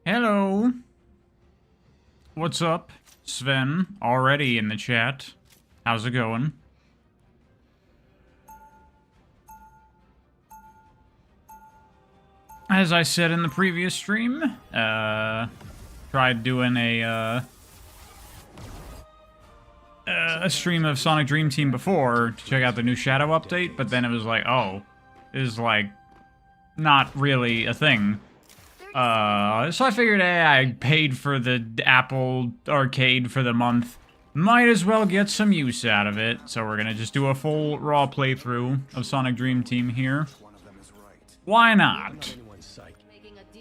Hello. What's up? Sven, already in the chat. How's it going? As I said in the previous stream, tried doing a stream of Sonic Dream Team before to check out the new Shadow update, but then it was like, oh, this is like not really a thing. So I figured, hey, I paid for the Apple Arcade for the month. Might as well get some use out of it. So we're gonna just do a full raw playthrough of Sonic Dream Team here. Why not?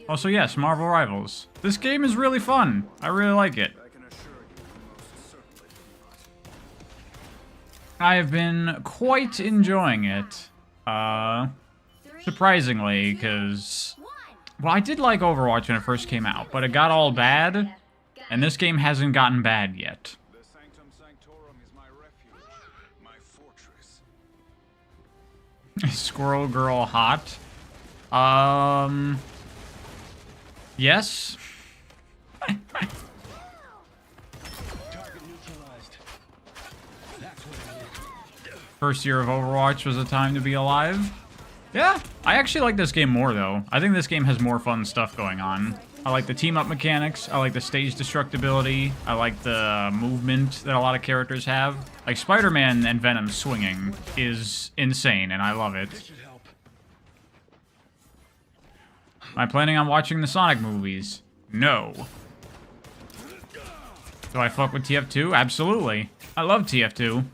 Also, yes, Marvel Rivals. This game is really fun. I really like it. I have been quite enjoying it. Surprisingly, because... well, I did like Overwatch when it first came out, but it got all bad, and this game hasn't gotten bad yet. Squirrel Girl hot? Yes? First year of Overwatch was a time to be alive. Yeah, I actually like this game more, though. I think this game has more fun stuff going on. I like the team-up mechanics, I like the stage destructibility, I like the movement that a lot of characters have. Like, Spider-Man and Venom swinging is insane, and I love it. Am I planning on watching the Sonic movies? No. Do I fuck with TF2? Absolutely. I love TF2.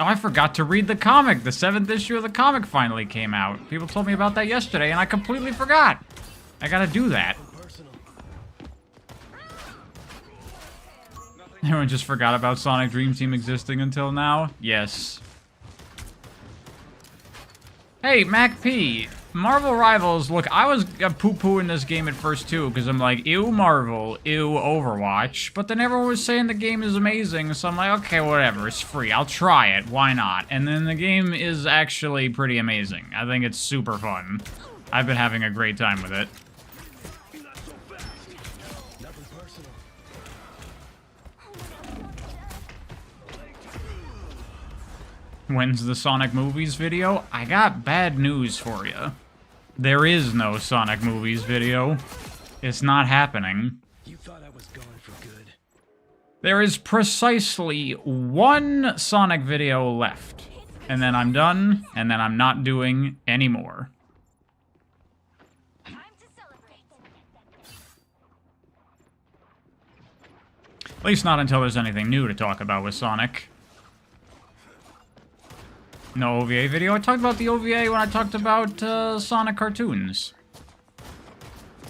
Oh, I forgot to read the comic. The 7th issue of the comic finally came out. People told me about that yesterday, and I completely forgot. I gotta do that. Everyone just forgot about Sonic Dream Team existing until now? Yes. Hey, Mac P. Marvel Rivals, look, I was poo-pooing this game at first, too, because I'm like, ew Marvel, ew Overwatch, but then everyone was saying the game is amazing, so I'm like, okay, whatever, it's free, I'll try it, why not? And then the game is actually pretty amazing. I think it's super fun. I've been having a great time with it. When's the Sonic Movies video? I got bad news for you. There is no Sonic Movies video. It's not happening. You thought I was going for good. There is precisely one Sonic video left. And then I'm done, and then I'm not doing any more. At least not until there's anything new to talk about with Sonic. No OVA video? I talked about the OVA when I talked about Sonic cartoons.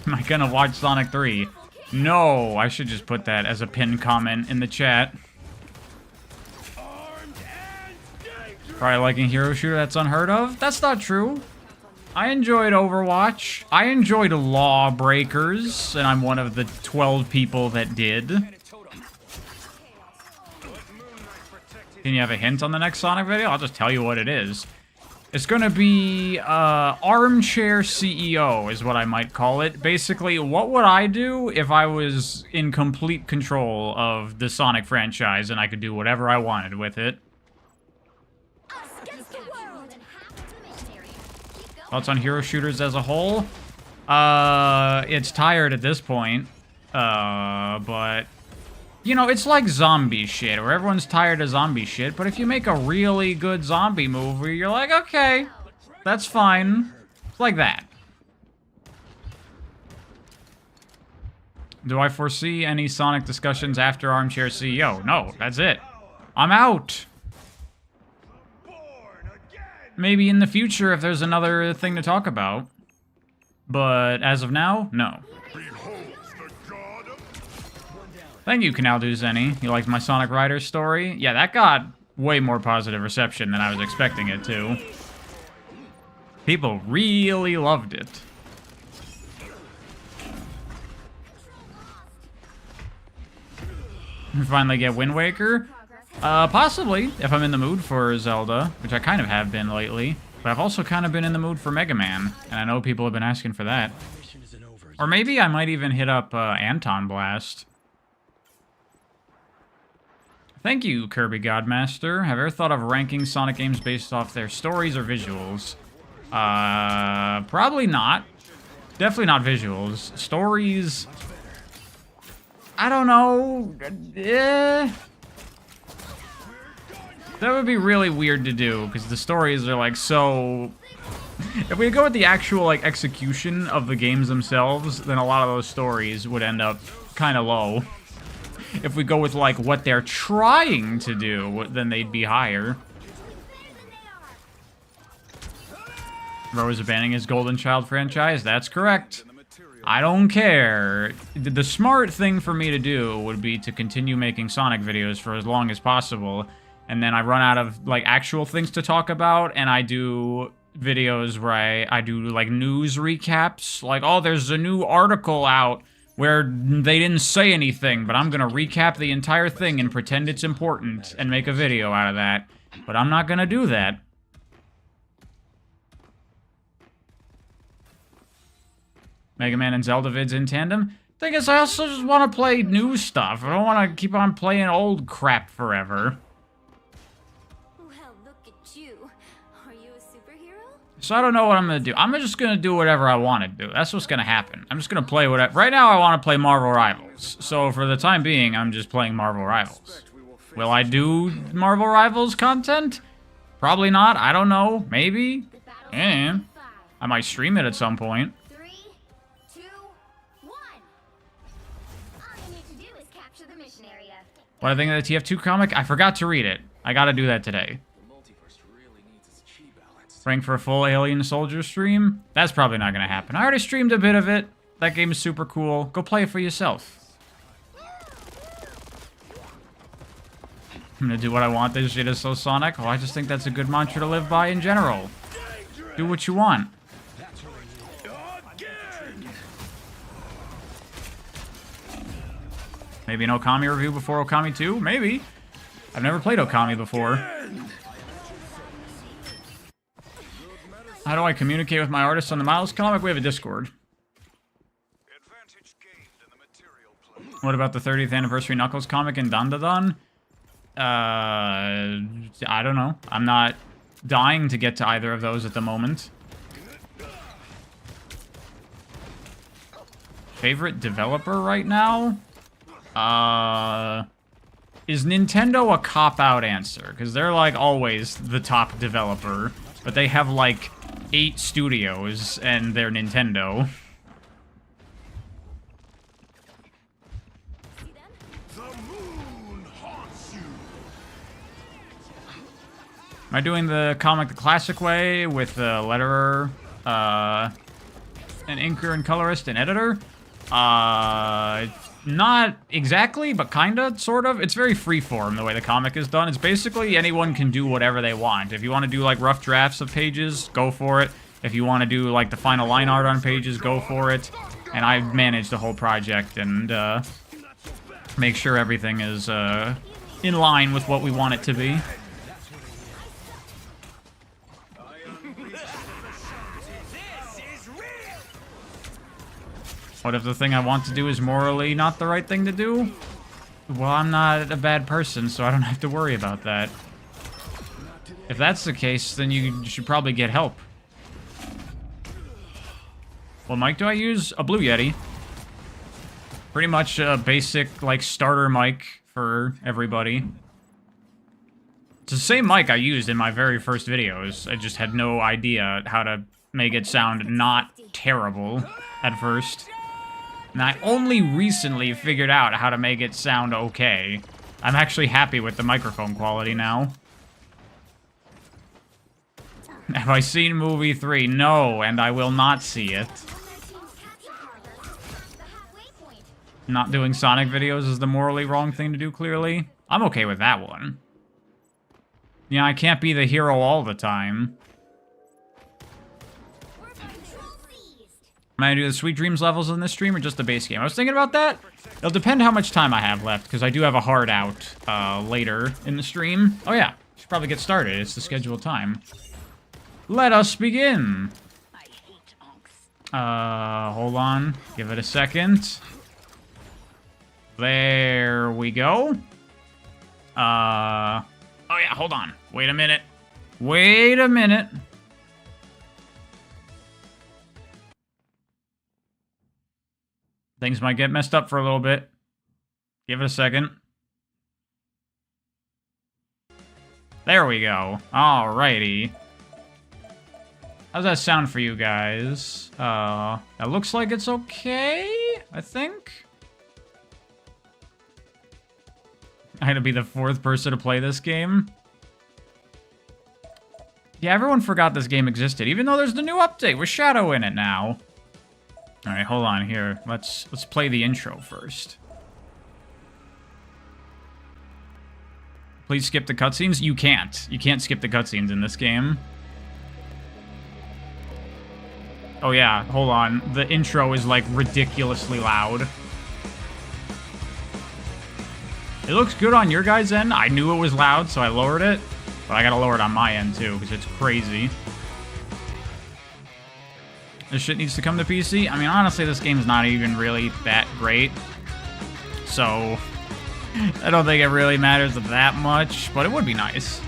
Am I gonna watch Sonic 3? No, I should just put that as a pinned comment in the chat. Probably liking Hero Shooter, that's unheard of? That's not true. I enjoyed Overwatch. I enjoyed Lawbreakers, and I'm one of the 12 people that did. Can you have a hint on the next Sonic video? I'll just tell you what it is. It's gonna be, Armchair CEO is what I might call it. Basically, what would I do if I was in complete control of the Sonic franchise and I could do whatever I wanted with it? Thoughts on Hero Shooters as a whole? It's tired at this point. But... you know, it's like zombie shit, where everyone's tired of zombie shit, but if you make a really good zombie movie, you're like, okay, that's fine. It's like that. Do I foresee any Sonic discussions after Armchair CEO? No, that's it. I'm out. Maybe in the future if there's another thing to talk about. But as of now, no. Thank you, Canal Do Zenny. You liked my Sonic Riders story? Yeah, that got way more positive reception than I was expecting it to. People really loved it. Finally get Wind Waker? Possibly, if I'm in the mood for Zelda, which I kind of have been lately. But I've also kind of been in the mood for Mega Man, and I know people have been asking for that. Mission isn't over Or maybe I might even hit up Anton Blast. Thank you, Kirby Godmaster. Have you ever thought of ranking Sonic games based off their stories or visuals? Probably not. Definitely not visuals. Stories... I don't know. That would be really weird to do, because the stories are, like, so... If we go with the actual, like, execution of the games themselves, then a lot of those stories would end up kind of low. If we go with, like, what they're trying to do, then they'd be higher. Rose abandoning his Golden Child franchise? That's correct. I don't care. The smart thing for me to do would be to continue making Sonic videos for as long as possible, and then I run out of, like, actual things to talk about, and I do videos where I do, like, news recaps. Like, oh, there's a new article out where they didn't say anything, but I'm gonna recap the entire thing and pretend it's important and make a video out of that. But I'm not gonna do that. Mega Man and Zelda vids in tandem. Thing is, I also just want to play new stuff. I don't want to keep on playing old crap forever. Well, look at you. Are you a superhero? So I don't know what I'm going to do. I'm just going to do whatever I want to do. That's what's going to happen. I'm just going to play whatever. Right now, I want to play Marvel Rivals. So for the time being, I'm just playing Marvel Rivals. Will I do Marvel Rivals content? Probably not. I don't know. Maybe. I might stream it at some point. What I think of the TF2 comic? I forgot to read it. I gotta do that today. Rank for a full Alien Soldier stream? That's probably not gonna happen. I already streamed a bit of it. That game is super cool. Go play it for yourself. I'm gonna do what I want. This shit is so Sonic. Oh, I just think that's a good mantra to live by in general. Do what you want. Maybe an Okami review before Okami 2? Maybe. I've never played Okami before. How do I communicate with my artists on the Miles comic? We have a Discord. What about the 30th anniversary Knuckles comic in Dandadan? I don't know. I'm not dying to get to either of those at the moment. Favorite developer right now? Is Nintendo a cop-out answer? Because they're, like, always the top developer. But they have, like, 8 studios, and they're Nintendo. Am I doing the comic the classic way with the letterer, an inker and colorist and editor? Not exactly, but kinda, sort of. It's very freeform, the way the comic is done. It's basically anyone can do whatever they want. If you want to do, like, rough drafts of pages, go for it. If you want to do, like, the final line art on pages, go for it. And I manage the whole project and, make sure everything is, in line with what we want it to be. What if the thing I want to do is morally not the right thing to do? Well, I'm not a bad person, so I don't have to worry about that. If that's the case, then you should probably get help. What mic do I use? A Blue Yeti. Pretty much a basic, like, starter mic for everybody. It's the same mic I used in my very first videos. I just had no idea how to make it sound not terrible at first. And I only recently figured out how to make it sound okay. I'm actually happy with the microphone quality now. Have I seen movie 3? No, and I will not see it. Not doing Sonic videos is the morally wrong thing to do, clearly. I'm okay with that one. Yeah, I can't be the hero all the time. Am I gonna do the Sweet Dreams levels in this stream or just the base game? I was thinking about that. It'll depend how much time I have left, because I do have a hard out later in the stream. Oh yeah, should probably get started. It's the scheduled time. Let us begin. Hold on. Give it a second. There we go. Oh yeah, hold on. Wait a minute. Wait a minute. Things might get messed up for a little bit. Give it a second. There we go. Alrighty. How's that sound for you guys? That looks like it's okay, I think. I had to be the 4th person to play this game. Yeah, everyone forgot this game existed, even though there's the new update with Shadow in it now. Alright, hold on here. Let's play the intro first. Please skip the cutscenes? You can't. You can't skip the cutscenes in this game. Oh yeah, hold on. The intro is like ridiculously loud. It looks good on your guys' end. I knew it was loud, so I lowered it. But I gotta lower it on my end too, because it's crazy. This shit needs to come to PC. I mean, honestly, this game's not even really that great. So, I don't think it really matters that much, but it would be nice.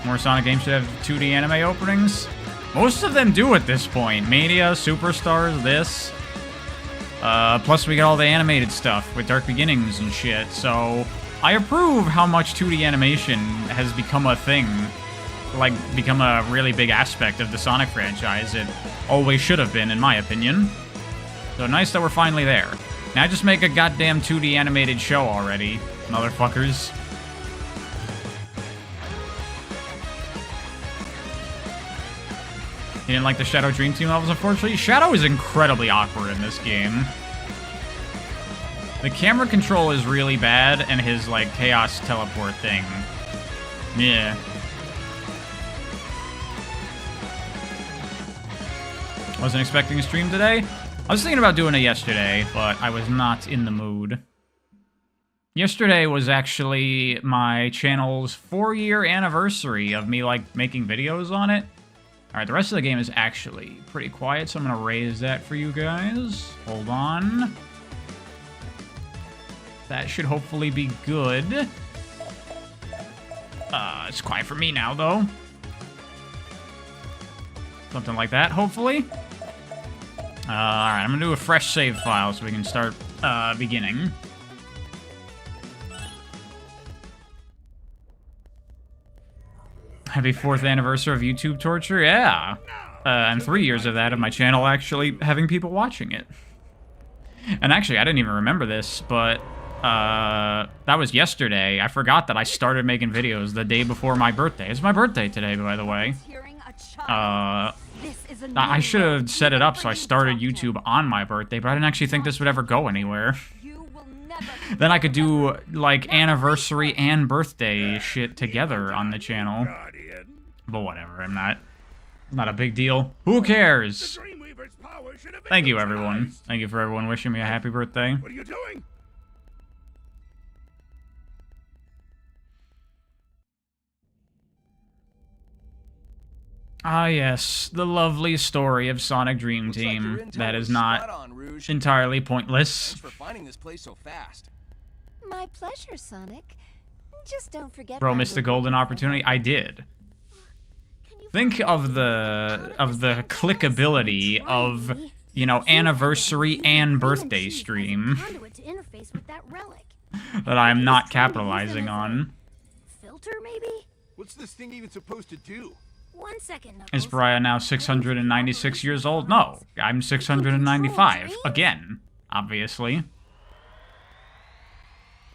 More Sonic games should have 2D anime openings. Most of them do at this point. Mania, Superstars, this. Plus we got all the animated stuff with Dark Beginnings and shit, so I approve how much 2D animation has become a thing. Like, become a really big aspect of the Sonic franchise. It always should have been, in my opinion. So nice that we're finally there. Now just make a goddamn 2D animated show already, motherfuckers. You didn't like the Shadow Dream Team levels, unfortunately? Shadow is incredibly awkward in this game. The camera control is really bad, and his, like, chaos teleport thing. Yeah. Wasn't expecting a stream today. I was thinking about doing it yesterday, but I was not in the mood. Yesterday was actually my channel's 4-year anniversary of me, like, making videos on it. Alright, the rest of the game is actually pretty quiet, so I'm gonna raise that for you guys. Hold on. That should hopefully be good. It's quiet for me now, though. Something like that, hopefully. Alright, I'm gonna do a fresh save file so we can start beginning. Happy 4th anniversary of YouTube torture? Yeah. And 3 years of that of my channel actually having people watching it. And actually, I didn't even remember this, but that was yesterday. I forgot that I started making videos the day before my birthday. It's my birthday today, by the way. I should have set it up so I started YouTube on my birthday, but I didn't actually think this would ever go anywhere. Then I could do, like, anniversary and birthday shit together on the channel. But whatever, not a big deal. Who cares? Thank you, everyone. Thank you for everyone wishing me a happy birthday. What are you doing? Ah, yes, the lovely story of Sonic Dream Team. That is not entirely pointless. Thanks for finding this place so fast. My pleasure, Sonic. Just don't forget. Bro missed the golden opportunity. I did. Think of the clickability of, you know, anniversary and birthday stream that I'm not capitalizing on. Filter, maybe? What's this thing even supposed to do? 1 second, Knuckles. Is Brian now 696 years old? No, I'm 695. Again, obviously.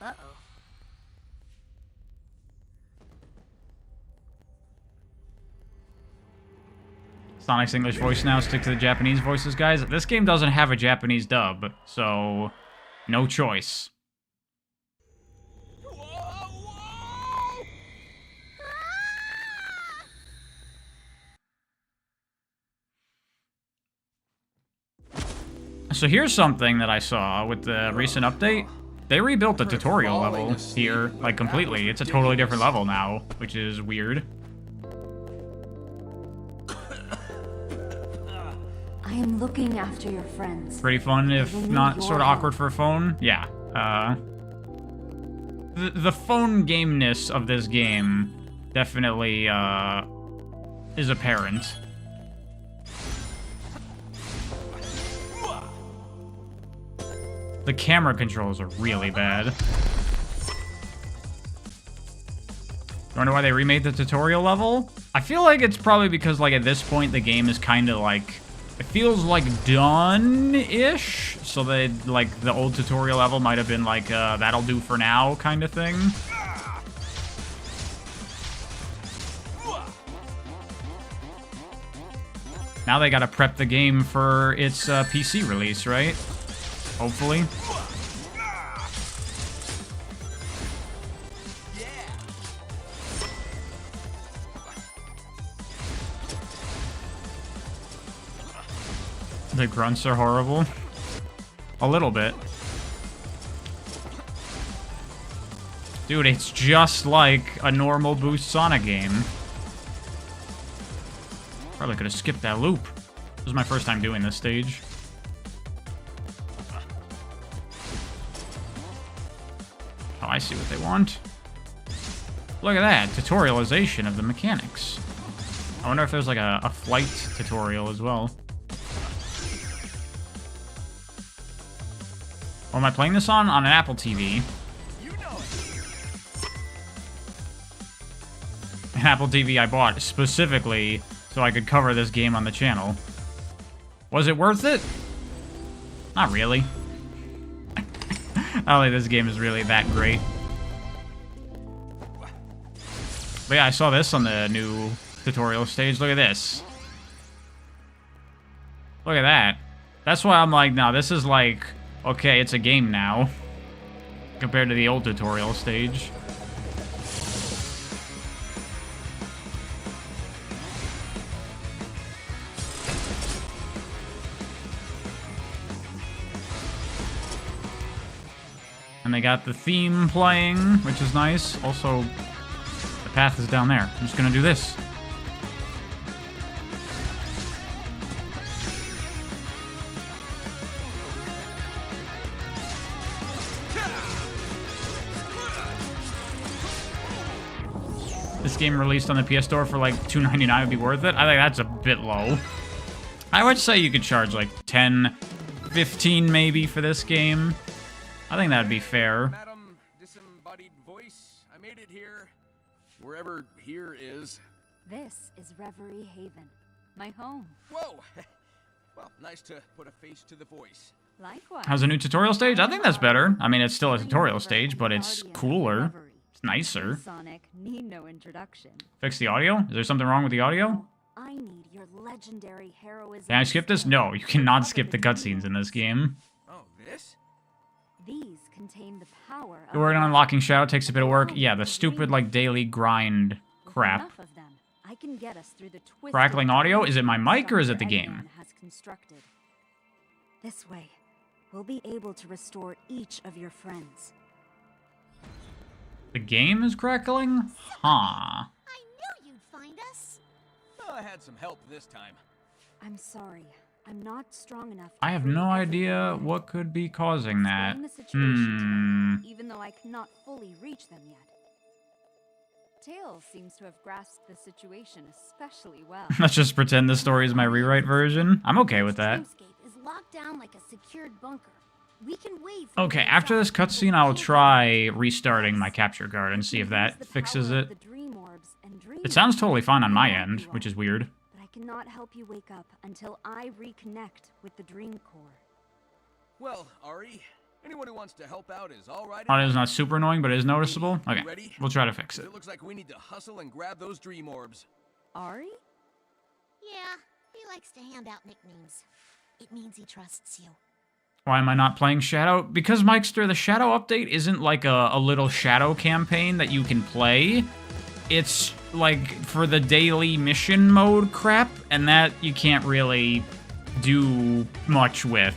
Uh-oh. Sonic's English voice now. Stick to the Japanese voices, guys. This game doesn't have a Japanese dub, so no choice. So here's something that I saw with the recent update. They rebuilt the tutorial level here, like, completely. It's a totally different level now, which is weird. I am looking after your friends. Pretty fun, if not sort of awkward for a phone. Yeah. The phone gameness of this game definitely is apparent. The camera controls are really bad. You wonder why they remade the tutorial level? I feel like it's probably because, like, at this point, the game is kind of, like... It feels, like, done-ish. So they, like, the old tutorial level might have been, like, that'll do for now kind of thing. Now they gotta prep the game for its PC release, right? Hopefully. The grunts are horrible. A little bit. Dude, it's just like a normal Boost Sonic game. Probably could have skipped that loop. This is my first time doing this stage. Oh, I see what they want. Look at that, tutorialization of the mechanics. I wonder if there's like a flight tutorial as well. What am I playing this on? On an Apple TV. An Apple TV I bought specifically so I could cover this game on the channel. Was it worth it? Not really. I don't think this game is really that great. But yeah, I saw this on the new tutorial stage. Look at this. Look at that. That's why I'm like, no, this is like, okay, it's a game now. Compared to the old tutorial stage. And they got the theme playing, which is nice. Also, the path is down there. I'm just gonna do this. This game released on the PS Store for like $2.99 would be worth it. I think that's a bit low. I would say you could charge like 10, 15 maybe for this game. I think that'd be fair. Madam, disembodied voice, I made it here. Wherever here is. This is Reverie Haven, my home. Whoa! Well, nice to put a face to the voice. Likewise. How's a new tutorial stage? I think that's better. I mean, it's still a tutorial stage, but it's cooler. It's nicer. Sonic need no introduction. Fix the audio? Is there something wrong with the audio? I need your legendary heroism. Can I skip this? No, you cannot skip the cutscenes in this game. Oh, this? These contain the power of You're working on unlocking Shadow, takes a bit of work. Yeah, the stupid, like, daily grind crap. Enough of them. I can get us through the twisted Crackling audio? Is it my mic or is it the game? anyone has constructed. This way, we'll be able to restore each of your friends. The game is crackling? Huh. I knew you'd find us. Well, I had some help this time. I'm sorry. I'm not strong enough. I have no idea what could be causing that. Explain the situation to them, even though I cannot fully reach them yet. Tails seems to have grasped the situation especially well. Let's just pretend this story is my rewrite version. I'm okay with that. Dreamscape is locked down like a secured bunker. We can wait for Okay, the after this inside. cutscene, I'll try restarting my capture card and see if that Use the fixes power it. of the dream orbs and dream It sounds totally fine on my to end, help you which is all. weird. But I cannot help you wake up until I reconnect with the dream core. Well, Ari, anyone who wants to help out is all right. Oh, it is not super annoying, but it is noticeable. Okay, Ready? we'll try to fix it. It looks like we need to hustle and grab those dream orbs. Ari? Yeah, he likes to hand out nicknames. It means he trusts you. Why am I not playing Shadow? Because, Mikester, the Shadow update isn't like a little Shadow campaign that you can play. It's like for the daily mission mode crap, and that you can't really do much with.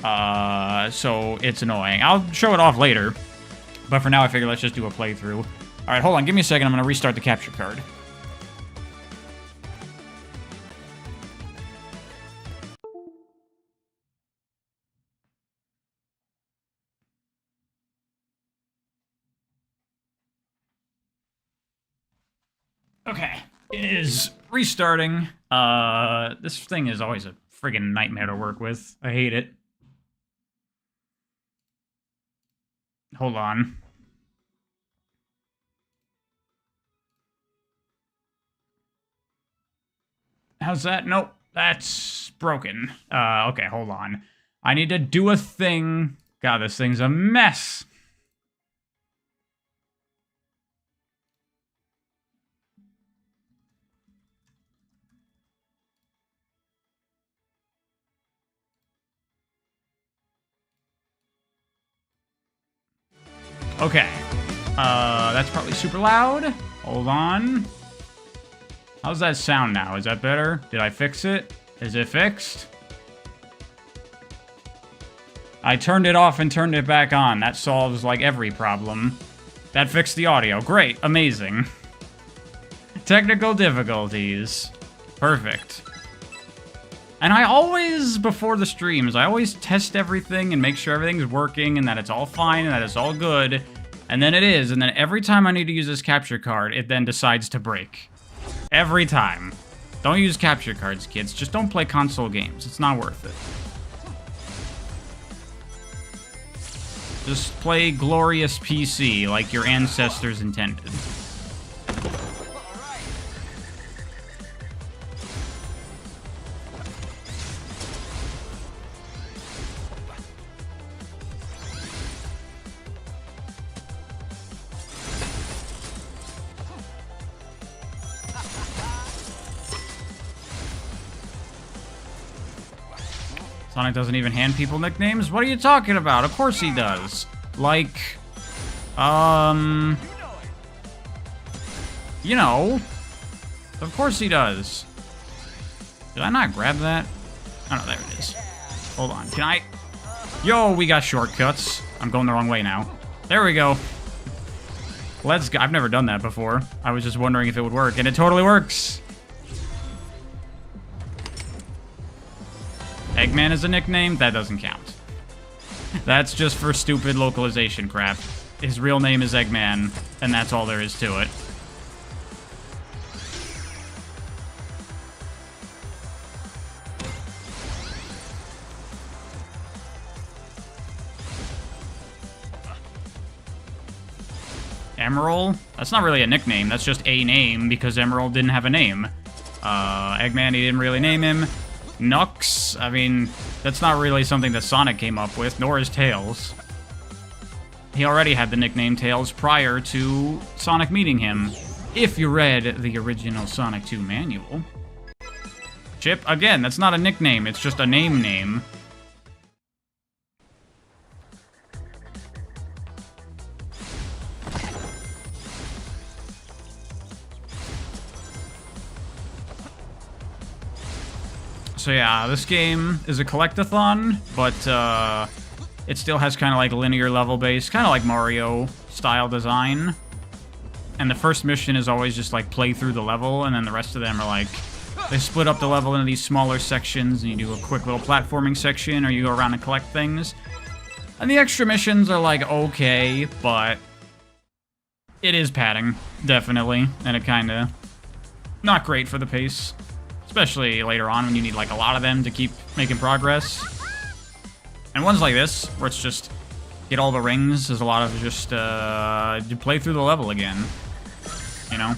So it's annoying. I'll show it off later, but for now I figure let's just do a playthrough. Alright, hold on, give me a second, I'm gonna restart the capture card. Okay, it is restarting. This thing is always a friggin' nightmare to work with. I hate it. Hold on. How's that? Nope, that's broken. Okay, hold on. I need to do a thing. God, this thing's a mess. Okay. That's probably super loud. Hold on. How's that sound now? Is that better? Did I fix it? Is it fixed? I turned it off and turned it back on. That solves, like, every problem. That fixed the audio. Great. Amazing. Technical difficulties. Perfect. And I always, before the streams, I always test everything and make sure everything's working and that it's all fine and that it's all good. And then it is. And then every time I need to use this capture card, it then decides to break. Every time. Don't use capture cards, kids. Just don't play console games. It's not worth it. Just play glorious PC like your ancestors intended. Sonic doesn't even hand people nicknames? What are you talking about? Of course he does. Like, you know, of course he does. Did I not grab that? Oh, no, there it is. Hold on, can I? Yo, we got shortcuts. I'm going the wrong way now. There we go. Let's go. I've never done that before. I was just wondering if it would work, and it totally works. Eggman is a nickname? That doesn't count. That's just for stupid localization crap. His real name is Eggman, and that's all there is to it. Emerald? That's not really a nickname, that's just a name because Emerald didn't have a name. Eggman, he didn't really name him. Nux, I mean, that's not really something that Sonic came up with, nor is Tails. He already had the nickname Tails prior to Sonic meeting him, if you read the original Sonic 2 manual. Chip, again, that's not a nickname, it's just a name. So yeah, this game is a collectathon, but it still has kind of like linear level base, kind of like Mario style design. And the first mission is always just like play through the level, and then the rest of them are like, they split up the level into these smaller sections, and you do a quick little platforming section, or you go around and collect things. And the extra missions are like okay, but it is padding, definitely, and it kind of not great for the pace. Especially later on when you need like a lot of them to keep making progress. And ones like this, where it's just get all the rings, there's a lot of just play through the level again. You know?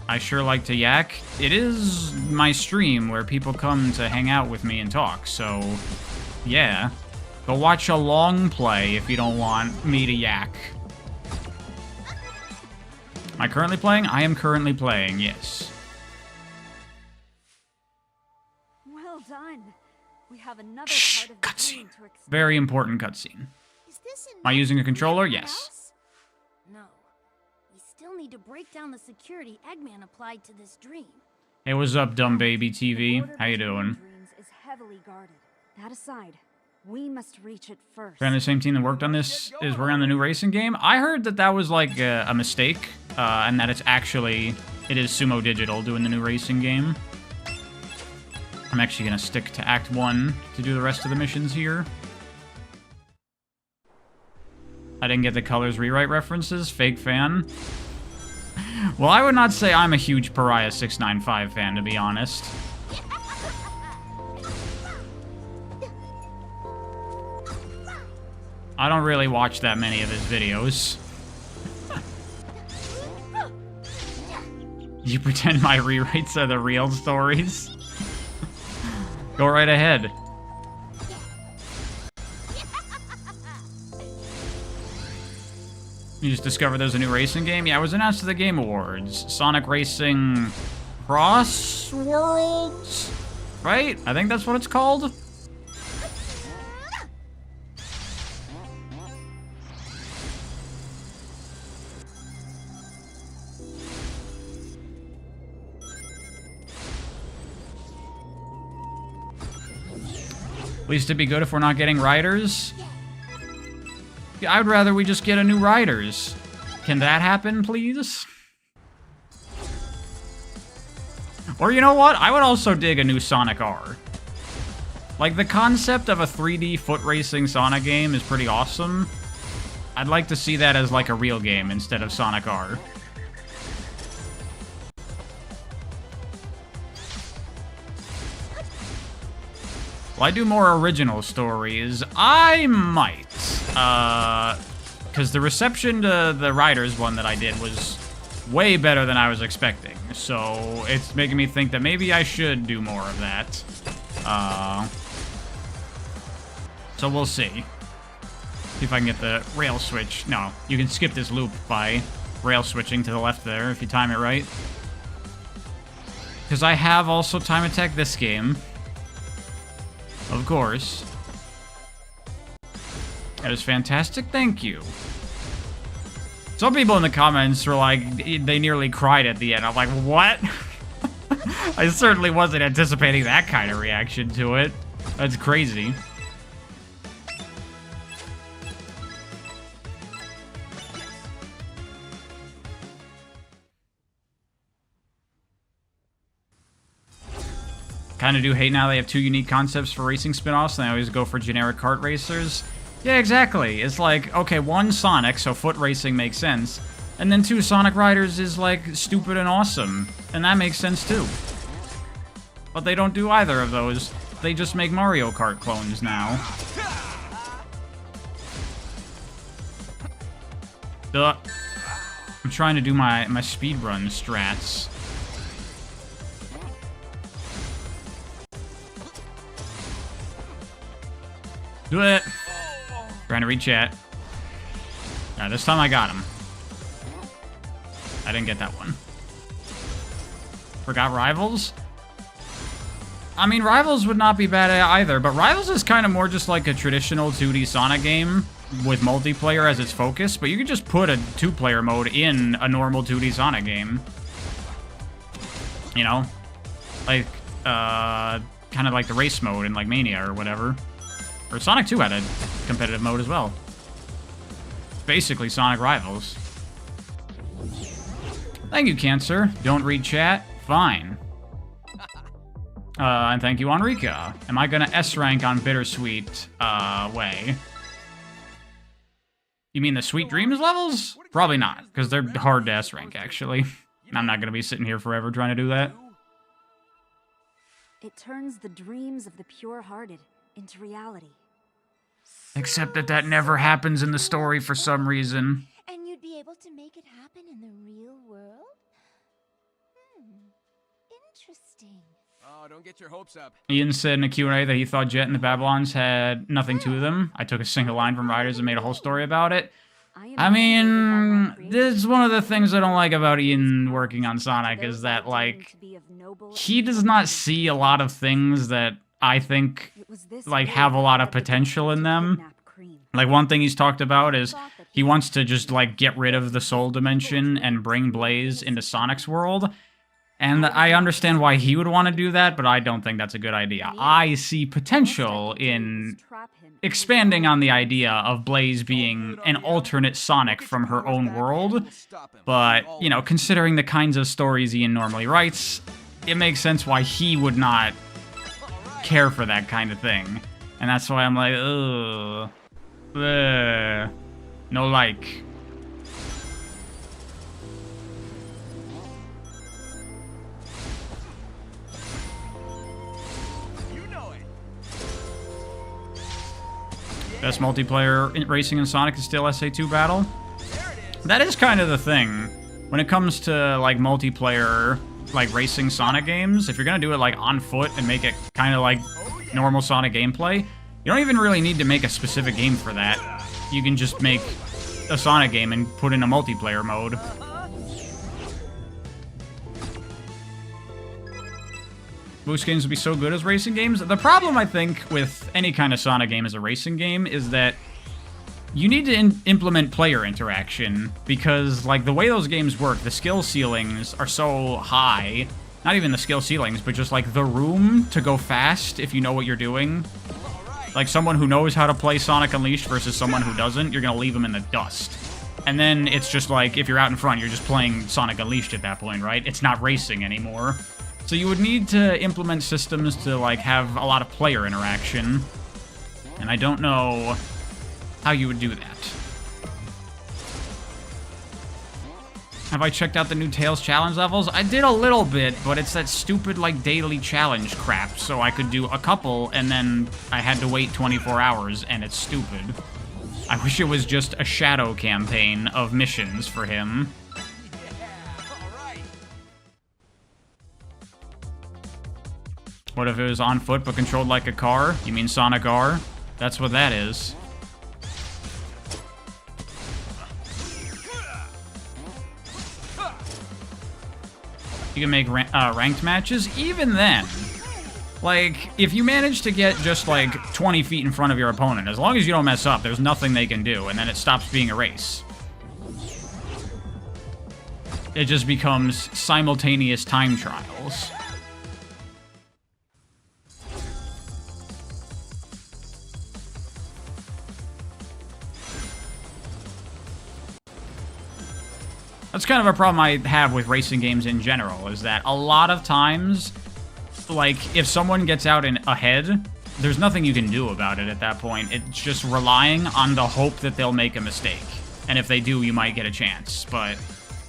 I sure like to yak. It is my stream where people come to hang out with me and talk, so yeah. Go watch a long play if you don't want me to yak. Am I currently playing? I am currently playing, yes. Well done. We have another part of the Cutscene. game to explore. Very important cutscene. Is this Am I using a controller? in the Yes. house? No. We still need to break down the security Eggman applied to this dream. Hey, what's up, dumb baby The TV? border How you between doing? dreams is heavily guarded. That aside, we must reach it first. Apparently the same team that worked on this is working on the new racing game. I heard that that was like a mistake, and that it is Sumo Digital doing the new racing game. I'm actually going to stick to Act 1 to do the rest of the missions here. I didn't get the Colors Rewrite references. Fake fan. Well, I would not say I'm a huge Pariah 695 fan, to be honest. I don't really watch that many of his videos. You pretend my rewrites are the real stories? Go right ahead. You just discovered there's a new racing game? Yeah, it was announced at the Game Awards. Sonic Racing Cross Worlds? Right? I think that's what it's called. At least it'd be good if we're not getting riders. Yeah, I'd rather we just get a new riders. Can that happen, please? Or you know what? I would also dig a new Sonic R. Like, the concept of a 3D foot racing Sonic game is pretty awesome. I'd like to see that as like a real game instead of Sonic R. Will I do more original stories? I might. Because the reception to the Riders one that I did was way better than I was expecting. So it's making me think that maybe I should do more of that. So we'll see. See if I can get the rail switch. No, you can skip this loop by rail switching to the left there if you time it right. Because I have also time attack this game. Of course. That is fantastic, thank you. Some people in the comments were like, they nearly cried at the end. I'm like, what? I certainly wasn't anticipating that kind of reaction to it. That's crazy. Kind of do hate now they have two unique concepts for racing spin-offs, and they always go for generic kart racers. Yeah, exactly. It's like, okay, one, Sonic, so foot racing makes sense. And then two, Sonic Riders is, like, stupid and awesome. And that makes sense, too. But they don't do either of those. They just make Mario Kart clones now. Duh. I'm trying to do my speedrun strats. Do it! Trying to reach chat. This time I got him. I didn't get that one. Forgot Rivals? I mean, Rivals would not be bad either, but Rivals is kind of more just like a traditional 2D Sonic game with multiplayer as its focus, but you could just put a two-player mode in a normal 2D Sonic game. You know? Like, kind of like the race mode in, like, Mania or whatever. Or Sonic 2 had a competitive mode as well. Basically Sonic Rivals. Thank you, Cancer. Don't read chat? Fine. And thank you, Enrica. Am I gonna S-rank on Bittersweet, way? You mean the Sweet Dreams levels? Probably not, because they're hard to S-rank, actually. I'm not gonna be sitting here forever trying to do that. It turns the dreams of the pure-hearted into reality. Except that never happens in the story for some reason. And you'd be able to make it happen in the real world? Interesting. Oh, don't get your hopes up. Ian said in a Q&A that he thought Jet and the Babylons had nothing to them. I took a single line from Riders and made a whole story about it. I mean, this is one of the things I don't like about Ian working on Sonic is that, like, he does not see a lot of things that I think, like, have a lot of potential in them. Like, one thing he's talked about is he wants to just, like, get rid of the Soul Dimension and bring Blaze into Sonic's world. And I understand why he would want to do that, but I don't think that's a good idea. I see potential in expanding on the idea of Blaze being an alternate Sonic from her own world. But, you know, considering the kinds of stories Ian normally writes, it makes sense why he would not care for that kind of thing. And that's why I'm like, ugh. No like. Best multiplayer in racing in Sonic is still SA2 Battle. That is kind of the thing. When it comes to, like, multiplayer, like, racing Sonic games, if you're gonna do it, like, on foot and make it kind of like normal Sonic gameplay, you don't even really need to make a specific game for that. You can just make a Sonic game and put in a multiplayer mode. Boost games would be so good as racing games. The problem, I think, with any kind of Sonic game as a racing game is that you need to implement player interaction, because, like, the way those games work, the skill ceilings are so high. Not even the skill ceilings, but just, like, the room to go fast if you know what you're doing. Like, someone who knows how to play Sonic Unleashed versus someone who doesn't, you're gonna leave them in the dust. And then it's just like, if you're out in front, you're just playing Sonic Unleashed at that point, right? It's not racing anymore. So you would need to implement systems to, like, have a lot of player interaction. And I don't know how you would do that. Have I checked out the new Tails challenge levels? I did a little bit, but it's that stupid, like, daily challenge crap. So I could do a couple, and then I had to wait 24 hours, and it's stupid. I wish it was just a shadow campaign of missions for him. What if it was on foot but controlled like a car? You mean Sonic R? That's what that is. You can make ranked matches. Even then, like, if you manage to get just, like, 20 feet in front of your opponent, as long as you don't mess up, there's nothing they can do, and then it stops being a race. It just becomes simultaneous time trials. That's kind of a problem I have with racing games in general, is that a lot of times, like, if someone gets out ahead, there's nothing you can do about it at that point. It's just relying on the hope that they'll make a mistake. And if they do, you might get a chance. But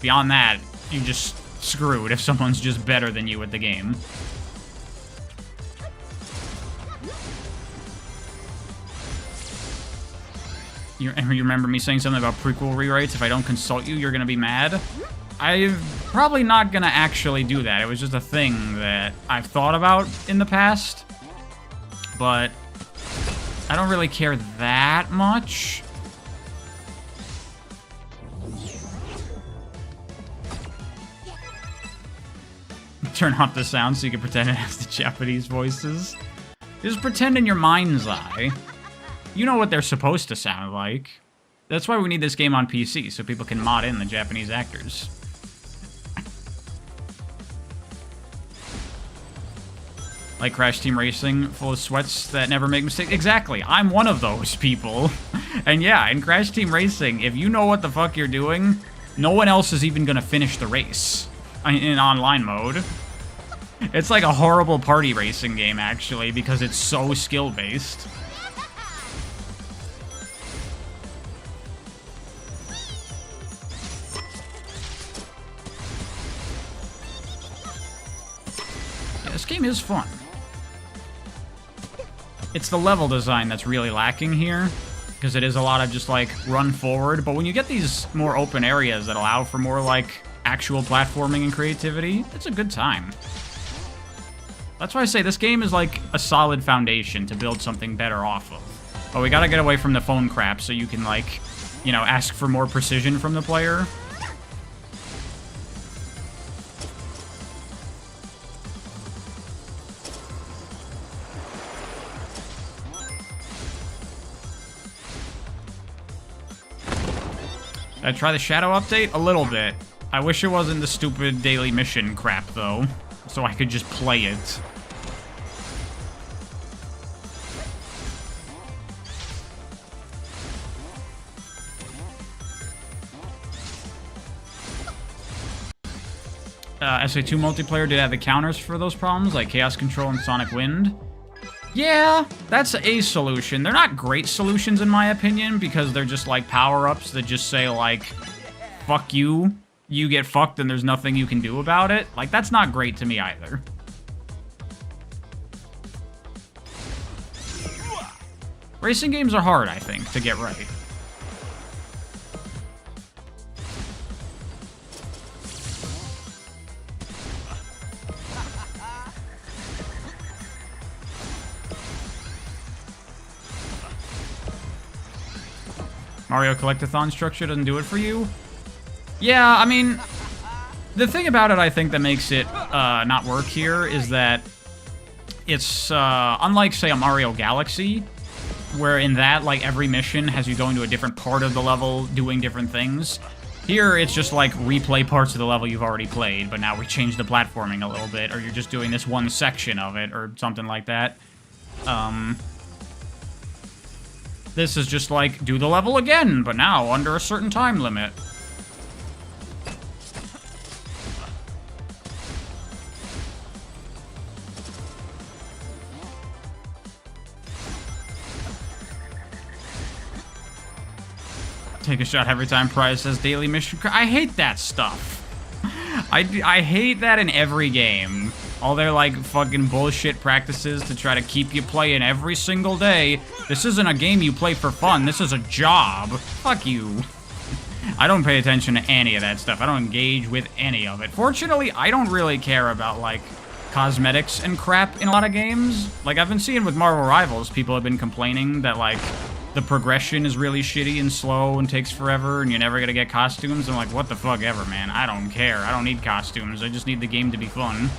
beyond that, you're just screwed if someone's just better than you at the game. You remember me saying something about prequel rewrites? If I don't consult you, you're gonna be mad? I'm probably not gonna actually do that. It was just a thing that I've thought about in the past. But I don't really care that much. Turn off the sound so you can pretend it has the Japanese voices. Just pretend in your mind's eye. You know what they're supposed to sound like. That's why we need this game on PC, so people can mod in the Japanese actors. Like Crash Team Racing, full of sweats that never make mistakes. Exactly, I'm one of those people. And yeah, in Crash Team Racing, if you know what the fuck you're doing, no one else is even gonna finish the race in online mode. It's like a horrible party racing game, actually, because it's so skill-based. This game is fun. It's the level design that's really lacking here, because it is a lot of just, like, run forward. But when you get these more open areas that allow for more, like, actual platforming and creativity, it's a good time. That's why I say this game is, like, a solid foundation to build something better off of. But we gotta get away from the phone crap so you can, like, you know, ask for more precision from the player. Did I try the Shadow update? A little bit. I wish it wasn't the stupid daily mission crap, though, so I could just play it. SA2 multiplayer did have the counters for those problems, like Chaos Control and Sonic Wind. Yeah, that's a solution. They're not great solutions in my opinion, because they're just like power-ups that just say like, fuck you, you get fucked and there's nothing you can do about it. Like, that's not great to me either. Racing games are hard, I think, to get right. Mario Collectathon structure doesn't do it for you? Yeah, I mean, the thing about it I think that makes it not work here is that it's, unlike, say, a Mario Galaxy, where in that, like, every mission has you going to a different part of the level, doing different things. Here, it's just, like, replay parts of the level you've already played, but now we change the platforming a little bit, or you're just doing this one section of it, or something like that. This is just like, do the level again, but now under a certain time limit. Take a shot every time prize says daily mission. I hate that stuff. I hate that in every game. All their, like, fucking bullshit practices to try to keep you playing every single day. This isn't a game you play for fun. This is a job. Fuck you. I don't pay attention to any of that stuff. I don't engage with any of it. Fortunately, I don't really care about, like, cosmetics and crap in a lot of games. Like, I've been seeing with Marvel Rivals, people have been complaining that, like, the progression is really shitty and slow and takes forever and you're never gonna get costumes. I'm like, what the fuck ever, man. I don't care. I don't need costumes. I just need the game to be fun.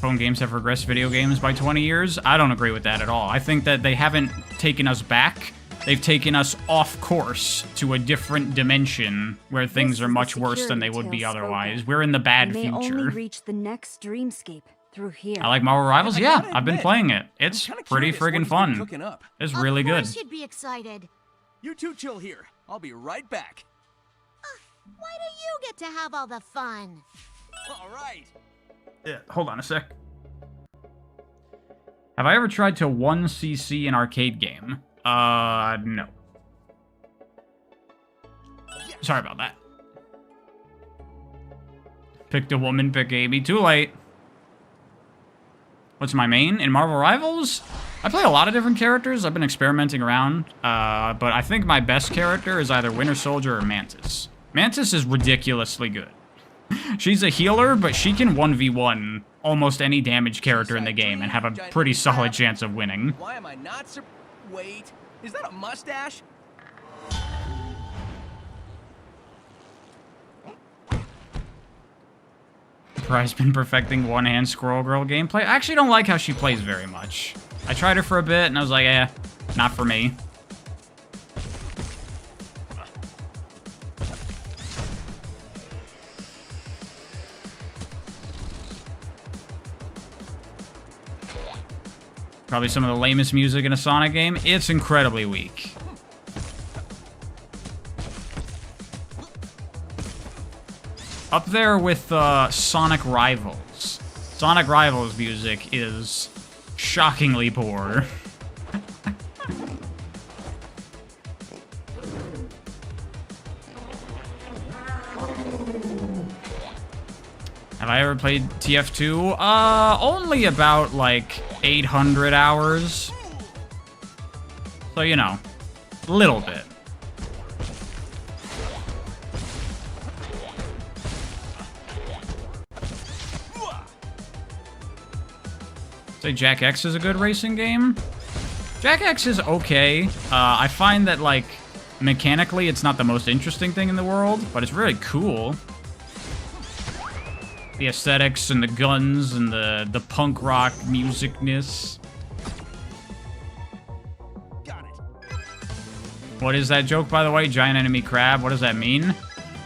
Phone games have regressed video games by 20 years. I don't agree with that at all. I think that they haven't taken us back. They've taken us off course to a different dimension where things are much worse than they would be otherwise. We're in the bad future. Only reach the next dreamscape through here. I like Marvel Rivals. Yeah, I've been playing it. It's pretty friggin' fun. It's really good. Of course you'd be excited. You two chill here. I'll be right back. Why do you get to have all the fun? All right. Yeah, hold on a sec. Have I ever tried to 1cc an arcade game? No. Sorry about that. Picked a woman, pick Amy. Too late. What's my main? In Marvel Rivals? I play a lot of different characters. I've been experimenting around. But I think my best character is either Winter Soldier or Mantis. Mantis is ridiculously good. She's a healer, but she can 1v1 almost any damage character in the game and have a pretty solid chance of winning. Why am I not Wait, is that a mustache? Prize been perfecting one-hand Squirrel Girl gameplay. I actually don't like how she plays very much. I tried her for a bit and I was like, eh, not for me. Probably some of the lamest music in a Sonic game. It's incredibly weak. Up there with Sonic Rivals. Sonic Rivals music is shockingly poor. Have I ever played TF2? Only about, like, 800 hours. So, you know, a little bit. Say Jack X is a good racing game? Jack X is okay. I find that, like, mechanically it's not the most interesting thing in the world, but it's really cool. The aesthetics and the guns and the punk rock musicness. Got it. What is that joke, by the way? Giant enemy crab. What does that mean?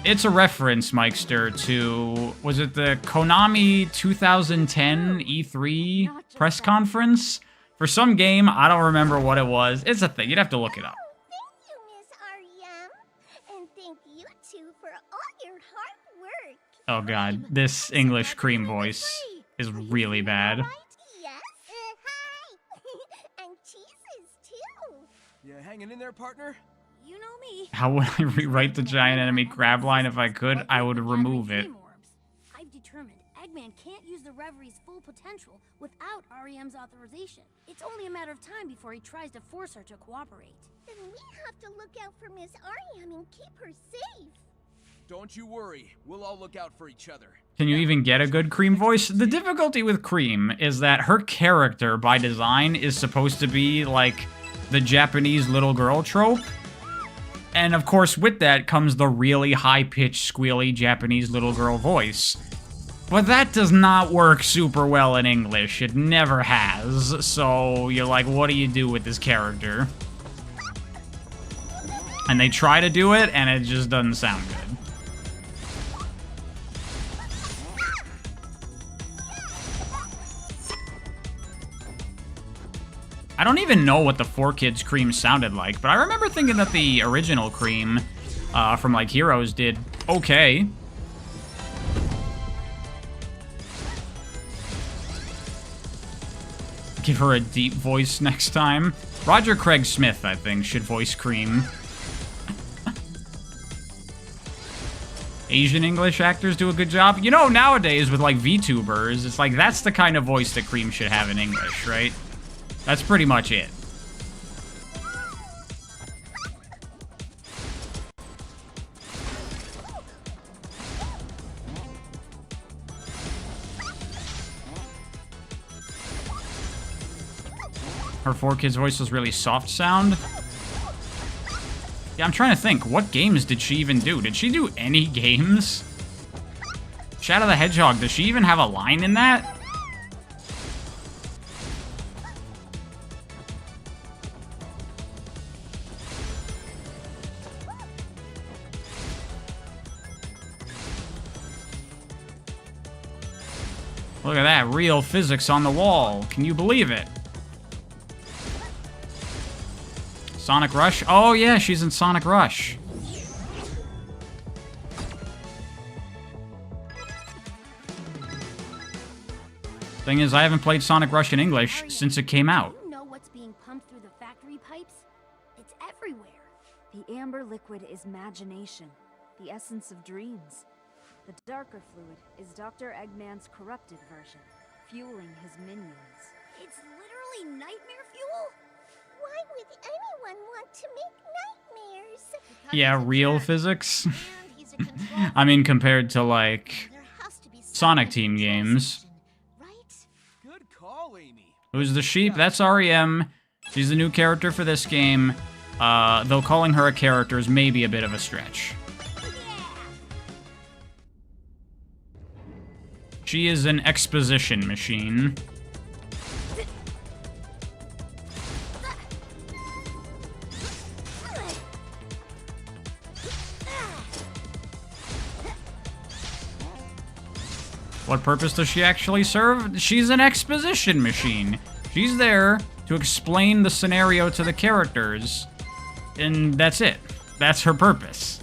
It's a reference, Mikester, to... Was it the Konami 2010 E3 press conference? For some game, I don't remember what it was. It's a thing. You'd have to look it up. Thank you, Miss R.E.M. And thank you Oh god, this English Cream voice is really bad. Yes. Hi. And cheeses, too. You hanging in there, partner? You know me. How would I rewrite the giant enemy grab line if I could? I would remove it. I've determined Eggman can't use the Reverie's full potential without REM's authorization. It's only a matter of time before he tries to force her to cooperate. Then we have to look out for Miss REM and keep her safe. Don't you worry. We'll all look out for each other. Can you even get a good Cream voice? The difficulty with Cream is that her character, by design, is supposed to be, like, the Japanese little girl trope. And, of course, with that comes the really high-pitched, squealy Japanese little girl voice. But that does not work super well in English. It never has. So, you're like, what do you do with this character? And they try to do it, and it just doesn't sound good. I don't even know what the 4Kids Cream sounded like, but I remember thinking that the original Cream from, like, Heroes did okay. Give her a deep voice next time. Roger Craig Smith, I think, should voice Cream. Asian English actors do a good job. You know, nowadays with, like, VTubers, it's like, that's the kind of voice that Cream should have in English, right? That's pretty much it. Her 4Kids voice was really soft sound. Yeah, I'm trying to think. What games did she even do? Did she do any games? Shadow the Hedgehog, does she even have a line in that? Look at that, real physics on the wall. Can you believe it? Sonic Rush? Oh yeah, she's in Sonic Rush. Thing is, I haven't played Sonic Rush in English since it came out. You know what's being pumped through the factory pipes? It's everywhere. The amber liquid is imagination, the essence of dreams. The darker fluid is Dr. Eggman's corrupted version, fueling his minions. It's literally nightmare fuel? Why would anyone want to make nightmares? Yeah, real physics. And he's a control I mean, compared to, like, There has to be some Sonic kind of Team control games. station, right? Good call, Amy. Who's the sheep? That's REM. She's the new character for this game. Though calling her a character is maybe a bit of a stretch. She is an exposition machine. What purpose does she actually serve? She's an exposition machine. She's there to explain the scenario to the characters, and that's it. That's her purpose.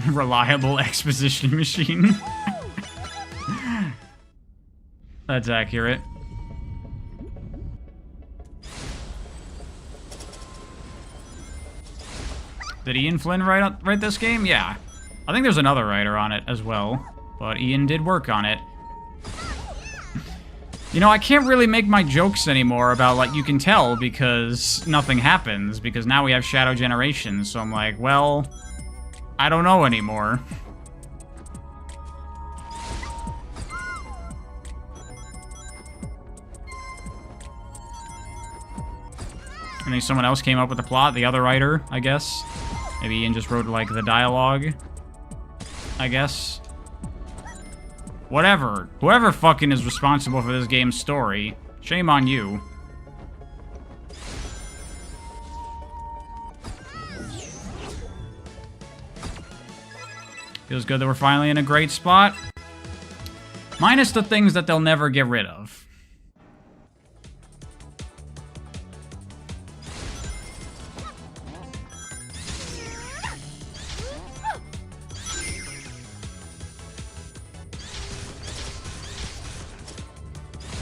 Reliable exposition machine. That's accurate. Did Ian Flynn write this game? Yeah. I think there's another writer on it as well, but Ian did work on it. You know, I can't really make my jokes anymore about, like, you can tell because nothing happens, because now we have Shadow Generation, so I'm like, well, I don't know anymore. I think someone else came up with the plot, the other writer, I guess. Maybe Ian just wrote, like, the dialogue, I guess. Whatever. Whoever fucking is responsible for this game's story, shame on you. Feels good that we're finally in a great spot. Minus the things that they'll never get rid of.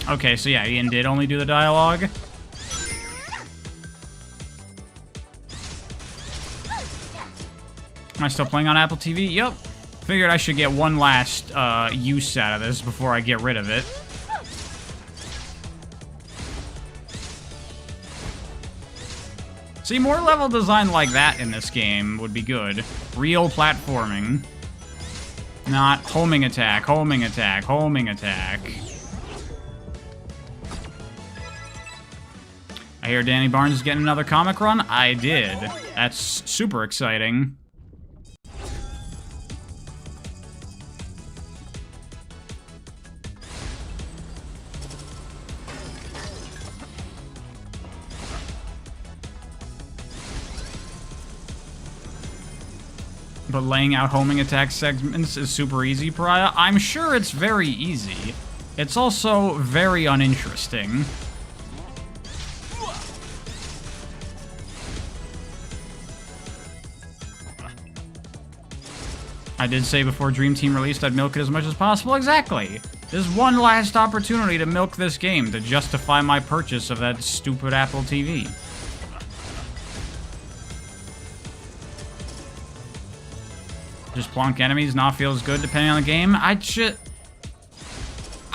Okay, so yeah, Ian did only do the dialogue. Am I still playing on Apple TV? Yup. Figured I should get one last use out of this before I get rid of it. See, more level design like that in this game would be good. Real platforming. Not homing attack, homing attack, homing attack. I hear Danny Barnes is getting another comic run. I did. That's super exciting. But laying out homing attack segments is super easy, Pariah. I'm sure it's very easy. It's also very uninteresting. I did say before Dream Team released I'd milk it as much as possible. Exactly. There's one last opportunity to milk this game to justify my purchase of that stupid Apple TV. Just plonk enemies not feels good depending on the game. I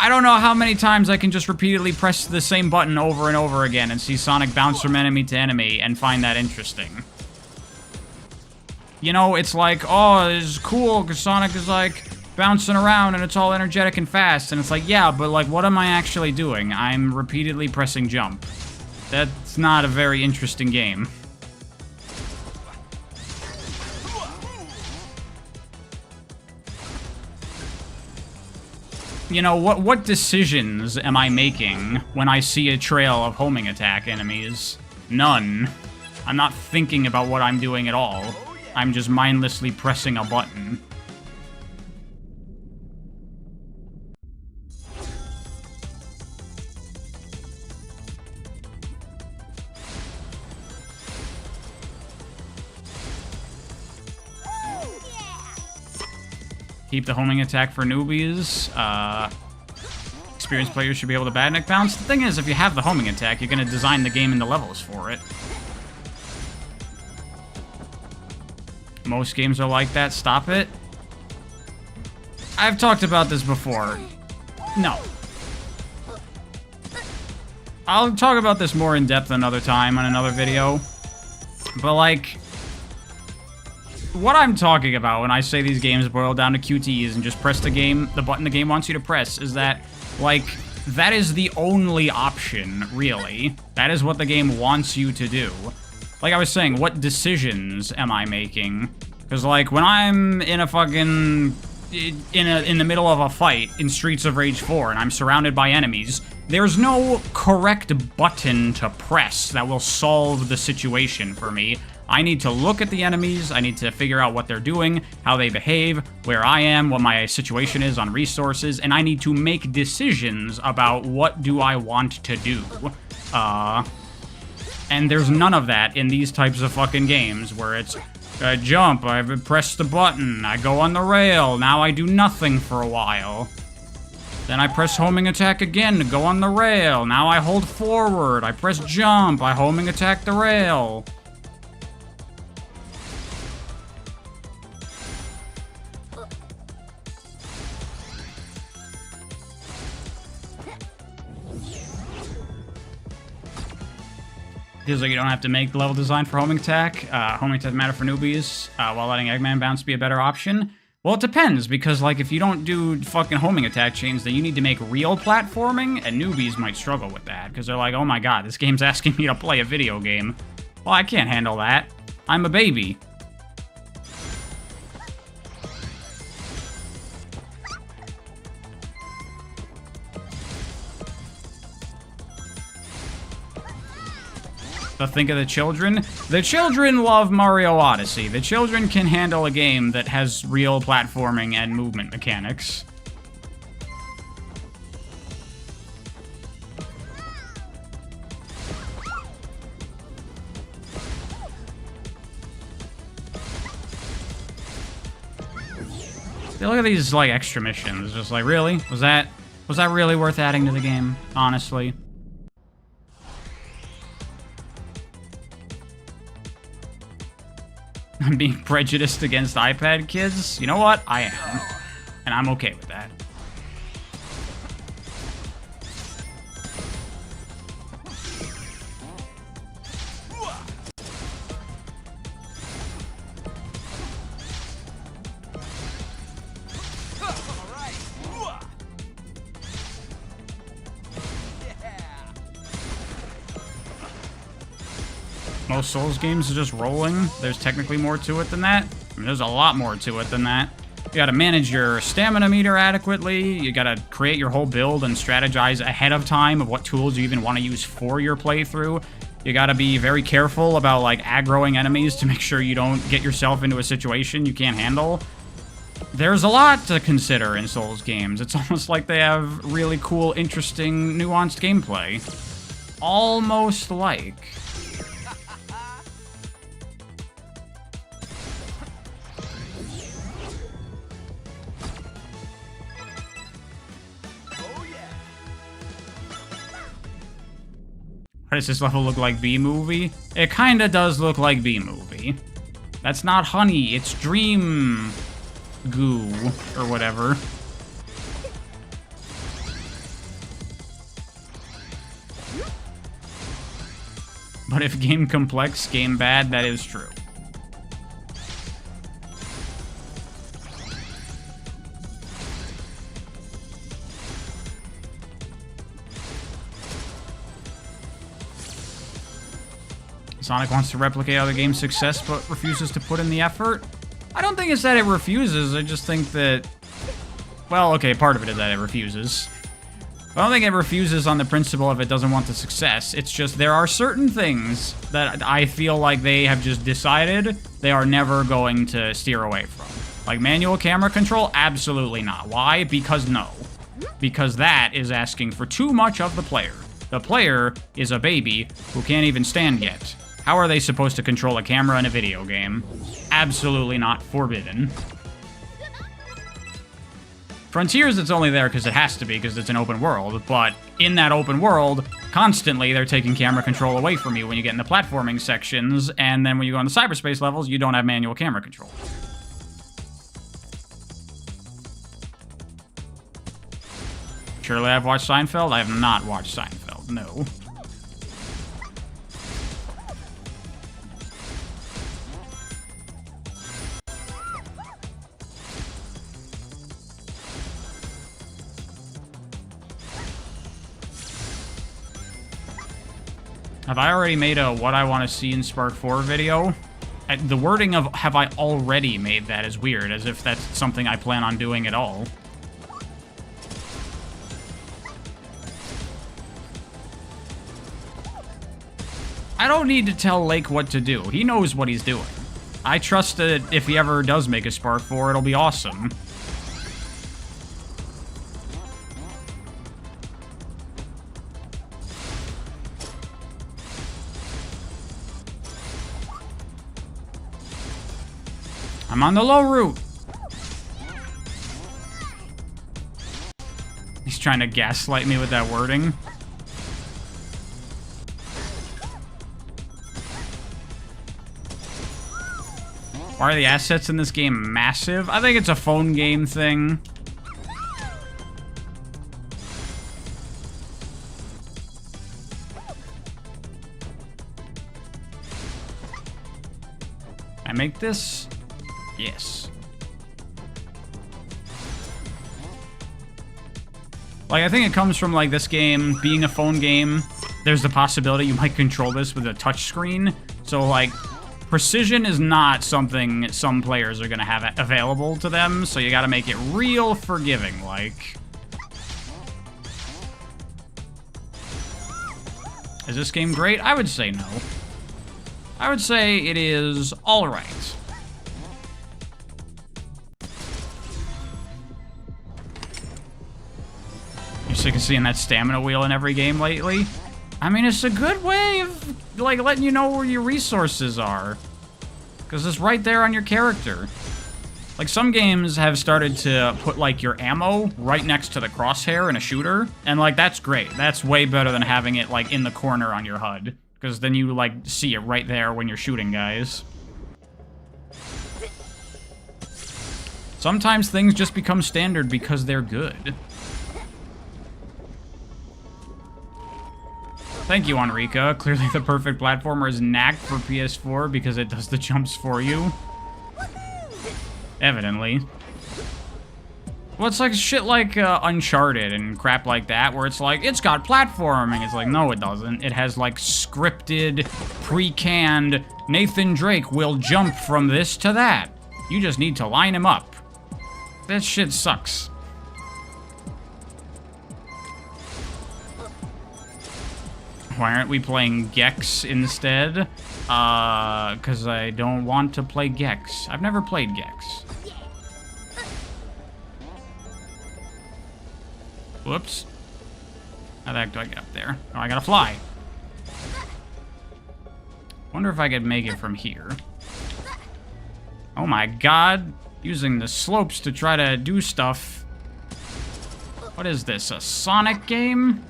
don't know how many times I can just repeatedly press the same button over and over again and see Sonic bounce from enemy to enemy and find that interesting. You know, it's like, oh, this is cool because Sonic is like bouncing around and it's all energetic and fast. And it's like, yeah, but like, what am I actually doing? I'm repeatedly pressing jump. That's not a very interesting game. You know, what decisions am I making when I see a trail of homing attack enemies? None. I'm not thinking about what I'm doing at all. I'm just mindlessly pressing a button. Keep the homing attack for newbies. Experienced players should be able to badneck bounce. The thing is, if you have the homing attack, you're going to design the game into levels for it. Most games are like that. Stop it. I've talked about this before. No. I'll talk about this more in depth another time on another video. But, like, what I'm talking about when I say these games boil down to QTEs and just press the button the game wants you to press, is that, like, that is the only option, really. That is what the game wants you to do. Like I was saying, what decisions am I making? Because, like, when I'm in a fucking... in the middle of a fight in Streets of Rage 4 and I'm surrounded by enemies, there's no correct button to press that will solve the situation for me. I need to look at the enemies, I need to figure out what they're doing, how they behave, where I am, what my situation is on resources, and I need to make decisions about what do I want to do. And there's none of that in these types of fucking games, where it's, I jump, I press the button, I go on the rail, now I do nothing for a while. Then I press homing attack again to go on the rail, now I hold forward, I press jump, I homing attack the rail. Feels like you don't have to make the level design for homing attack. Homing attack matter for newbies, while letting Eggman bounce be a better option. Well, it depends, because, like, if you don't do fucking homing attack chains, then you need to make real platforming, and newbies might struggle with that, because they're like, oh my god, this game's asking me to play a video game. Well, I can't handle that. I'm a baby. to think of the children. The children love Mario Odyssey. The children can handle a game that has real platforming and movement mechanics. Look at these, like, extra missions. Just like, really? Was that really worth adding to the game? Honestly. I'm being prejudiced against iPad kids? You know what? I am. And I'm okay with that. Most Souls games are just rolling. There's technically more to it than that. I mean, there's a lot more to it than that. You gotta manage your stamina meter adequately. You gotta create your whole build and strategize ahead of time of what tools you even want to use for your playthrough. You gotta be very careful about, like, aggroing enemies to make sure you don't get yourself into a situation you can't handle. There's a lot to consider in Souls games. It's almost like they have really cool, interesting, nuanced gameplay. Almost like... Does this level look like B-movie? It kinda does look like B-movie. That's not honey, it's dream goo, or whatever. But if game complex, game bad, that is true. Sonic wants to replicate other games' success, but refuses to put in the effort. I don't think it's that it refuses, I just think that... Well, okay, part of it is that it refuses. I don't think it refuses on the principle of it doesn't want the success. It's just there are certain things that I feel like they have just decided they are never going to steer away from. Like manual camera control? Absolutely not. Why? Because no. Because that is asking for too much of the player. The player is a baby who can't even stand yet. How are they supposed to control a camera in a video game? Absolutely not. Forbidden. Frontiers, it's only there because it has to be, because it's an open world, but in that open world, constantly they're taking camera control away from you when you get in the platforming sections, and then when you go in the cyberspace levels, you don't have manual camera control. Surely I've watched Seinfeld? I have not watched Seinfeld, no. Have I already made a what I want to see in Spark 4 video? The wording of have I already made that is weird, as if that's something I plan on doing at all. I don't need to tell Lake what to do. He knows what he's doing. I trust that if he ever does make a Spark 4, it'll be awesome. I'm on the low route. He's trying to gaslight me with that wording. Why are the assets in this game massive? I think it's a phone game thing. Can I make this? Yes. Like, I think it comes from, like, this game being a phone game. There's the possibility you might control this with a touchscreen. So, like, precision is not something some players are going to have available to them. So you got to make it real forgiving, like. Is this game great? I would say no. I would say it is alright. You sick of seeing that stamina wheel in every game lately? I mean, it's a good way of, like, letting you know where your resources are. Because it's right there on your character. Like, some games have started to put, like, your ammo right next to the crosshair in a shooter. And, like, that's great. That's way better than having it, like, in the corner on your HUD. Because then you, like, see it right there when you're shooting guys. Sometimes things just become standard because they're good. Thank you, Enrica. Clearly the perfect platformer is knacked for PS4 because it does the jumps for you. Evidently. Well, it's like shit like Uncharted and crap like that, where it's like, it's got platforming. It's like, no, it doesn't. It has, like, scripted, pre-canned, Nathan Drake will jump from this to that. You just need to line him up. That shit sucks. Why aren't we playing Gex instead? Because I don't want to play Gex. I've never played Gex. Whoops. How the heck do I get up there? Oh, I gotta fly. Wonder if I could make it from here. Oh my god. Using the slopes to try to do stuff. What is this, a Sonic game?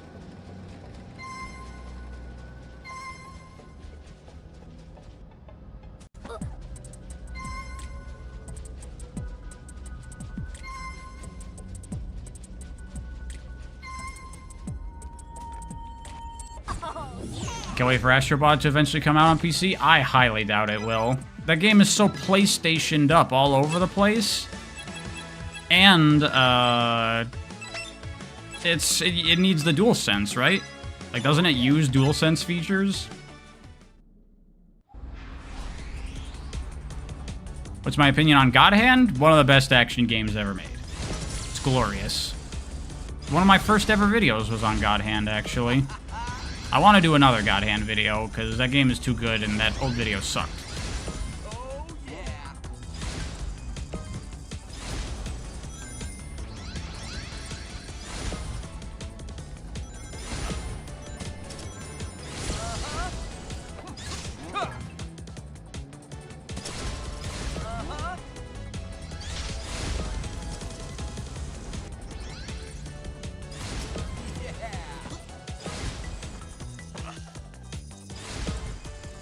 Can't wait for Astrobot to eventually come out on PC. I highly doubt it will. That game is so PlayStationed up all over the place. And, it needs the DualSense, right? Like, doesn't it use DualSense features? What's my opinion on God Hand? One of the best action games ever made. It's glorious. One of my first ever videos was on God Hand, actually. I want to do another God Hand video, because that game is too good and that old video sucked. Oh, yeah.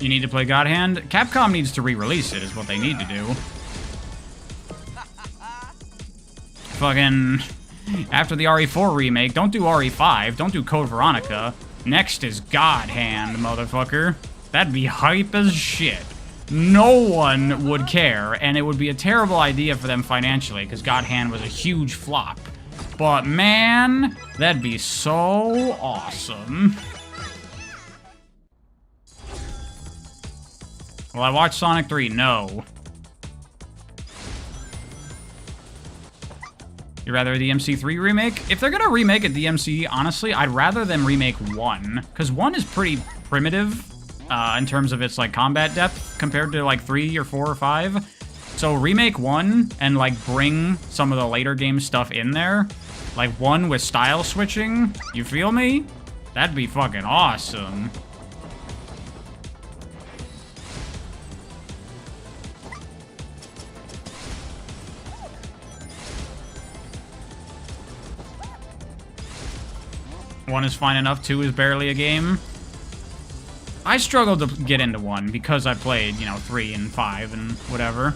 You need to play God Hand? Capcom needs to re-release it, is what they need to do. Fucking... After the RE4 remake, don't do RE5, don't do Code Veronica. Next is God Hand, motherfucker. That'd be hype as shit. No one would care, and it would be a terrible idea for them financially, because God Hand was a huge flop. But man, that'd be so awesome. Will I watch Sonic 3? No. You rather a DMC3 remake? If they're gonna remake a DMC, honestly, I'd rather them remake 1. Because 1 is pretty primitive in terms of its, like, combat depth compared to, like, 3 or 4 or 5. So remake 1 and, like, bring some of the later game stuff in there. Like, 1 with style switching. You feel me? That'd be fucking awesome. One is fine enough, 2 is barely a game. I struggled to get into 1 because I played, you know, 3 and 5 and whatever.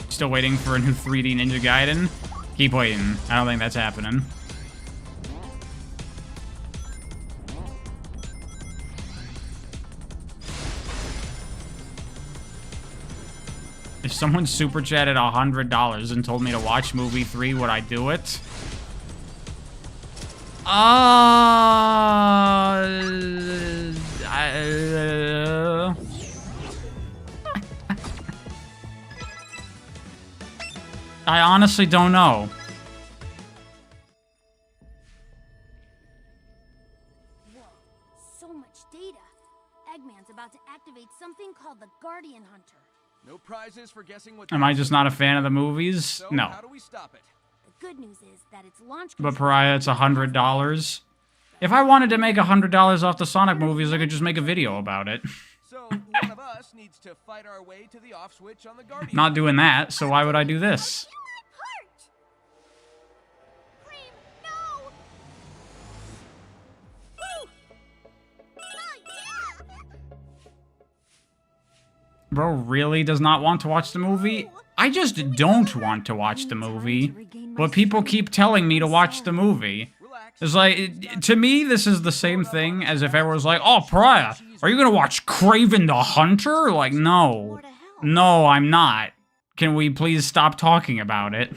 Still waiting for a new 3D Ninja Gaiden. Keep waiting. I don't think that's happening. If someone super chatted $100 and told me to watch movie 3, would I do it? I honestly don't know. Guardian Hunter. No prizes for guessing what. Am I just not a fan of the movies? So, No. how do we stop it? The good news is that its launch. But Pariah, it's $100. If I wanted to make $100 off the Sonic movies, I could just make a video about it. So one of us needs to fight our way to the off switch on the Guardian. Not doing that, so why would I do this? Cream, no! Woo! Oh, yeah! Bro really does not want to watch the movie? I just don't want to watch the movie, but people keep telling me to watch the movie. It's like, to me, this is the same thing as if everyone's like, oh, Pariah, are you gonna watch Kraven the Hunter? Like, no. No, I'm not. Can we please stop talking about it?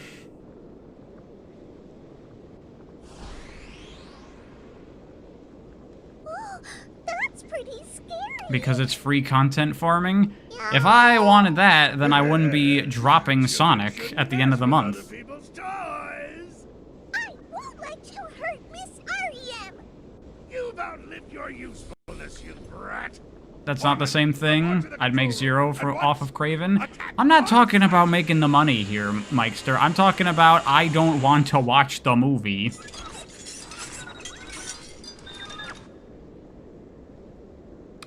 That's pretty scary. Because it's free content farming? If I wanted that, then I wouldn't be dropping Sonic at the end of the month. People's toys! I won't let you hurt Miss R.E.M. You've outlived your usefulness, you brat! That's not the same thing. I'd make zero off of Kraven. I'm not talking about making the money here, Mikester. I'm talking about I don't want to watch the movie.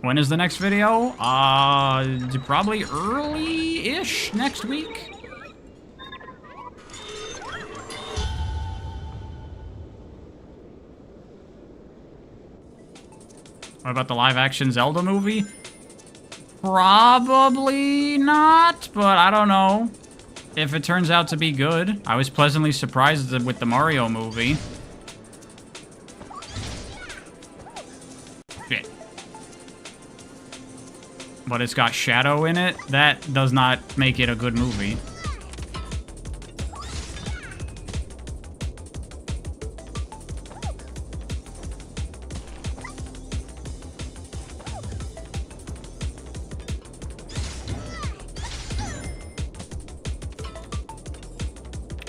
When is the next video? Probably early-ish next week. What about the live-action Zelda movie? Probably not, but I don't know. If it turns out to be good. I was pleasantly surprised with the Mario movie. Shit. But it's got Shadow in it. That does not make it a good movie.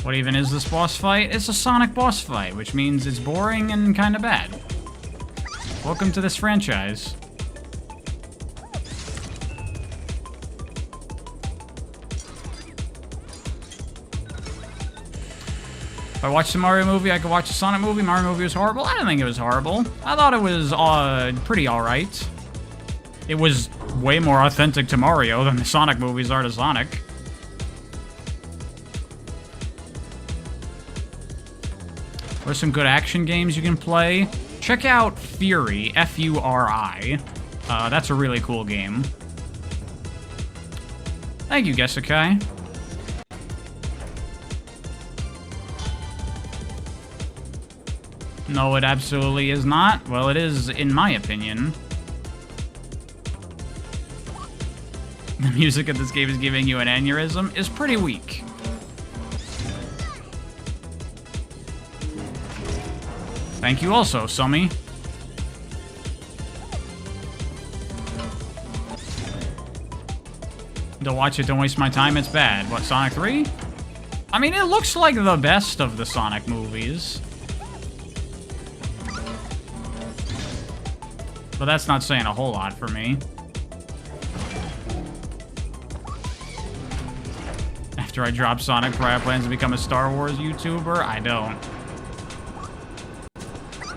What even is this boss fight? It's a Sonic boss fight, which means it's boring and kind of bad. Welcome to this franchise. If I watched the Mario movie, I could watch the Sonic movie. Mario movie was horrible. I didn't think it was horrible. I thought it was pretty alright. It was way more authentic to Mario than the Sonic movies are to Sonic. There's some good action games you can play. Check out Fury, F-U-R-I. That's a really cool game. Thank you, Gesakai. No, it absolutely is not. Well, it is, in my opinion. The music of this game is giving you an aneurysm is pretty weak. Thank you also, Summy. Don't watch it, don't waste my time, it's bad. What, Sonic 3? I mean, it looks like the best of the Sonic movies. But that's not saying a whole lot for me. After I drop Sonic, Pariah plans to become a Star Wars YouTuber? I don't.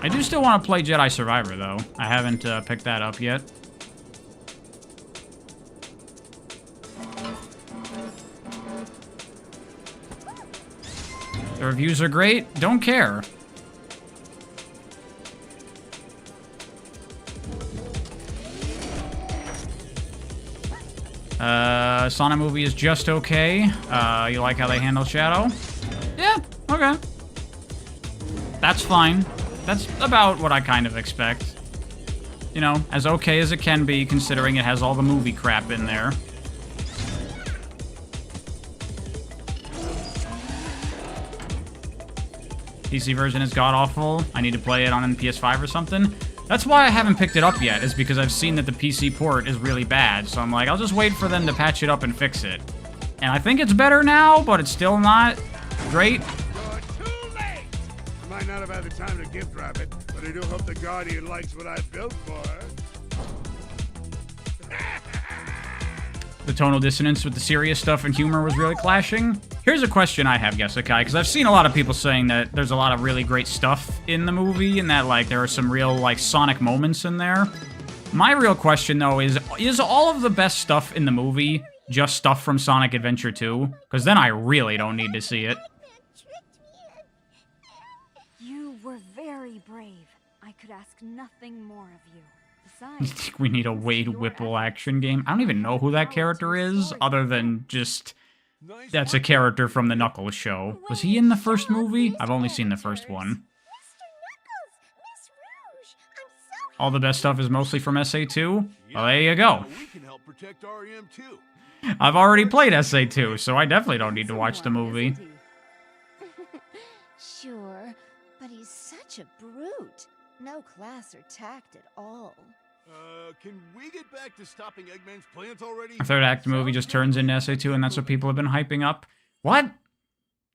I do still want to play Jedi Survivor, though. I haven't picked that up yet. The reviews are great. Don't care. Sonic movie is just okay. You like how they handle Shadow? Yeah, okay. That's fine. That's about what I kind of expect. You know, as okay as it can be, considering it has all the movie crap in there. PC version is god-awful. I need to play it on PS5 or something. That's why I haven't picked it up yet, is because I've seen that the PC port is really bad. So I'm like, I'll just wait for them to patch it up and fix it. And I think it's better now, but it's still not great. Might not have had the time to gift wrap it, but I do hope the Guardian likes what I built for her. The tonal dissonance with the serious stuff and humor was really clashing. Here's a question I have, Gesekai, because I've seen a lot of people saying that there's a lot of really great stuff in the movie and that, like, there are some real, like, Sonic moments in there. My real question, though, is all of the best stuff in the movie just stuff from Sonic Adventure 2? Because then I really don't need to see it. You were very brave. I could ask nothing more of you. Besides, We need a Wade Whipple action game. I don't even know who that character is, other than just... That's a character from the Knuckles show. Was he in the first movie? I've only seen the first one. All the best stuff is mostly from SA2? Well, there you go. We can help protect REM too. I've already played SA2, so I definitely don't need to watch the movie. Sure, but he's such a brute. No class or tact at all. Can we get back to stopping Eggman's plans already? The third act movie just turns into SA2, and that's what people have been hyping up. What?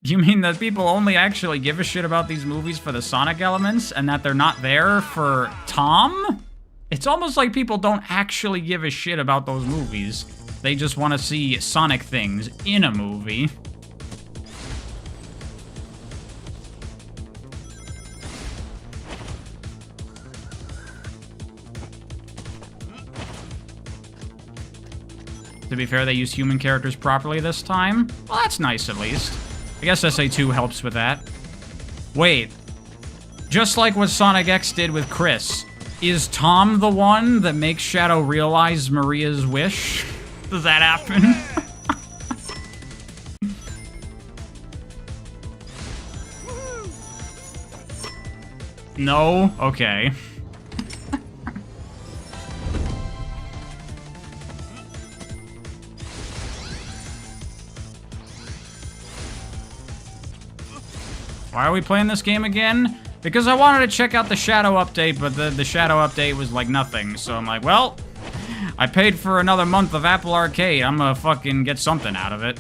You mean that people only actually give a shit about these movies for the Sonic elements, and that they're not there for Tom? It's almost like people don't actually give a shit about those movies. They just want to see Sonic things in a movie. To be fair, they used human characters properly this time. Well, that's nice at least. I guess SA2 helps with that. Wait. Just like what Sonic X did with Chris, is Tom the one that makes Shadow realize Maria's wish? Does that happen? No? Okay. Why are we playing this game again? Because I wanted to check out the Shadow update, but the Shadow update was like nothing. So I'm like, well, I paid for another month of Apple Arcade. I'm gonna fucking get something out of it.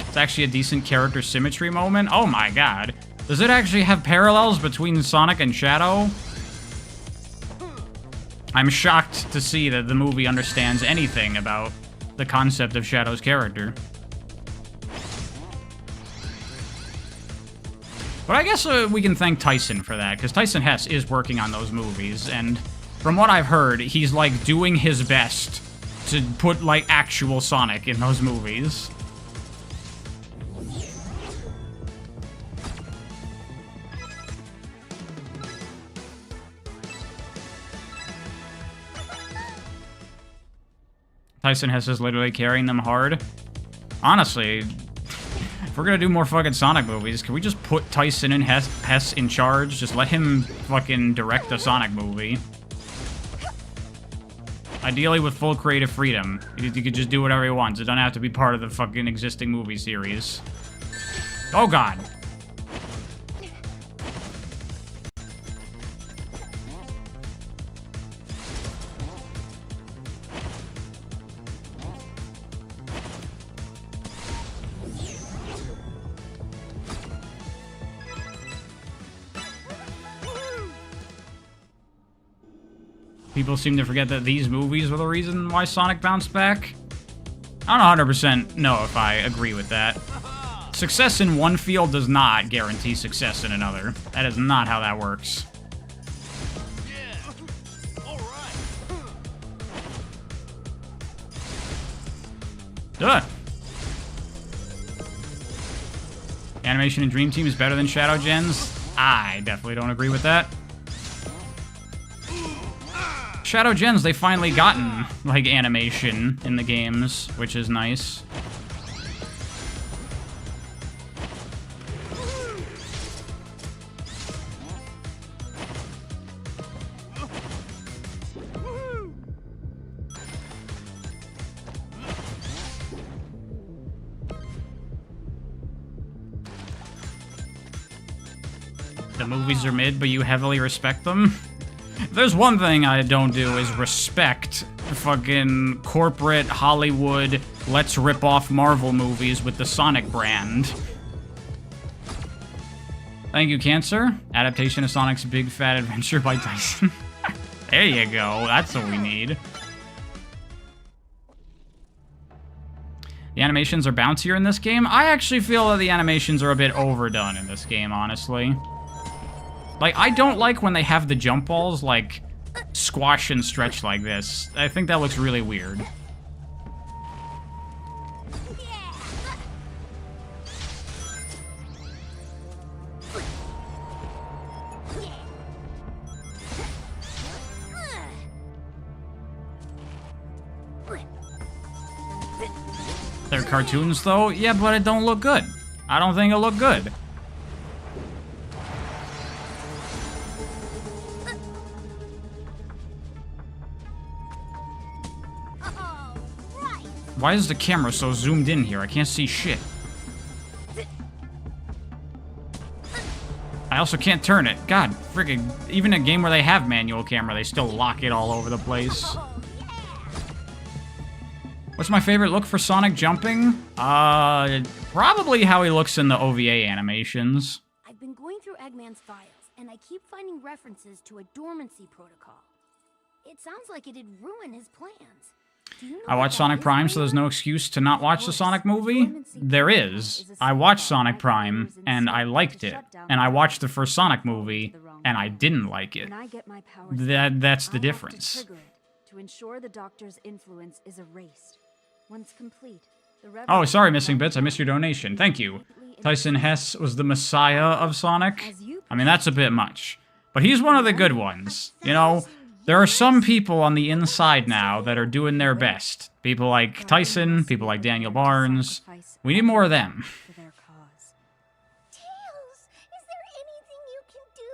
It's actually a decent character symmetry moment. Oh my god. Does it actually have parallels between Sonic and Shadow? I'm shocked to see that the movie understands anything about the concept of Shadow's character. But I guess we can thank Tyson for that, because Tyson Hess is working on those movies, and from what I've heard, he's, like, doing his best to put, like, actual Sonic in those movies. Tyson Hess is literally carrying them hard. Honestly, if we're gonna do more fucking Sonic movies, can we just put Tyson and Hess in charge? Just let him fucking direct a Sonic movie. Ideally with full creative freedom. You could just do whatever he wants. It doesn't have to be part of the fucking existing movie series. Oh god. People seem to forget that these movies were the reason why Sonic bounced back. I don't 100% know if I agree with that. Success in one field does not guarantee success in another. That is not how that works. Duh. Animation in Dream Team is better than Shadow Gens? I definitely don't agree with that. Shadow Gens, they finally gotten, like, animation in the games, which is nice. The movies are mid, but you heavily respect them? There's one thing I don't do is respect fucking corporate Hollywood let's rip off Marvel movies with the Sonic brand. Thank you, Cancer. Adaptation of Sonic's Big Fat Adventure by Tyson. There you go. That's what we need. The animations are bouncier in this game. I actually feel that the animations are a bit overdone in this game, honestly. Like, I don't like when they have the jump balls, like, squash and stretch like this. I think that looks really weird. They're cartoons, though? Yeah, but it don't look good. I don't think it'll look good. Why is the camera so zoomed in here? I can't see shit. I also can't turn it. God, friggin', even a game where they have manual camera, they still lock it all over the place. What's my favorite look for Sonic jumping? Probably how he looks in the OVA animations. I've been going through Eggman's files, and I keep finding references to a dormancy protocol. It sounds like it'd ruin his plans. Do you know I what watched that Sonic is, Prime, so there's Leon? no excuse to not watch the Sonic movie. There is. I watched Sonic Prime, and I liked it. And I watched the first Sonic movie, and I didn't like it. When I get my powers That's the I'll have to difference. trigger it to ensure the doctor's influence is erased. Once complete, the Oh, sorry, Missing Bits. I missed your donation. Thank you. Tyson Hess was the messiah of Sonic. I mean, that's a bit much. But he's one of the good ones. You know, there are some people on the inside now that are doing their best. People like Tyson, people like Daniel Barnes. We need more of them. For their cause. Tails, is there anything you can do?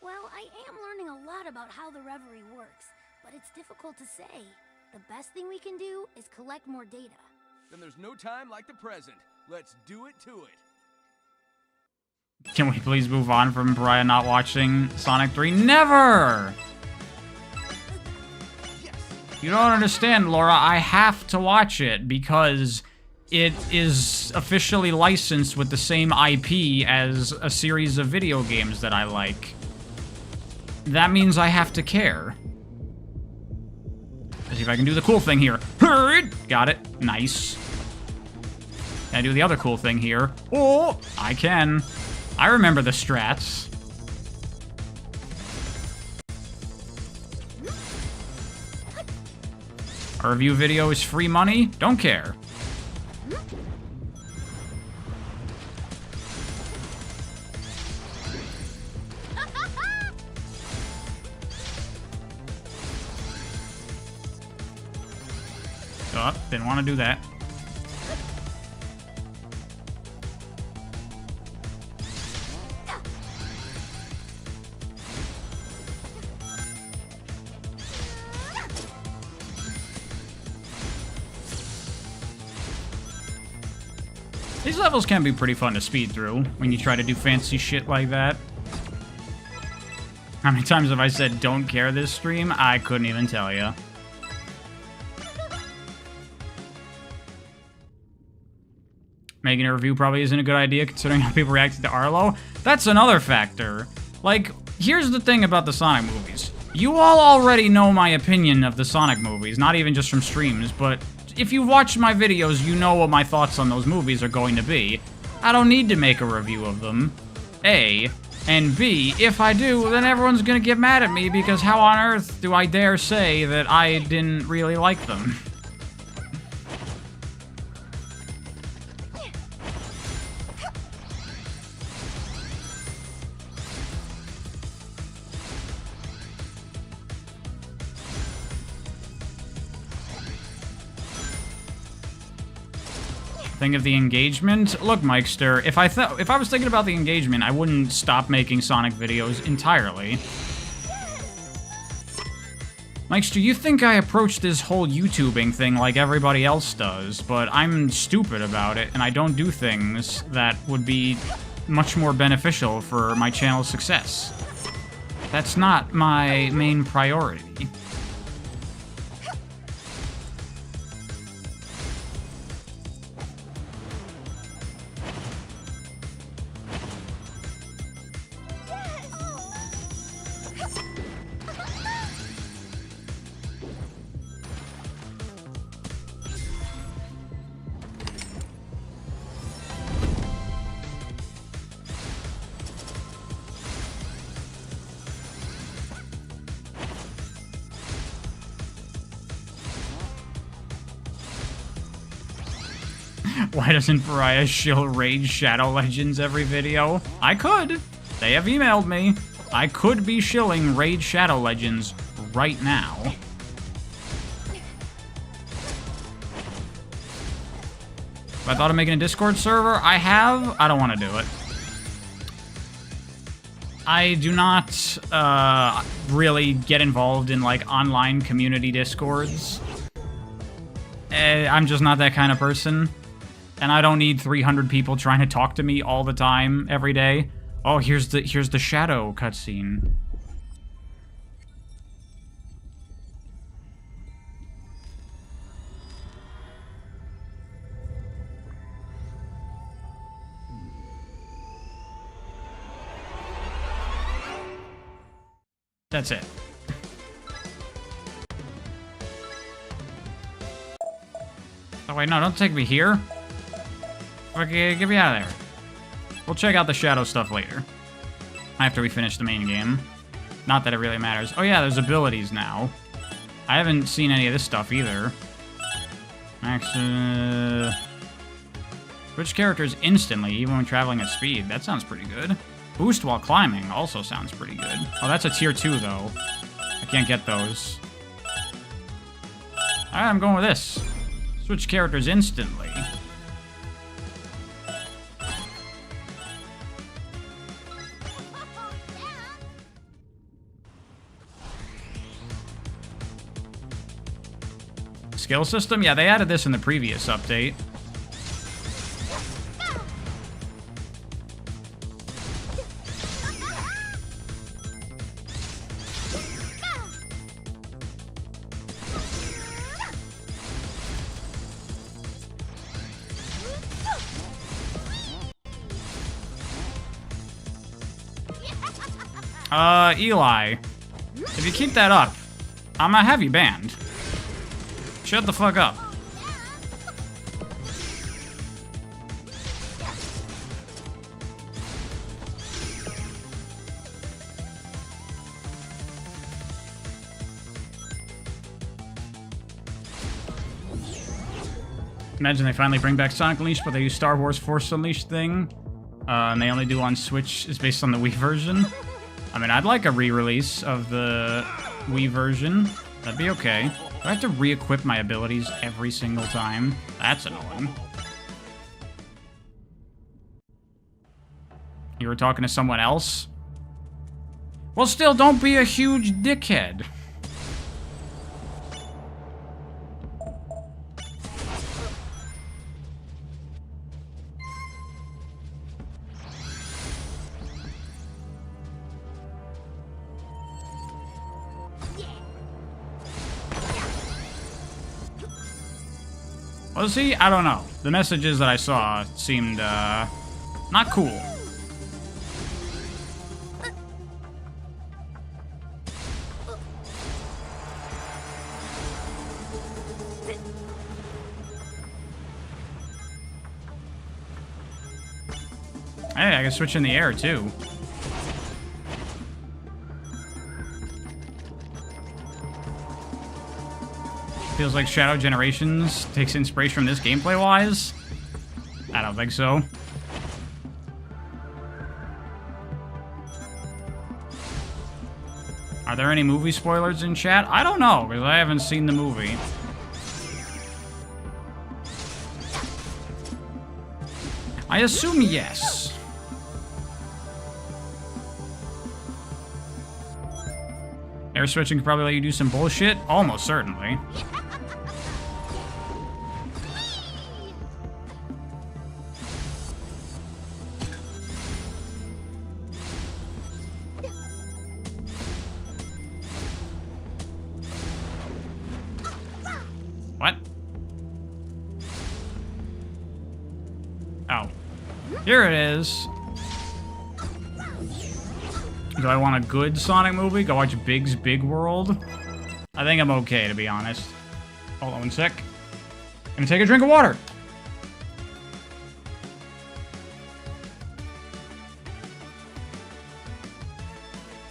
Well, I am learning a lot about how the Reverie works, but it's difficult to say. The best thing we can do is collect more data. Then there's no time like the present. Let's do it to it. Can we please move on from Pariah not watching Sonic 3? Never! You don't understand, Laura. I have to watch it because it is officially licensed with the same IP as a series of video games that I like. That means I have to care. Let's see if I can do the cool thing here. Got it. Nice. Can I do the other cool thing here? Oh, I can. I remember the strats. A review video is free money? Don't care. Oh, didn't want to do that. These levels can be pretty fun to speed through when you try to do fancy shit like that. How many times have I said don't care this stream? I couldn't even tell you. Making a review probably isn't a good idea considering how people reacted to Arlo. That's another factor. Like, here's the thing about the Sonic movies. You all already know my opinion of the Sonic movies, not even just from streams, but if you've watched my videos, you know what my thoughts on those movies are going to be. I don't need to make a review of them. A. And B, if I do, then everyone's gonna get mad at me because how on earth do I dare say that I didn't really like them? Think of the engagement? Look, Mikester, if I was thinking about the engagement, I wouldn't stop making Sonic videos entirely. Mikester, you think I approach this whole YouTubing thing like everybody else does, but I'm stupid about it, and I don't do things that would be much more beneficial for my channel's success. That's not my main priority. Why doesn't Pariah shill Raid Shadow Legends every video? I could. They have emailed me. I could be shilling Raid Shadow Legends right now. Have I thought of making a Discord server? I have. I don't want to do it. I do not really get involved in, like, online community Discords. I'm just not that kind of person. And I don't need 300 people trying to talk to me all the time, every day. Oh, here's the Shadow cutscene. That's it. Oh wait, no, don't take me here. Okay, get me out of there. We'll check out the shadow stuff later. After we finish the main game. Not that it really matters. Oh yeah, there's abilities now. I haven't seen any of this stuff either. Switch characters instantly, even when traveling at speed. That sounds pretty good. Boost while climbing also sounds pretty good. Oh, that's a tier 2, though. I can't get those. Alright, I'm going with this. Switch characters instantly. Skill system? Yeah, they added this in the previous update. Eli, if you keep that up, I'm gonna have you banned. Shut the fuck up. Imagine they finally bring back Sonic Unleashed, but they use Star Wars Force Unleashed thing. And they only do on Switch, is based on the Wii version. I mean, I'd like a re-release of the Wii version. That'd be okay. Do I have to re-equip my abilities every single time? That's annoying. You were talking to someone else? Well, still, don't be a huge dickhead. Well, see, I don't know. The messages that I saw seemed, not cool. Hey, I can switch in the air, too. Feels like Shadow Generations takes inspiration from this gameplay-wise. I don't think so. Are there any movie spoilers in chat? I don't know, because I haven't seen the movie. I assume yes. Air switching could probably let you do some bullshit? Almost certainly. What? Oh. Here it is. Do I want a good Sonic movie? Go watch Big's Big World? I think I'm okay, to be honest. Hold on one sec. I'm gonna take a drink of water.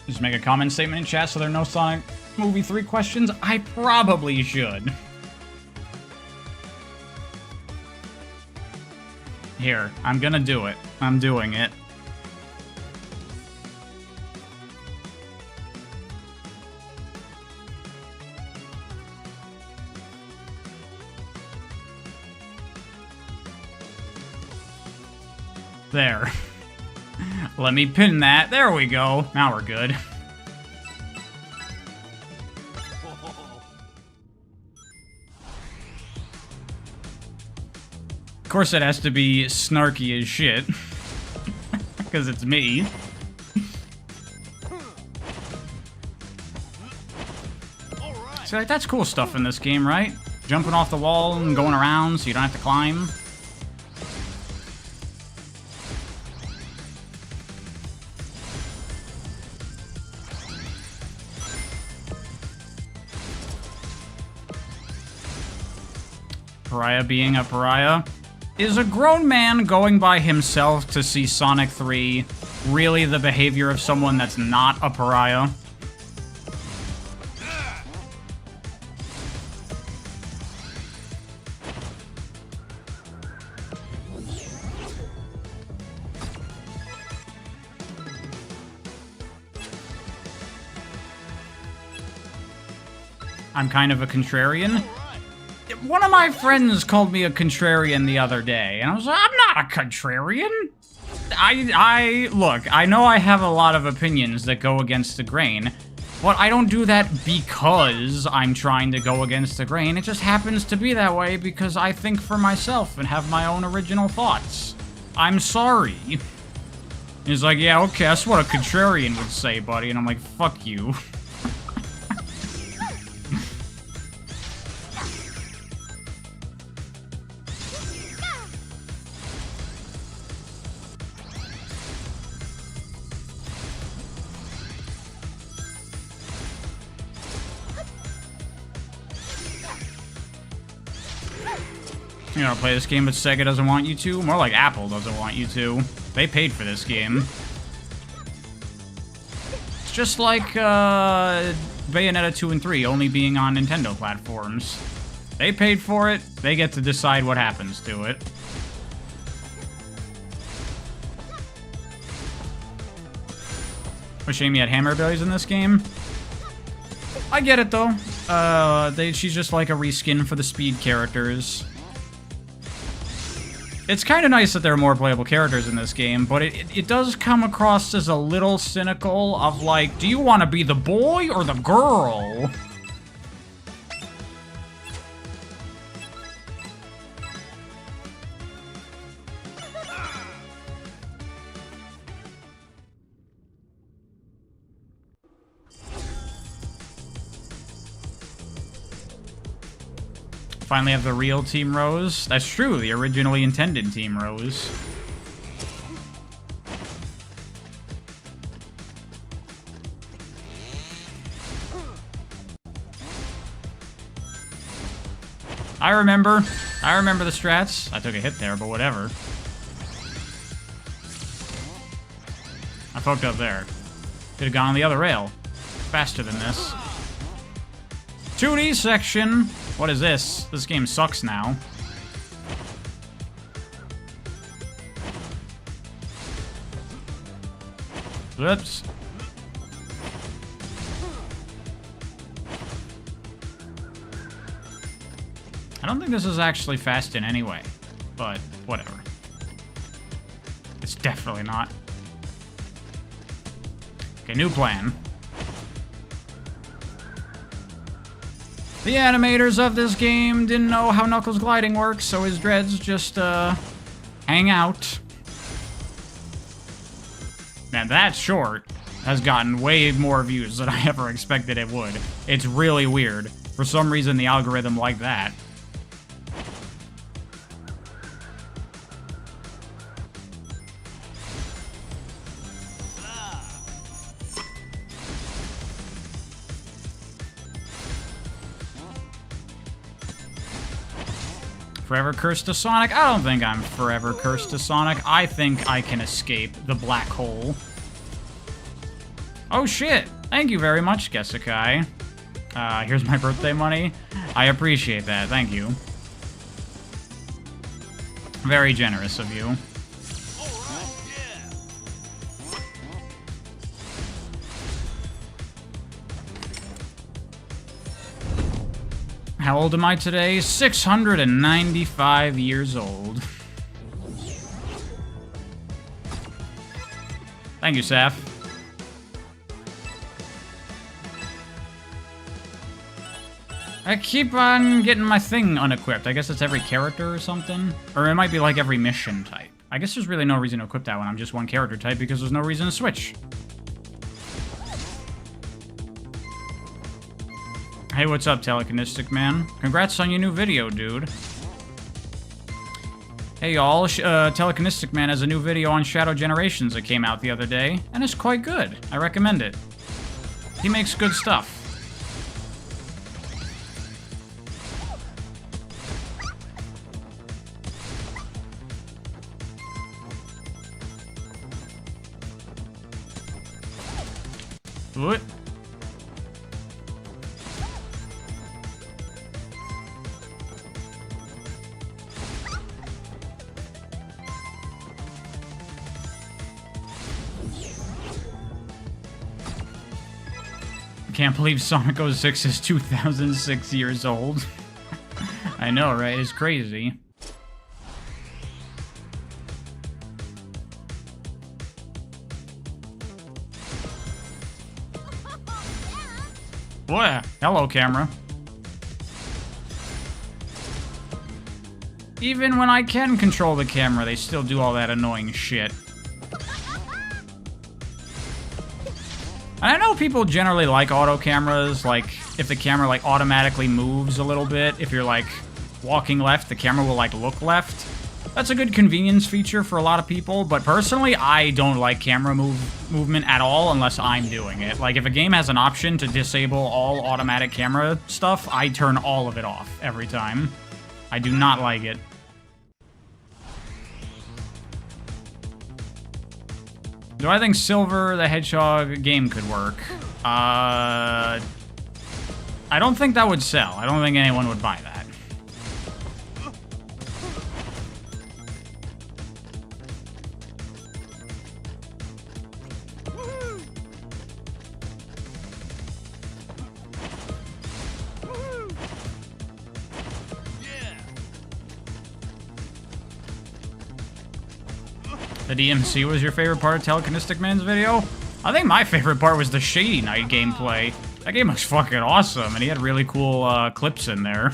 Just make a comment statement in chat so there are no Sonic Movie 3 questions? I probably should. Here, I'm gonna do it. I'm doing it. There. Let me pin that. There we go. Now we're good. Of course it has to be snarky as shit. Because it's me. So like, that's cool stuff in this game, right? Jumping off the wall and going around so you don't have to climb. Pariah being a pariah. Is a grown man going by himself to see Sonic 3 really the behavior of someone that's not a pariah? I'm kind of a contrarian. One of my friends called me a contrarian the other day, and I was like, I'm not a contrarian. Look, I know I have a lot of opinions that go against the grain, but I don't do that because I'm trying to go against the grain. It just happens to be that way because I think for myself and have my own original thoughts. I'm sorry. He's like, yeah, okay, that's what a contrarian would say, buddy. And I'm like, fuck you. You know, play this game, but Sega doesn't want you to. More like Apple doesn't want you to. They paid for this game. It's just like Bayonetta 2 and 3 only being on Nintendo platforms. They paid for it. They get to decide what happens to it. A shame you had hammer abilities in this game. I get it though. She's just like a reskin for the speed characters. It's kind of nice that there are more playable characters in this game, but it does come across as a little cynical of like, do you want to be the boy or the girl? Finally have the real Team Rose. That's true, the originally intended Team Rose. I remember the strats. I took a hit there, but whatever. I fucked up there. Could have gone on the other rail. Faster than this. 2D section. What is this? This game sucks now. Oops. I don't think this is actually fast in any way, but whatever. It's definitely not. Okay, new plan. The animators of this game didn't know how Knuckles gliding works, so his dreads just, hang out. Now that short has gotten way more views than I ever expected it would. It's really weird. For some reason, the algorithm liked that. Forever cursed to Sonic? I don't think I'm forever cursed to Sonic. I think I can escape the black hole. Oh shit! Thank you very much, Gesekai. Here's my birthday money. I appreciate that, thank you. Very generous of you. How old am I today? 695 years old. Thank you, Saf. I keep on getting my thing unequipped. I guess it's every character or something. Or it might be like every mission type. I guess there's really no reason to equip that one. I'm just one character type because there's no reason to switch. Hey, what's up, Telekinetic Man? Congrats on your new video, dude. Hey, y'all. Telekinetic Man has a new video on Shadow Generations that came out the other day, and it's quite good. I recommend it. He makes good stuff. What? I can't believe Sonic 06 is 2006 years old. I know, right? It's crazy. What? Hello, camera. Even when I can control the camera, they still do all that annoying shit. And I know people generally like auto cameras, like, if the camera, like, automatically moves a little bit. If you're, like, walking left, the camera will, like, look left. That's a good convenience feature for a lot of people, but personally, I don't like camera movement at all unless I'm doing it. Like, if a game has an option to disable all automatic camera stuff, I turn all of it off every time. I do not like it. Do I think Silver the Hedgehog game could work? I don't think that would sell. I don't think anyone would buy that. The DMC was your favorite part of Telekinetic Man's video? I think my favorite part was the Shady Knight gameplay. That game looks fucking awesome, and he had really cool clips in there.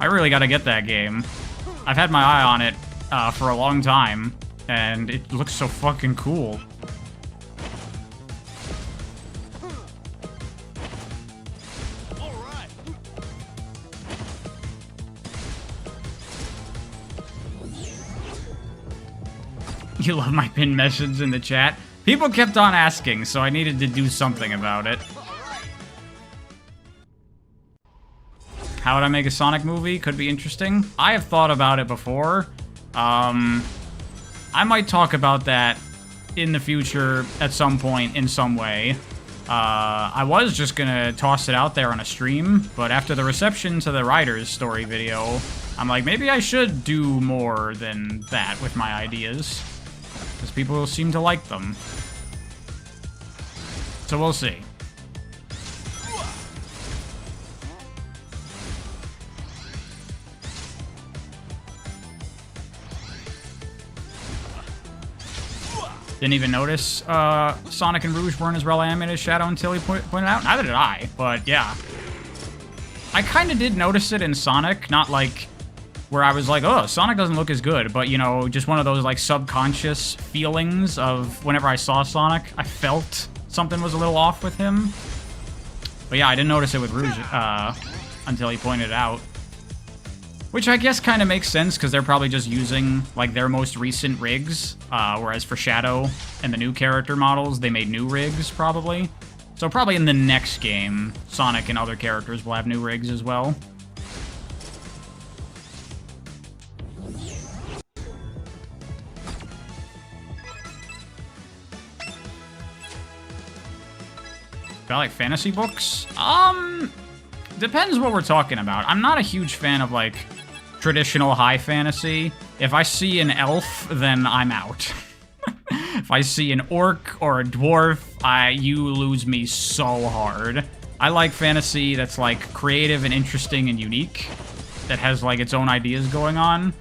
I really gotta get that game. I've had my eye on it for a long time, and it looks so fucking cool. You love my pinned message in the chat? People kept on asking, so I needed to do something about it. How would I make a Sonic movie? Could be interesting. I have thought about it before. I might talk about that in the future at some point in some way. I was just gonna toss it out there on a stream, but after the reception to the Riders story video, I'm like, maybe I should do more than that with my ideas. Because people seem to like them. So we'll see. Didn't even notice Sonic and Rouge weren't as well animated as Shadow until he pointed out. Neither did I, but yeah. I kind of did notice it in Sonic, not like where I was like, oh, Sonic doesn't look as good, but, you know, just one of those, like, subconscious feelings of whenever I saw Sonic, I felt something was a little off with him. But yeah, I didn't notice it with Rouge until he pointed it out. Which I guess kind of makes sense, because they're probably just using, like, their most recent rigs, whereas for Shadow and the new character models, they made new rigs, probably. So probably in the next game, Sonic and other characters will have new rigs as well. Got, like, fantasy books? Depends what we're talking about. I'm not a huge fan of, like, traditional high fantasy, if I see an elf, then I'm out. If I see an orc or a dwarf, you lose me so hard. I like fantasy that's like creative and interesting and unique, that has like its own ideas going on.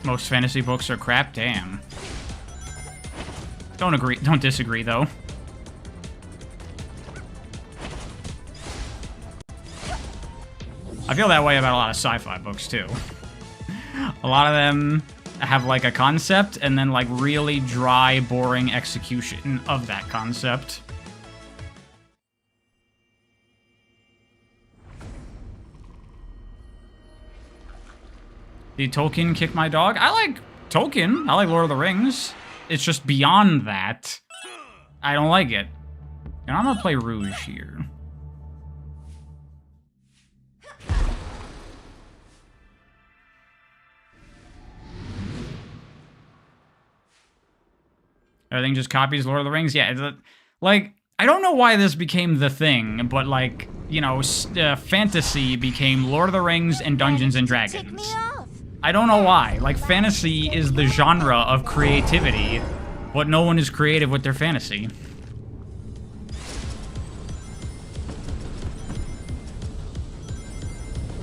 Most fantasy books are crap, damn. Don't disagree though. I feel that way about a lot of sci-fi books too. A lot of them have like a concept and then like really dry, boring execution of that concept. Did Tolkien kick my dog? I like Tolkien. I like Lord of the Rings. It's just beyond that. I don't like it. And I'm gonna play Rouge here. Everything just copies Lord of the Rings? Yeah, like, I don't know why this became the thing, but like, you know, fantasy became Lord of the Rings and Dungeons and Dragons. I don't know why. Like, fantasy is the genre of creativity, but no one is creative with their fantasy.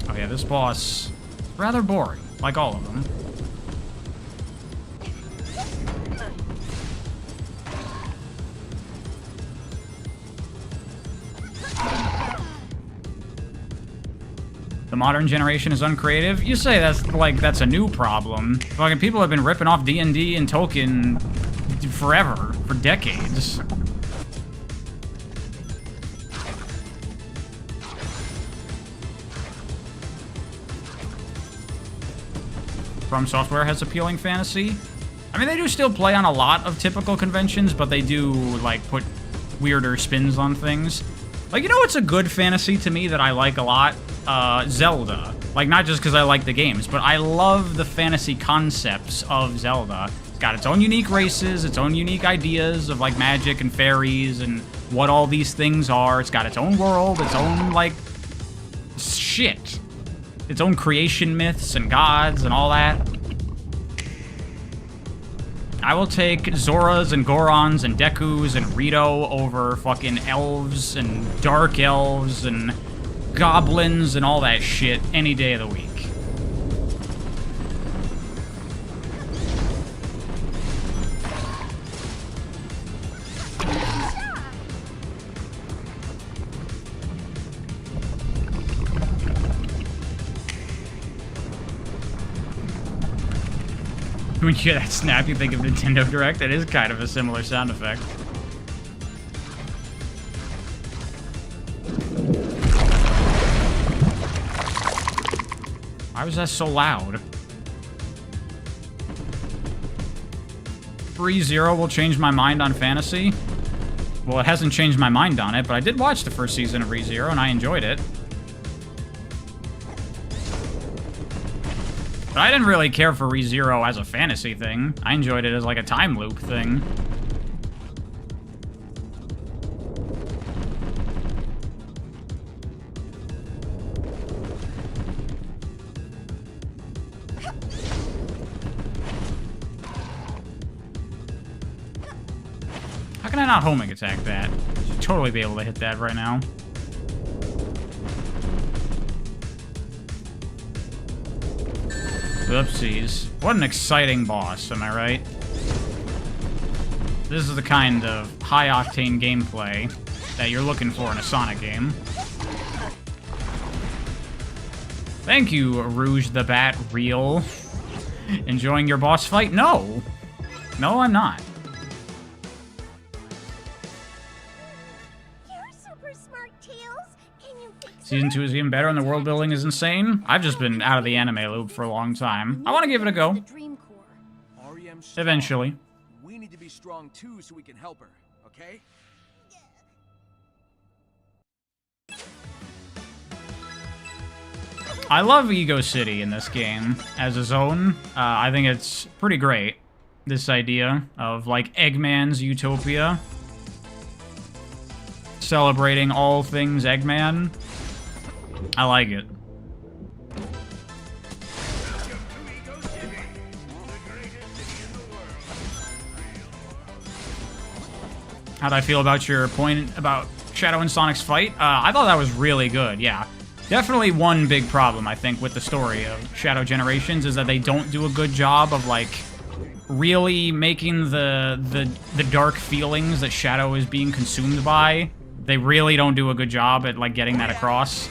Oh yeah, this boss is rather boring, like all of them. The modern generation is uncreative? You say that's a new problem. Fucking people have been ripping off D&D and Tolkien forever, for decades. From Software has appealing fantasy. I mean, they do still play on a lot of typical conventions, but they do, like, put weirder spins on things. Like, you know what's a good fantasy to me that I like a lot? Zelda. Like, not just because I like the games, but I love the fantasy concepts of Zelda. It's got its own unique races, its own unique ideas of, like, magic and fairies and what all these things are. It's got its own world, its own, like, shit. Its own creation myths and gods and all that. I will take Zoras and Gorons and Dekus and Rito over fucking elves and dark elves and goblins and all that shit any day of the week. When you hear that snap, you think of Nintendo Direct. That is kind of a similar sound effect. Why was that so loud? 3-0 will change my mind on fantasy. Well, it hasn't changed my mind on it, but I did watch the first season of ReZero, and I enjoyed it. But I didn't really care for ReZero as a fantasy thing. I enjoyed it as like a time loop thing. How can I not homing attack that? I should totally be able to hit that right now. Oopsies. What an exciting boss, am I right? This is the kind of high-octane gameplay that you're looking for in a Sonic game. Thank you, Rouge the Bat Real. Enjoying your boss fight? No! No, I'm not. Season 2 is even better and the world building is insane. I've just been out of the anime loop for a long time. I want to give it a go. Eventually. We need to be strong too so we can help her, okay? I love Ego City in this game as a zone. I think it's pretty great. this idea of, like, Eggman's Utopia. Celebrating all things Eggman. I like it. How'd I feel about your point about Shadow and Sonic's fight? I thought that was really good, yeah. Definitely one big problem, I think, with the story of Shadow Generations is that they don't do a good job of, like, really making the dark feelings that Shadow is being consumed by. They really don't do a good job at, like, getting that across.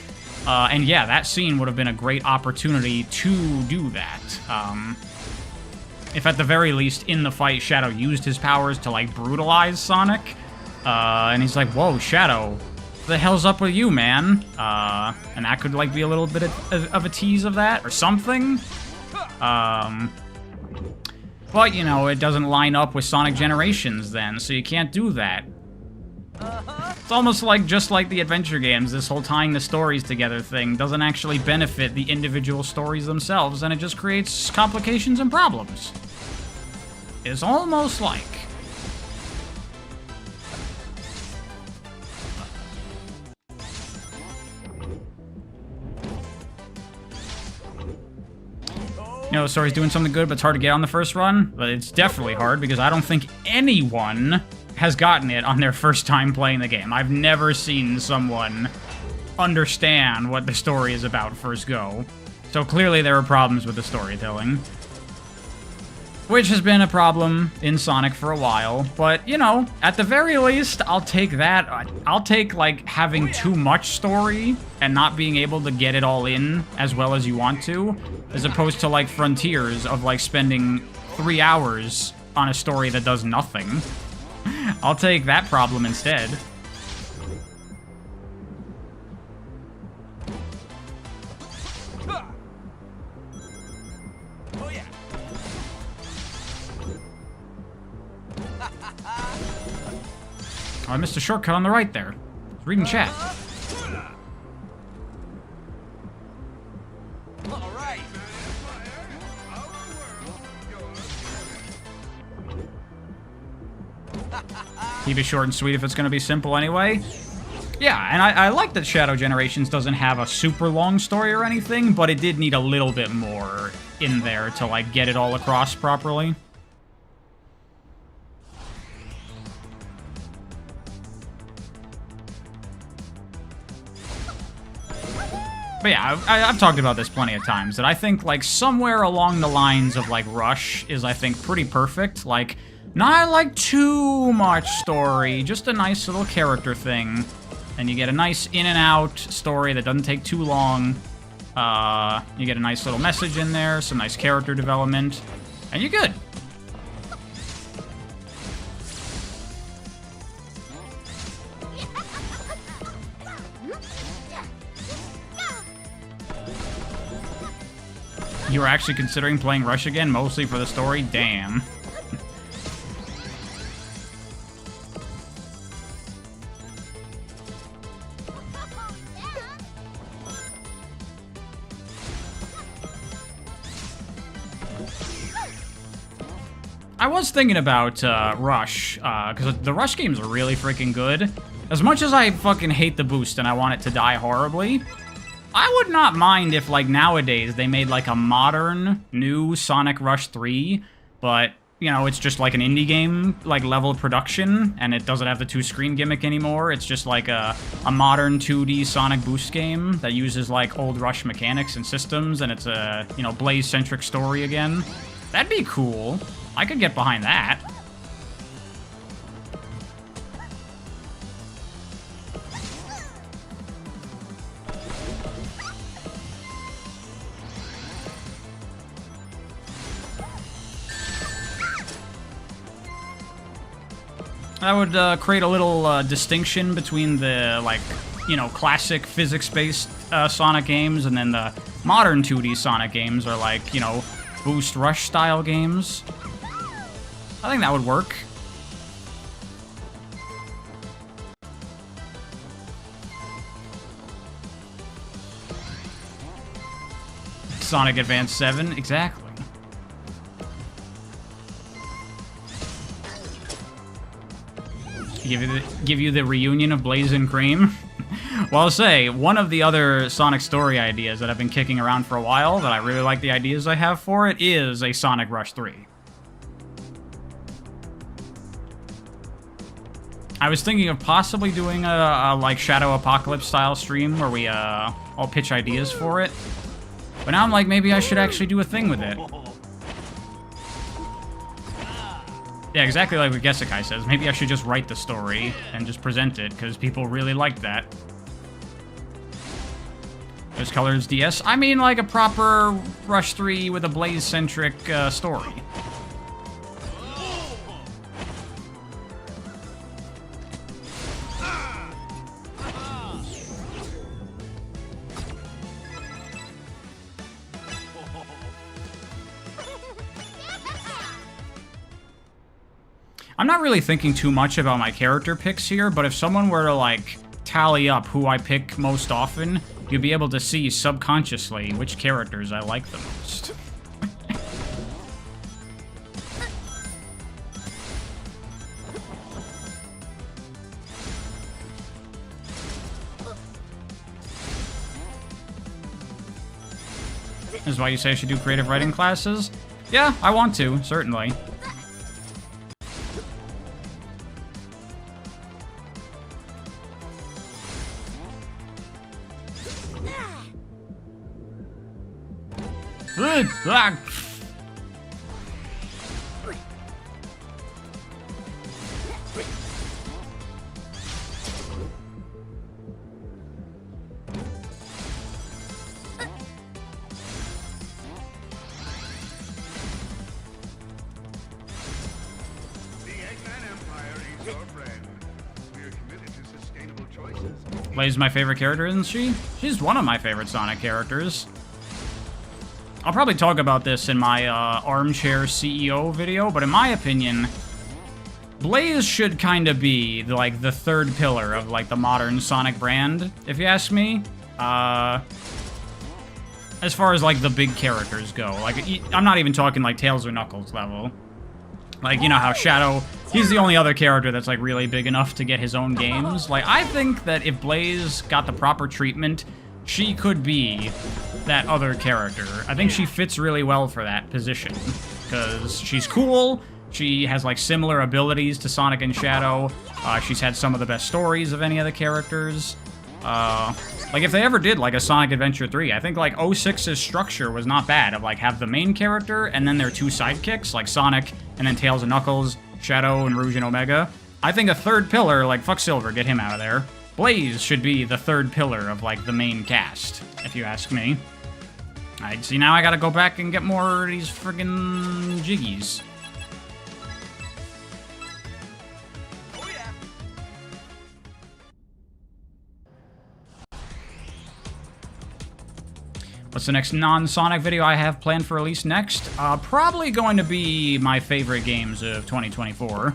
And yeah, that scene would have been a great opportunity to do that. If at the very least, in the fight, Shadow used his powers to, like, brutalize Sonic. And he's like, whoa, Shadow, what the hell's up with you, man? And that could, like, be a little bit of a tease of that, or something. But, you know, it doesn't line up with Sonic Generations then, so you can't do that. It's almost like, just like the adventure games, this whole tying the stories together thing doesn't actually benefit the individual stories themselves, and it just creates complications and problems. It's almost like... You know, the story's doing something good, but it's hard to get on the first run. But it's definitely hard, because I don't think anyone has gotten it on their first time playing the game. I've never seen someone understand what the story is about first go. So clearly there are problems with the storytelling. Which has been a problem in Sonic for a while, but, you know, at the very least, I'll take that. I'll take, like, having too much story and not being able to get it all in as well as you want to, as opposed to, like, Frontiers of, like, spending 3 hours on a story that does nothing. I'll take that problem instead. Oh, I missed a shortcut on the right there. I was reading chat. All right. Keep it short and sweet if it's going to be simple anyway. Yeah, and I like that Shadow Generations doesn't have a super long story or anything, but it did need a little bit more in there to, like, get it all across properly. But yeah, I've talked about this plenty of times, that I think, like, somewhere along the lines of, like, Rush is, I think, pretty perfect. Like, not, like, too much story, just a nice little character thing. And you get a nice in-and-out story that doesn't take too long. You get a nice little message in there, some nice character development, and you're good. You were actually considering playing Rush again, mostly for the story? Damn. I was thinking about Rush, because the Rush games are really freaking good. As much as I fucking hate the boost and I want it to die horribly, I would not mind if, like, nowadays they made, like, a modern, new Sonic Rush 3, but, you know, it's just, like, an indie game, like, level production, and it doesn't have the two-screen gimmick anymore. It's just, like, a modern 2D Sonic boost game that uses, like, old Rush mechanics and systems, and it's a, you know, Blaze-centric story again. That'd be cool. I could get behind that. That would create a little distinction between the, like, you know, classic physics-based Sonic games, and then the modern 2D Sonic games are, like, you know, Boost Rush-style games. I think that would work. Sonic Advance 7, exactly. give you the reunion of Blaze and Cream. Well, I'll say, one of the other Sonic story ideas that I've been kicking around for a while, that I really like the ideas I have for it, is a Sonic Rush 3. I was thinking of possibly doing a like, Shadow Apocalypse style stream where we, all pitch ideas for it. But now I'm like, maybe I should actually do a thing with it. Yeah, exactly like what Gesekai says. Maybe I should just write the story and just present it, because people really like that. There's Colors DS. I mean, like a proper Rush 3 with a Blaze-centric story. I'm not really thinking too much about my character picks here, but if someone were to, like, tally up who I pick most often, you'd be able to see subconsciously which characters I like the most. This is why you say I should do creative writing classes? Yeah, I want to, certainly. Blaze is my favorite character, isn't she? She's one of my favorite Sonic characters. I'll probably talk about this in my armchair CEO video, but in my opinion, Blaze should kind of be the third pillar of like the modern Sonic brand, if you ask me. As far as like the big characters go, like I'm not even talking like Tails or Knuckles level. Like, you know how Shadow, he's the only other character that's like really big enough to get his own games. Like, I think that if Blaze got the proper treatment, she could be that other character. I think she fits really well for that position, because she's cool, she has like similar abilities to Sonic and Shadow, she's had some of the best stories of any of the characters. Like, if they ever did, like, a Sonic Adventure 3, I think, like, 06's structure was not bad, of, like, have the main character, and then their two sidekicks, like Sonic, and then Tails and Knuckles, Shadow, and Rouge and Omega. I think a third pillar, like, fuck Silver, get him out of there. Blaze should be the third pillar of, like, the main cast, if you ask me. Alright, see, now I gotta go back and get more of these friggin' jiggies. What's the next non-Sonic video I have planned for release next? Probably going to be my favorite games of 2024.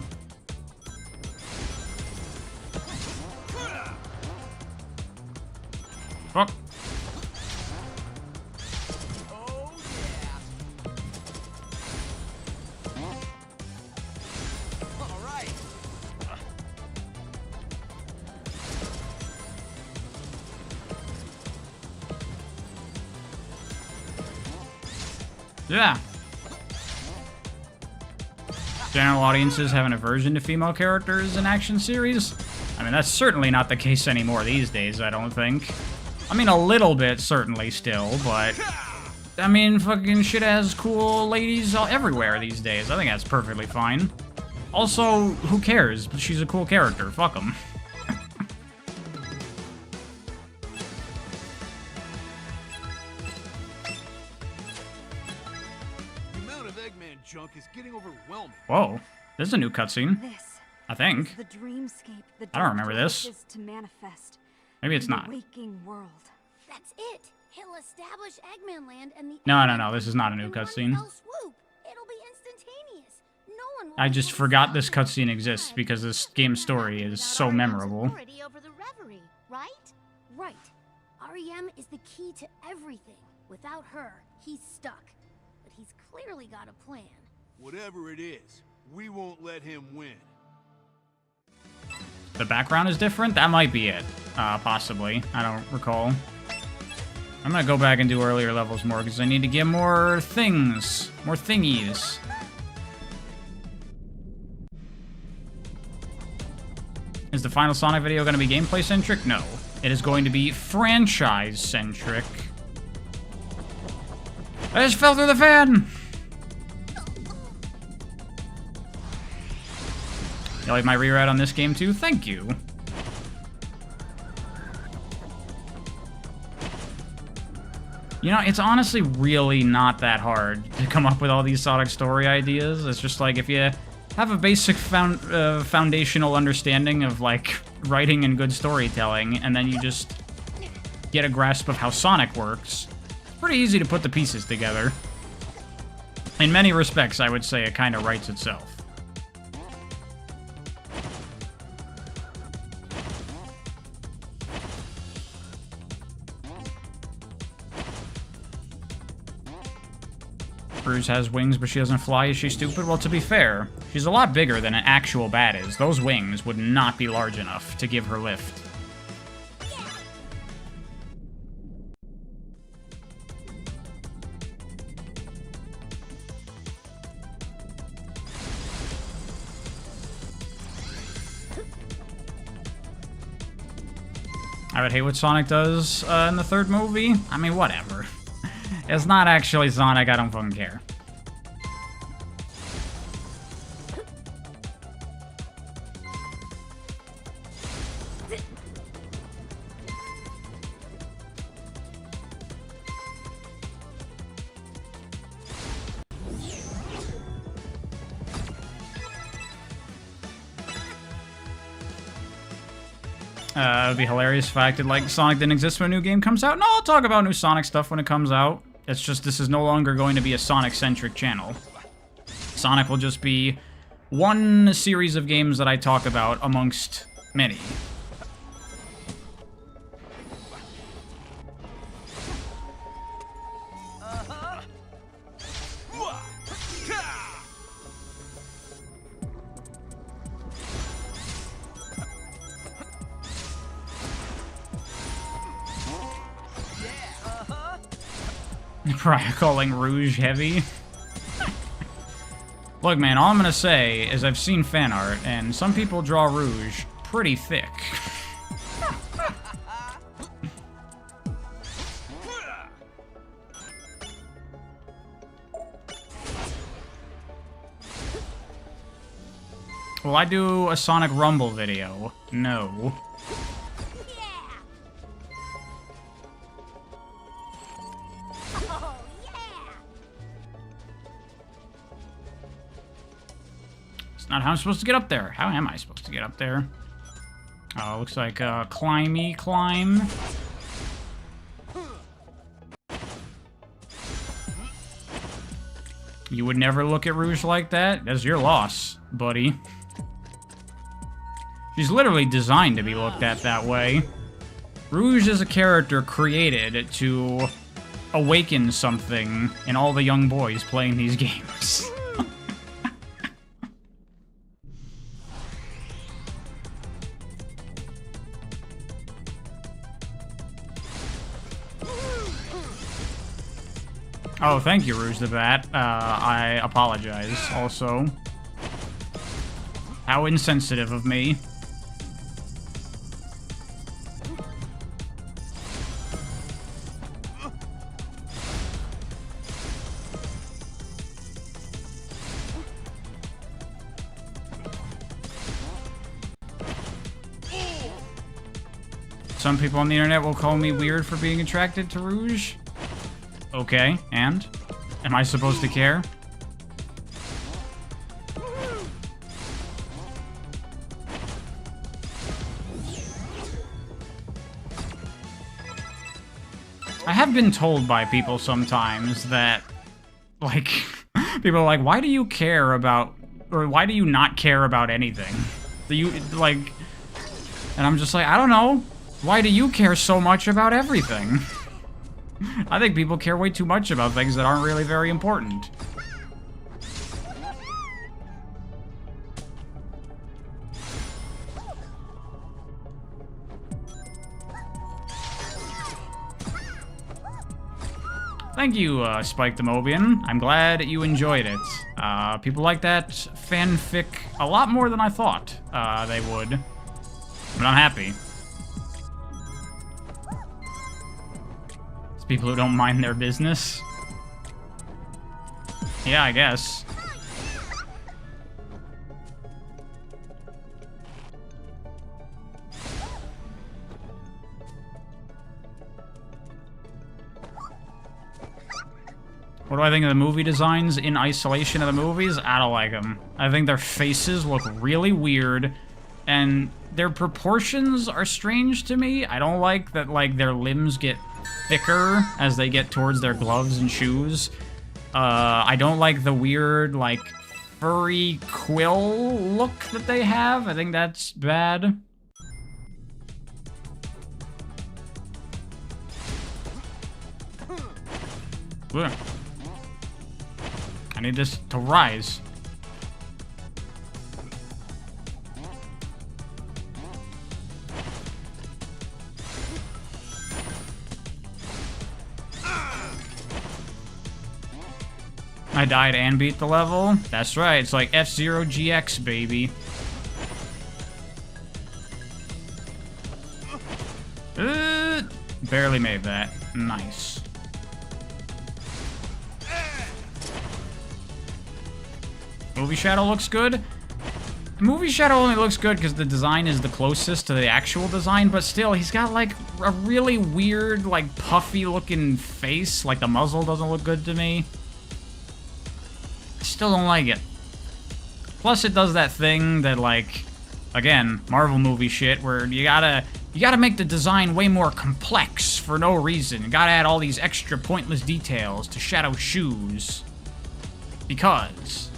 Fuck. Yeah. General audiences have an aversion to female characters in action series? I mean, that's certainly not the case anymore these days, I don't think. I mean, a little bit, certainly, still, but... I mean, fucking shit has cool ladies everywhere these days. I think that's perfectly fine. Also, who cares? She's a cool character. Fuck 'em. Junk is getting overwhelming. Whoa, this is a new cutscene. This I think. is the dreamscape the I don't remember Doctor this. wishes to manifest Maybe it's in the not. waking world. That's it. He'll establish Eggman Land and the No, this is not a new cutscene. It'll be instantaneous. No one will I just be able to forgot stop this it. cutscene exists because this game's story is so memorable. Authority over the reverie, right? Right. REM is the key to everything. Without her, he's stuck. But he's clearly got a plan. Whatever it is, we won't let him win. the background is different? That might be it. Possibly. I don't recall. I'm gonna go back and do earlier levels more, because I need to get more things. More thingies. Is the final Sonic video going to be gameplay-centric? No. It is going to be franchise-centric. I just fell through the fan! You like my reroute on this game too? Thank you. You know, it's honestly really not that hard to come up with all these Sonic story ideas. It's just like, if you have a basic foundational understanding of, like, writing and good storytelling, and then you just get a grasp of how Sonic works, it's pretty easy to put the pieces together. In many respects, I would say it kind of writes itself. Rouge has wings, but she doesn't fly. Is she stupid? Well, to be fair, she's a lot bigger than an actual bat is. Those wings would not be large enough to give her lift. I would hate what Sonic does in the third movie. I mean, whatever. It's not actually Sonic, I don't fucking care. It would be hilarious if I acted like Sonic didn't exist when a new game comes out. No, I'll talk about new Sonic stuff when it comes out. It's just this is no longer going to be a Sonic-centric channel. Sonic will just be one series of games that I talk about amongst many. Probably calling Rouge heavy. Look, man, all I'm gonna say is I've seen fan art, and some people draw Rouge pretty thick. Will I do a Sonic Rumble video? No. Not how I'm supposed to get up there. How am I supposed to get up there? Oh, looks like a climby climb. You would never look at Rouge like that? That's your loss, buddy. She's literally designed to be looked at that way. Rouge is a character created to awaken something in all the young boys playing these games. Oh, thank you, Rouge the Bat. I apologize, also. How insensitive of me. Some people on the internet will call me weird for being attracted to Rouge. Okay, and? Am I supposed to care? I have been told by people sometimes that, like, people are like, why do you care about, or why do you not care about anything? Do you, like, and I'm just like, I don't know. Why do you care so much about everything? I think people care way too much about things that aren't really very important. Thank you, Spike the Mobian. I'm glad you enjoyed it. People like that fanfic a lot more than I thought they would. But I'm happy. It's people who don't mind their business. Yeah, I guess. What do I think of the movie designs in isolation of the movies? I don't like them. I think their faces look really weird, and their proportions are strange to me. I don't like that, like, their limbs get thicker as they get towards their gloves and shoes. I don't like the weird, like, furry quill look that they have. I think that's bad. Ugh. I need this to rise. I died and beat the level? That's right, it's like F-Zero GX, baby. Barely made that. Nice. Movie Shadow looks good. Movie Shadow only looks good because the design is the closest to the actual design, but still, he's got, like, a really weird, like, puffy-looking face. Like, the muzzle doesn't look good to me. I still don't like it. Plus, it does that thing that, like, again, Marvel movie shit, where you gotta make the design way more complex for no reason. You gotta add all these extra pointless details to Shadow's shoes. Because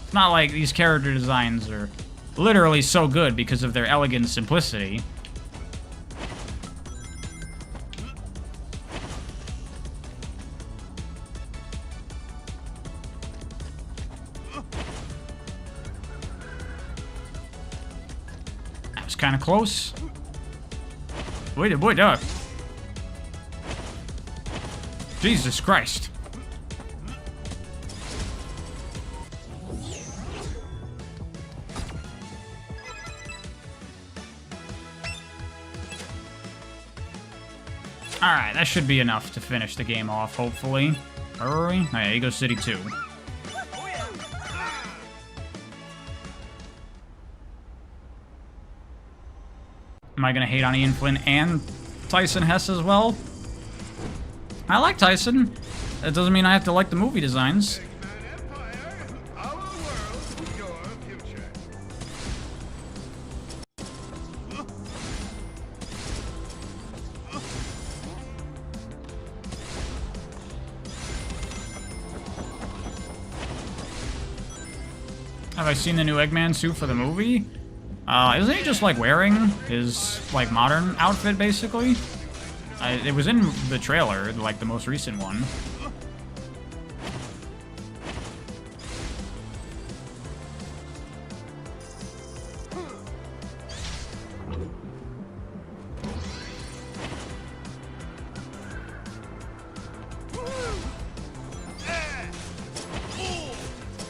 it's not like these character designs are literally so good because of their elegant simplicity. That was kind of close. Wait, wait up. Jesus Christ. Alright, that should be enough to finish the game off, hopefully. Are we? Oh yeah, Ego City 2. Am I gonna hate on Ian Flynn and Tyson Hess as well? I like Tyson. That doesn't mean I have to like the movie designs. Have I seen the new Eggman suit for the movie? Isn't he just, like, wearing his, like, modern outfit, basically? It was in the trailer, like, the most recent one.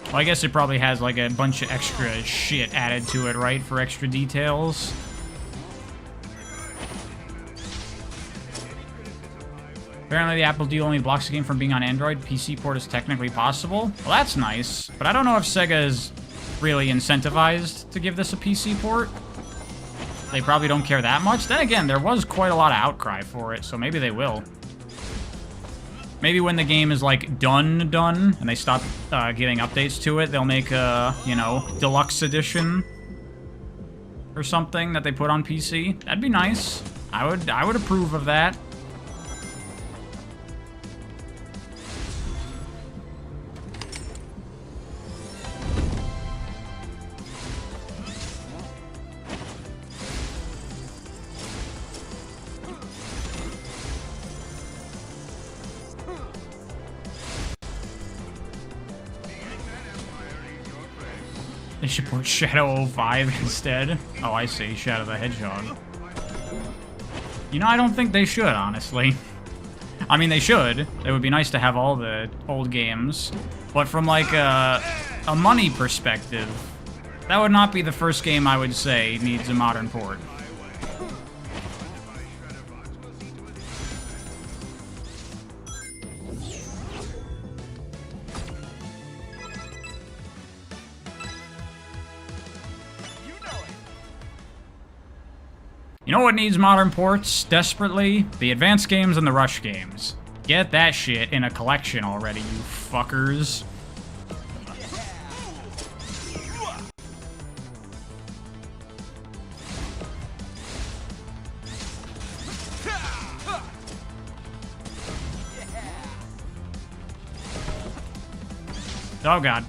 Well, I guess it probably has, like, a bunch of extra shit added to it, right? For extra details. Apparently the Apple deal only blocks the game from being on Android. PC port is technically possible. Well, that's nice. But I don't know if Sega is really incentivized to give this a PC port. They probably don't care that much. Then again, there was quite a lot of outcry for it, so maybe they will. Maybe when the game is, like, done, and they stop giving updates to it, they'll make a, you know, deluxe edition or something that they put on PC. That'd be nice. I would approve of that. They should put Shadow 05 instead. Oh, I see. Shadow the Hedgehog. You know, I don't think they should, honestly. I mean, they should. It would be nice to have all the old games. But from, like, a money perspective, that would not be the first game I would say needs a modern port. You know what needs modern ports desperately? The advanced games and the rush games. Get that shit in a collection already, you fuckers. Oh god.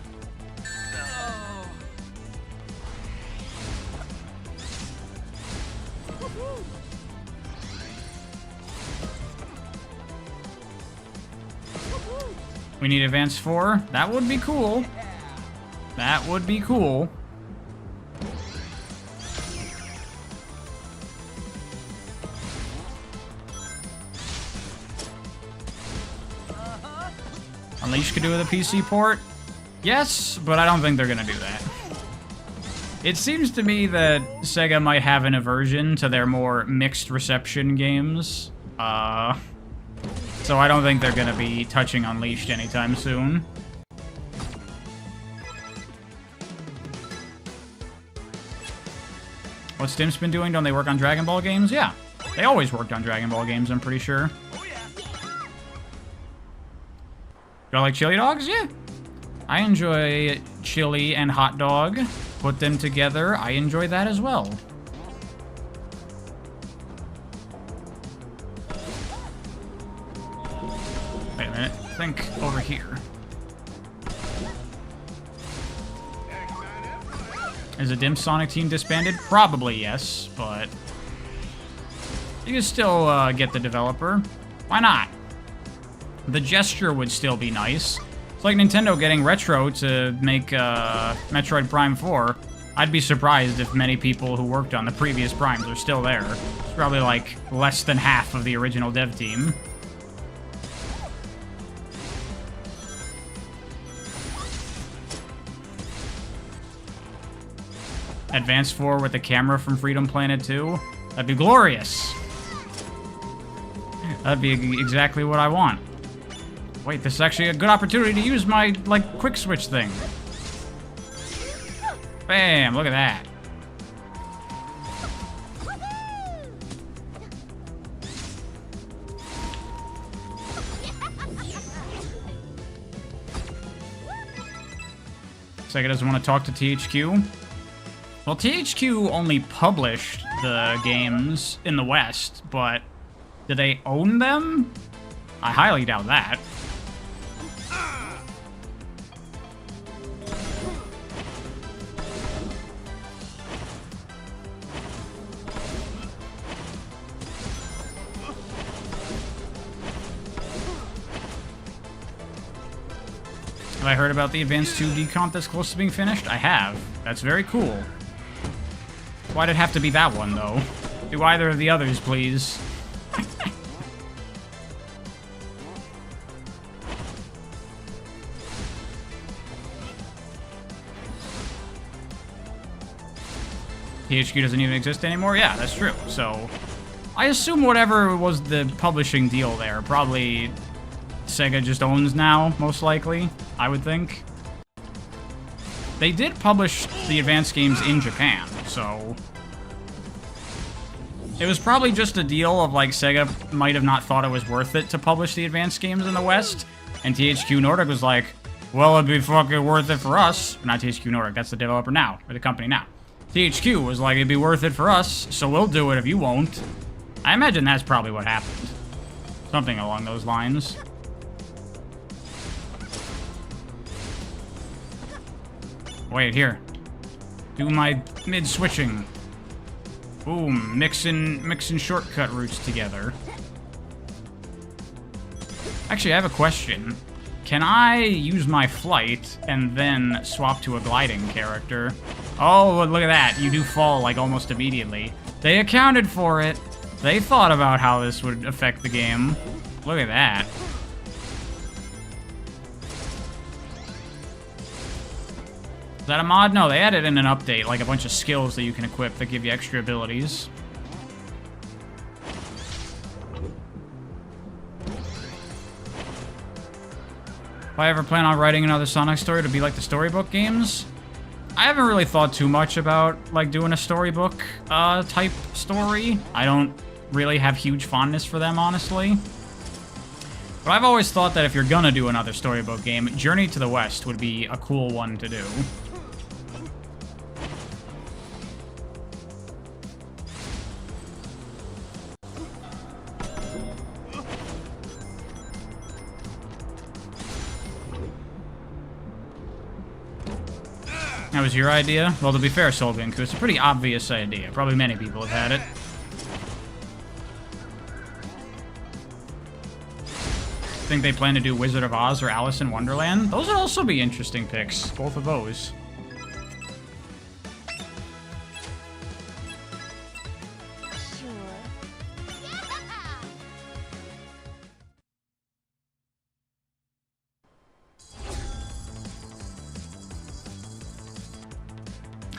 We need advance 4. That would be cool. That would be cool. Unleash could do with a PC port? Yes, but I don't think they're gonna do that. It seems to me that Sega might have an aversion to their more mixed reception games. So I don't think they're gonna be touching Unleashed anytime soon. What's Stim's been doing? Don't they work on Dragon Ball games? Yeah. They always worked on Dragon Ball games, I'm pretty sure. Do I like chili dogs? Yeah. I enjoy chili and hot dog. Put them together, I enjoy that as well. Wait a minute, I think over here. Is a dim Sonic team disbanded? Probably yes, but you can still get the developer. Why not? The gesture would still be nice. It's like Nintendo getting Retro to make Metroid Prime 4. I'd be surprised if many people who worked on the previous Primes are still there. It's probably like less than half of the original dev team. Advance 4 with the camera from Freedom Planet 2? That'd be glorious. That'd be exactly what I want. Wait, this is actually a good opportunity to use my, like, quick switch thing. Bam, look at that. Sega doesn't want to talk to THQ. Well, THQ only published the games in the West, but do they own them? I highly doubt that. Have I heard about the Advanced 2 decomp that's close to being finished? I have. That's very cool. Why'd it have to be that one, though? Do either of the others, please. THQ doesn't even exist anymore? Yeah, that's true. So, I assume whatever was the publishing deal there, probably Sega just owns now, most likely, I would think. They did publish the advanced games in Japan, so it was probably just a deal of, like, Sega might have not thought it was worth it to publish the advanced games in the West, and THQ Nordic was like, well, it'd be fucking worth it for us. Not THQ Nordic, that's the developer now, or the company now. THQ was like, it'd be worth it for us, so we'll do it if you won't. I imagine that's probably what happened. Something along those lines. Wait, here. Do my mid-switching. Boom, mixing shortcut routes together. Actually, I have a question. Can I use my flight and then swap to a gliding character? Oh, look at that. You do fall, like, almost immediately. They accounted for it. They thought about how this would affect the game. Look at that. Is that a mod? No, they added in an update, like a bunch of skills that you can equip that give you extra abilities. If I ever plan on writing another Sonic story to be like the storybook games, I haven't really thought too much about, like, doing a storybook type story. I don't really have huge fondness for them, honestly. But I've always thought that if you're gonna do another storybook game, Journey to the West would be a cool one to do. That was your idea? Well, to be fair, Solvinku, it's a pretty obvious idea. Probably many people have had it. Think they plan to do Wizard of Oz or Alice in Wonderland? Those would also be interesting picks, both of those.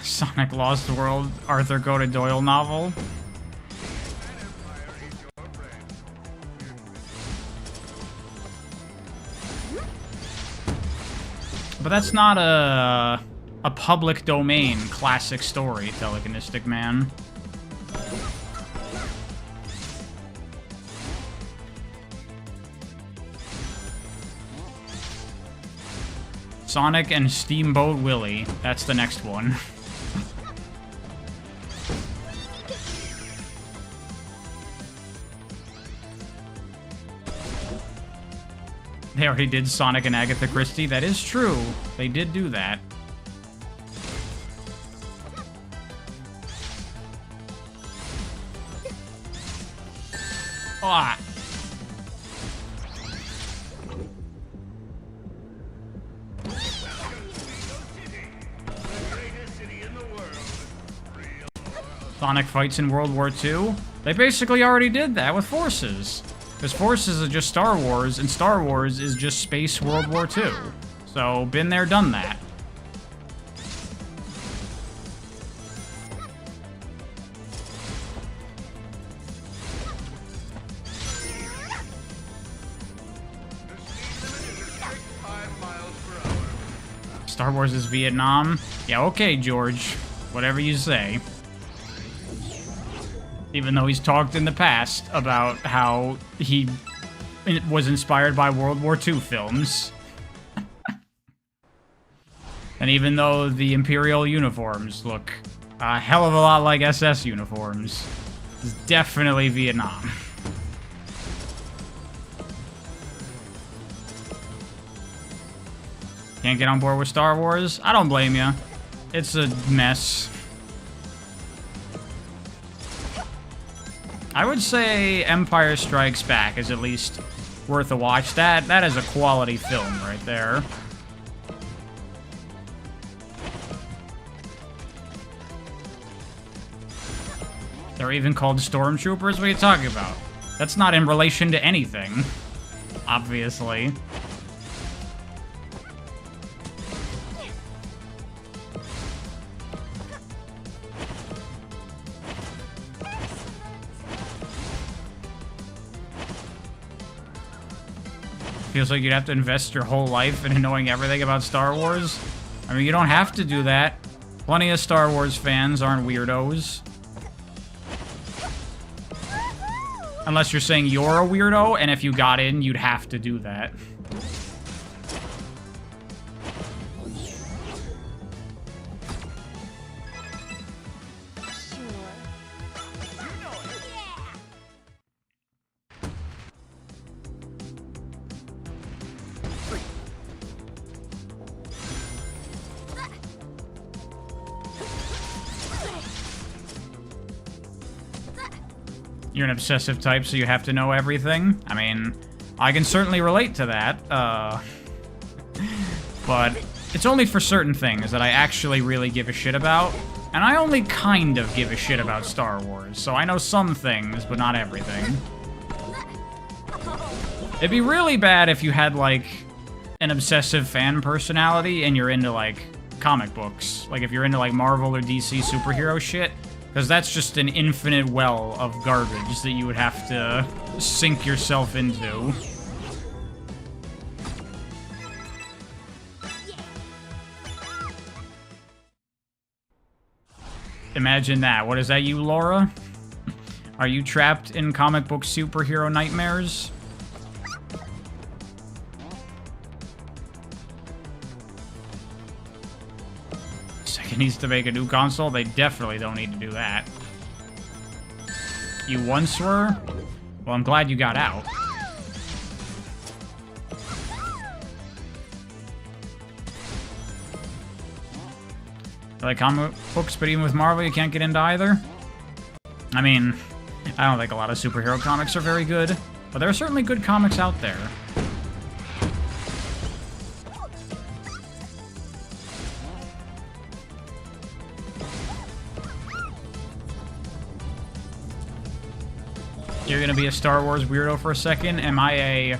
Sonic Lost World, Arthur Conan Doyle novel. But that's not a public domain classic story, Telekinestic Man. Sonic and Steamboat Willie. That's the next one. They already did Sonic and Agatha Christie. That is true. They did do that. Ah. Sonic fights in World War II? They basically already did that with Forces. Because Forces is just Star Wars, and Star Wars is just Space World War II. So, been there, done that. Star Wars is Vietnam? Yeah, okay, George. Whatever you say. Even though he's talked in the past about how he was inspired by World War II films. And even though the Imperial uniforms look a hell of a lot like SS uniforms, it's definitely Vietnam. Can't get on board with Star Wars? I don't blame you. It's a mess. I would say Empire Strikes Back is at least worth a watch. That is a quality film right there. They're even called Stormtroopers? What are you talking about? That's not in relation to anything, obviously. Feels like you'd have to invest your whole life in knowing everything about Star Wars. I mean, you don't have to do that. Plenty of Star Wars fans aren't weirdos. Unless you're saying you're a weirdo, and if you got in, you'd have to do that. You're an obsessive type, so you have to know everything. I mean, I can certainly relate to that. But it's only for certain things that I actually really give a shit about. And I only kind of give a shit about Star Wars, so I know some things, but not everything. It'd be really bad if you had, like, an obsessive fan personality and you're into, like, comic books. Like, if you're into, like, Marvel or DC superhero shit. Because that's just an infinite well of garbage that you would have to sink yourself into. Imagine that. What is that, you, Laura? Are you trapped in comic book superhero nightmares? Sega needs to make a new console? They definitely don't need to do that. You once were? Well, I'm glad you got out. You like comic books, but even with Marvel, you can't get into either? I mean, I don't think a lot of superhero comics are very good, but there are certainly good comics out there. You're gonna be a Star Wars weirdo for a second? Am I a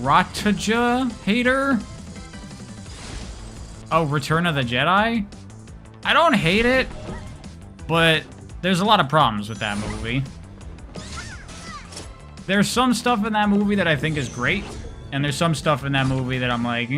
Rataja hater? Oh, Return of the Jedi? I don't hate it, but there's a lot of problems with that movie. There's some stuff in that movie that I think is great, and there's some stuff in that movie that I'm like,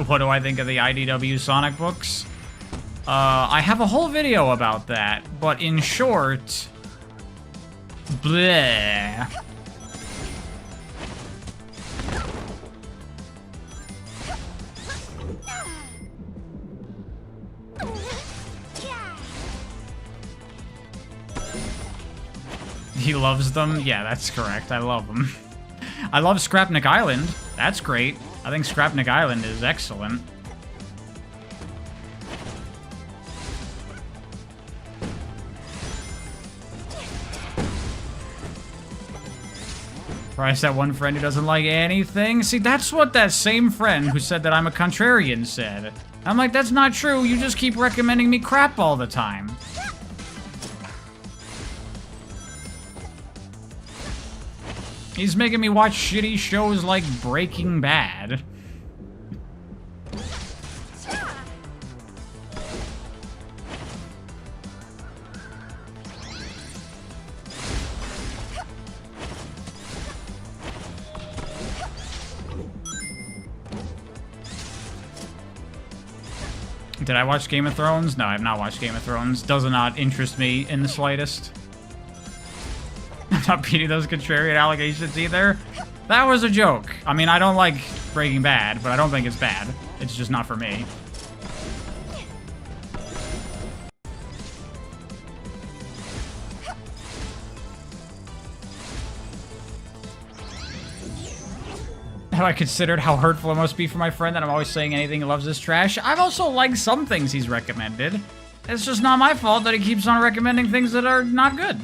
What do I think of the IDW Sonic books? I have a whole video about that, but in short, bleh. He loves them? Yeah, that's correct. I love them. I love Scrapnik Island. That's great. I think Scrapnik Island is excellent. Price that one friend who doesn't like anything? See, that's what that same friend who said that I'm a contrarian said. I'm like, that's not true. You just keep recommending me crap all the time. He's making me watch shitty shows like Breaking Bad. Did I watch Game of Thrones? No, I have not watched Game of Thrones. Does not interest me in the slightest. I'm not beating those contrarian allegations either. That was a joke. I mean, I don't like Breaking Bad, but I don't think it's bad. It's just not for me. Have I considered how hurtful it must be for my friend that I'm always saying anything he loves is trash? I've also liked some things he's recommended. It's just not my fault that he keeps on recommending things that are not good.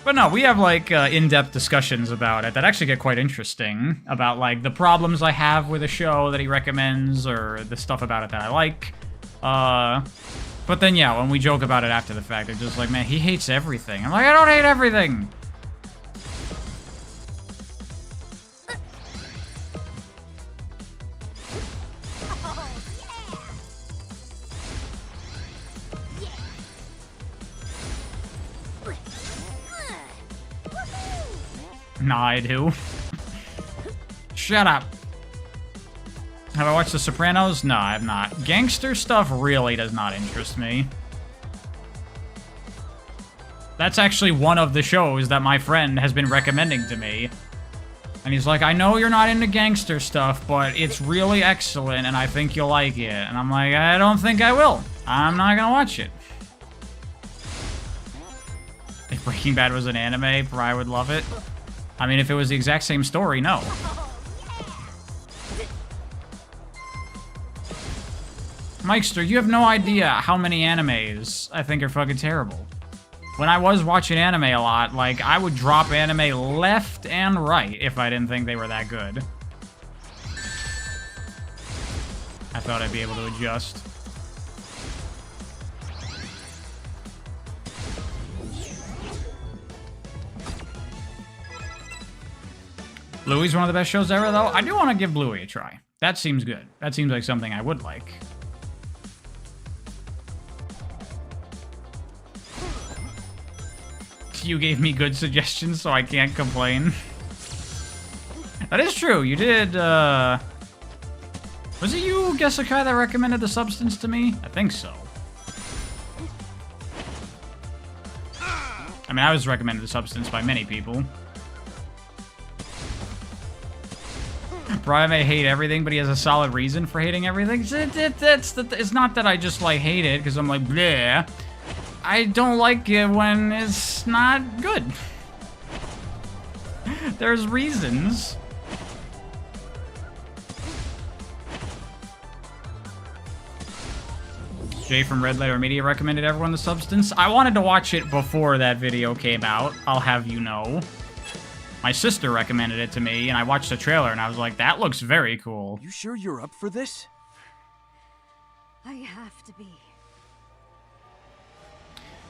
But no, we have, like, in-depth discussions about it that actually get quite interesting. About, like, the problems I have with a show that he recommends, or the stuff about it that I like. But then, yeah, when we joke about it after the fact, it's just like, man, he hates everything. I'm like, I don't hate everything! Nah, I do. Shut up. Have I watched The Sopranos? No, I have not. Gangster stuff really does not interest me. That's actually one of the shows that my friend has been recommending to me. And he's like, I know you're not into gangster stuff, but it's really excellent and I think you'll like it. And I'm like, I don't think I will. I'm not gonna watch it. If Breaking Bad was an anime, I would love it. I mean, if it was the exact same story, no. Mikester, you have no idea how many animes I think are fucking terrible. when I was watching anime a lot, like, I would drop anime left and right if I didn't think they were that good. I thought I'd be able to adjust. Bluey's one of the best shows ever, though. I do want to give Bluey a try. That seems good. That seems like something I would like. You gave me good suggestions, so I can't complain. That is true. You did, was it you, Gesakai, that recommended The Substance to me? I think so. I mean, I was recommended The Substance by many people. Brian may hate everything, but he has a solid reason for hating everything. It's not that I just, like, hate it, because I'm like, bleh. I don't like it when it's not good. There's reasons. Jay from Red Letter Media recommended everyone The Substance. I wanted to watch it before that video came out, I'll have you know. My sister recommended it to me, and I watched the trailer, and I was like, that looks very cool. You sure you're up for this? I have to be.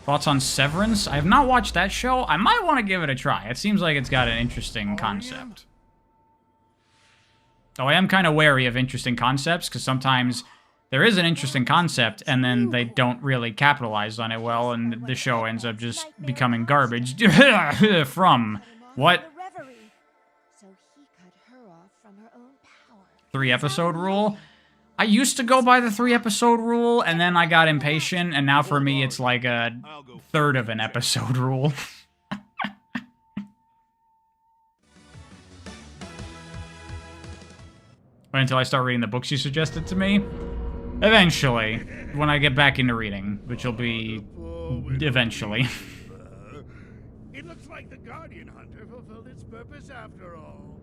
Thoughts on Severance? I have not watched that show. I might want to give it a try. It seems like it's got an interesting concept. Though I am kind of wary of interesting concepts, because sometimes there is an interesting concept, and then they don't really capitalize on it well, and the show ends up just becoming garbage. From what? So he cut her off from her own power. 3-episode rule? I used to go by the 3-episode rule, and then I got impatient, and now for me it's like a third of an episode rule. Wait until I start reading the books you suggested to me. Eventually, when I get back into reading, which will be eventually. It looks like the Guardian Hunter fulfilled its purpose after all.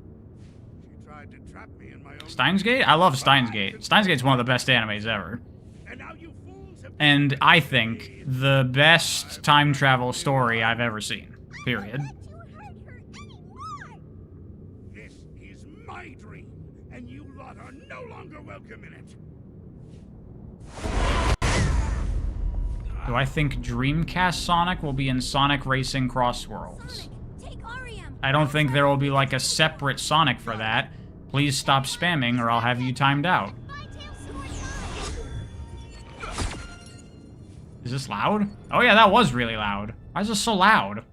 She tried to trap me in my own... Steins Gate? I love Steins Gate. Steins Gate's one of the best animes ever. And now you fools have... And I think the best time travel story I've ever seen. Period. This is my dream, and you lot are no longer welcome in it. Do I think Dreamcast Sonic will be in Sonic Racing Cross Worlds? Take REM. I don't think there will be like a separate Sonic for that. Please stop spamming or I'll have you timed out. Is this loud? Oh yeah, that was really loud. Why is this so loud?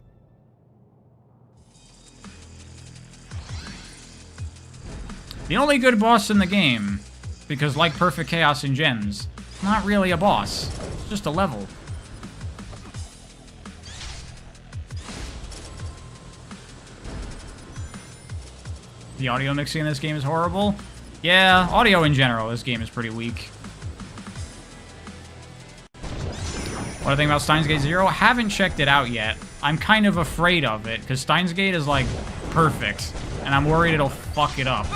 The only good boss in the game, because like Perfect Chaos and Gens, it's not really a boss. It's just a level. The audio mixing in this game is horrible. Yeah, audio in general, this game is pretty weak. What I think about Steins Gate Zero? Haven't checked it out yet. I'm kind of afraid of it, because Steins Gate is, like, perfect. And I'm worried it'll fuck it up.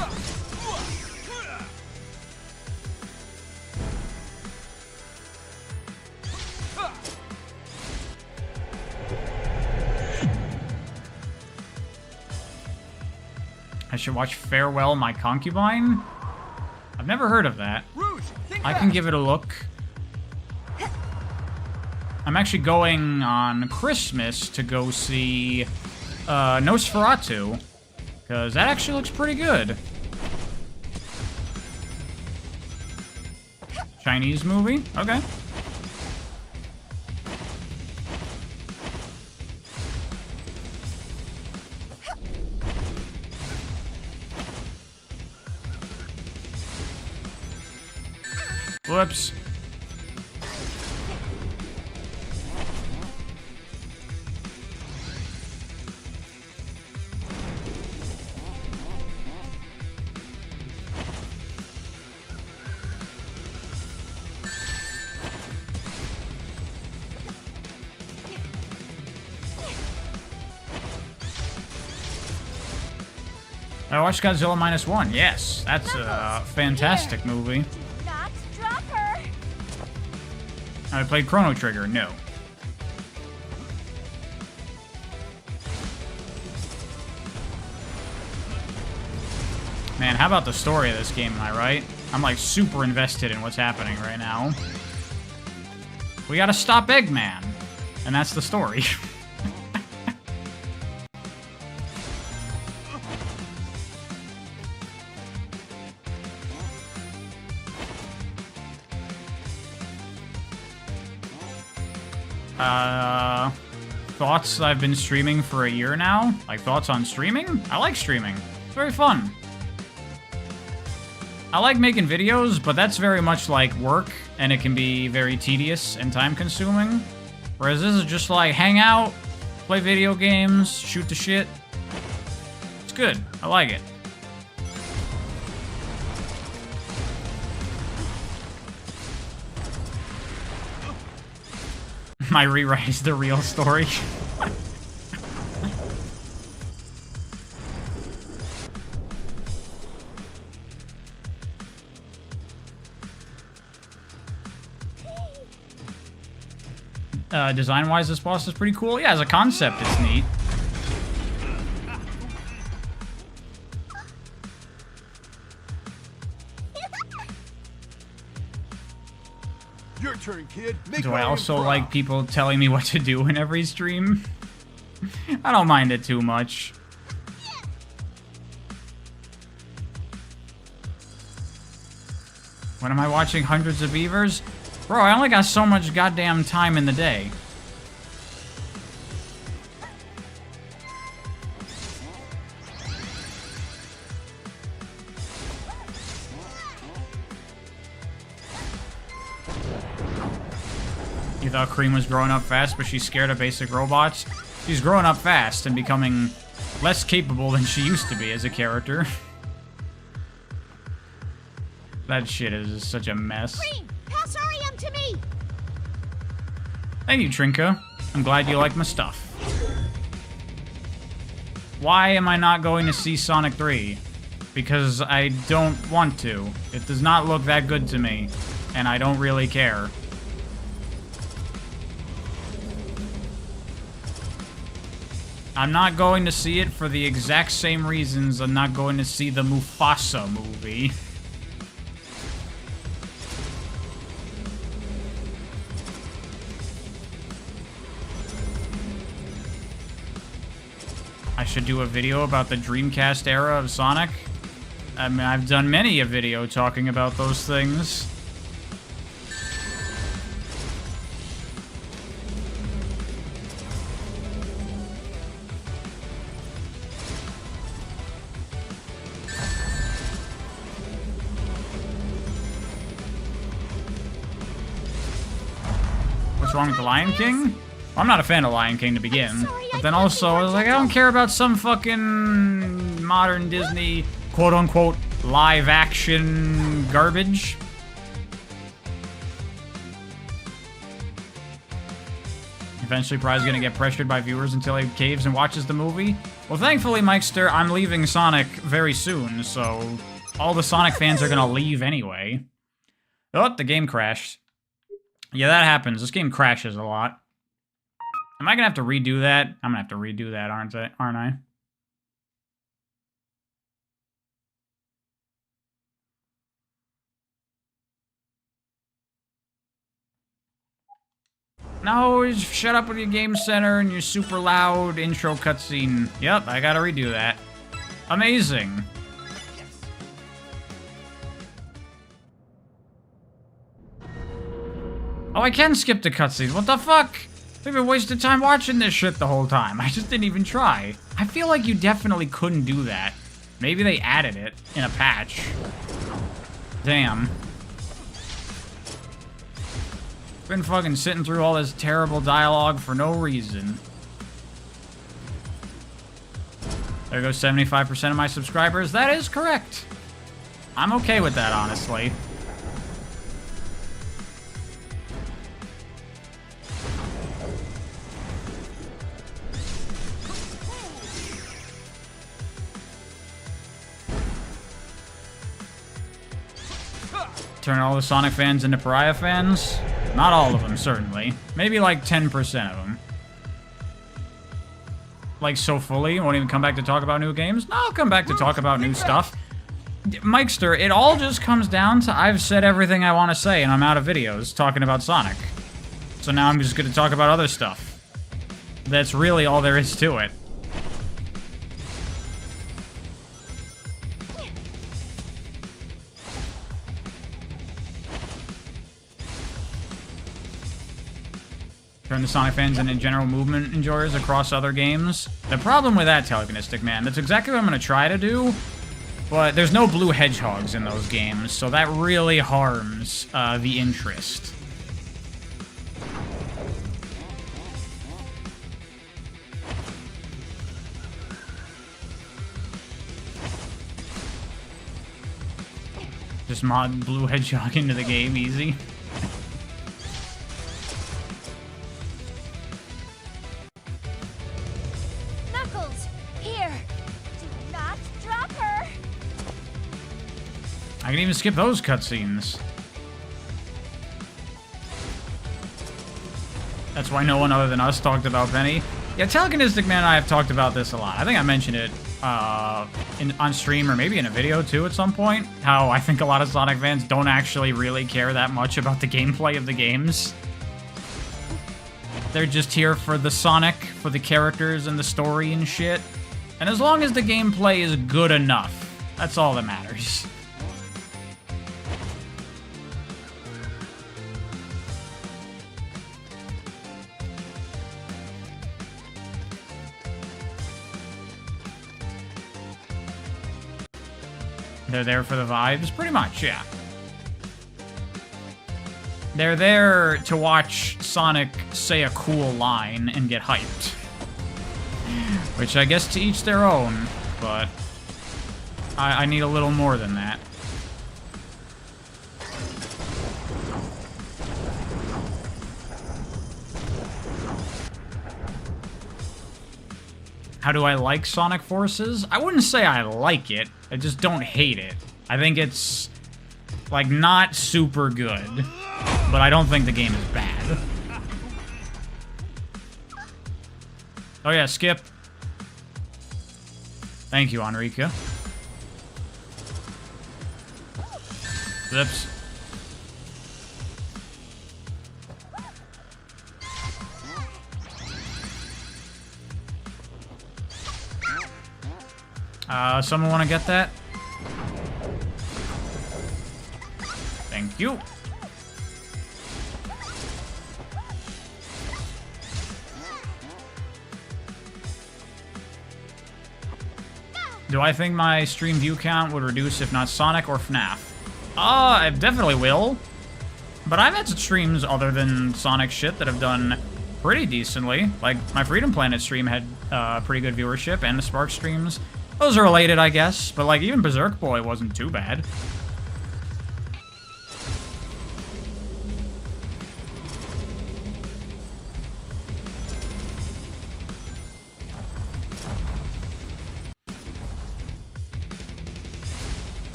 I should watch Farewell My Concubine? I've never heard of that. I can give it a look. I'm actually going on Christmas to go see Nosferatu, because that actually looks pretty good. Chinese movie? Okay. Whoops. I watched Godzilla -1. Yes, that's a fantastic movie. Not drop her. I played Chrono Trigger. No. Man, how about the story of this game, am I right? I'm like super invested in what's happening right now. We gotta stop Eggman. And that's the story. Thoughts? I've been streaming for a year now. Like, thoughts on streaming? I like streaming. It's very fun. I like making videos, but that's very much like work, and it can be very tedious and time-consuming. Whereas this is just like, hang out, play video games, shoot the shit. It's good. I like it. My rewrite is the real story. Design-wise, this boss is pretty cool. Yeah, as a concept, it's neat. Your turn, kid. Do I also like people telling me what to do in every stream? I don't mind it too much. When am I watching Hundreds of Beavers? Bro, I only got so much goddamn time in the day. You thought Cream was growing up fast, but she's scared of basic robots? She's growing up fast and becoming less capable than she used to be as a character. That shit is such a mess. Cream, pass Ariam to me! Thank you, Trinka. I'm glad you like my stuff. Why am I not going to see Sonic 3? Because I don't want to. It does not look that good to me, and I don't really care. I'm not going to see it for the exact same reasons I'm not going to see the Mufasa movie. I should do a video about the Dreamcast era of Sonic. I mean, I've done many a video talking about those things. What's wrong with the Lion King? I'm not a fan of Lion King to begin, but then also I was like, I don't care about some fucking modern Disney quote-unquote live-action garbage. Eventually probably gonna get pressured by viewers until he caves and watches the movie. Well, thankfully, Mikester, I'm leaving Sonic very soon, so all the Sonic fans are gonna leave anyway. Oh, the game crashed. Yeah, that happens. This game crashes a lot. Am I gonna have to redo that? I'm gonna have to redo that, aren't I? No, just shut up with your game center and your super loud intro cutscene. Yep, I gotta redo that. Amazing. Oh, I can skip the cutscenes. What the fuck? We've been wasting time watching this shit the whole time. I just didn't even try. I feel like you definitely couldn't do that. Maybe they added it in a patch. Damn. Been fucking sitting through all this terrible dialogue for no reason. There goes 75% of my subscribers. That is correct. I'm okay with that, honestly. Turn all the Sonic fans into Pariah fans? Not all of them, certainly. Maybe like 10% of them. Like, so fully? Won't even come back to talk about new games? No, I'll come back to talk about new stuff. Mikester, it all just comes down to I've said everything I want to say and I'm out of videos talking about Sonic. So now I'm just going to talk about other stuff. That's really all there is to it. Turn the Sonic fans into general movement enjoyers across other games. The problem with that, Telekinestic Man, that's exactly what I'm going to try to do, but there's no blue hedgehogs in those games, so that really harms the interest. Just mod blue hedgehog into the game, easy. Knuckles, here. Do not drop her! I can even skip those cutscenes. That's why no one other than us talked about Penny. Yeah, Telekinestic Man and I have talked about this a lot. I think I mentioned it on stream or maybe in a video too at some point. How I think a lot of Sonic fans don't actually really care that much about the gameplay of the games. They're just here for the Sonic, for the characters and the story and shit. And as long as the gameplay is good enough, that's all that matters. They're there for the vibes? Pretty much, yeah. They're there to watch Sonic say a cool line and get hyped. Which I guess to each their own, but I need a little more than that. How do I like Sonic Forces? I wouldn't say I like it. I just don't hate it. I think it's, like, not super good. But I don't think the game is bad. Oh yeah, skip. Thank you, Enrica. Zips. Someone want to get that? Thank you. Do I think my stream view count would reduce if not Sonic or FNAF? It definitely will. But I've had streams other than Sonic shit that have done pretty decently. Like, my Freedom Planet stream had pretty good viewership, and the Spark streams. Those are related, I guess. But, like, even Berserk Boy wasn't too bad.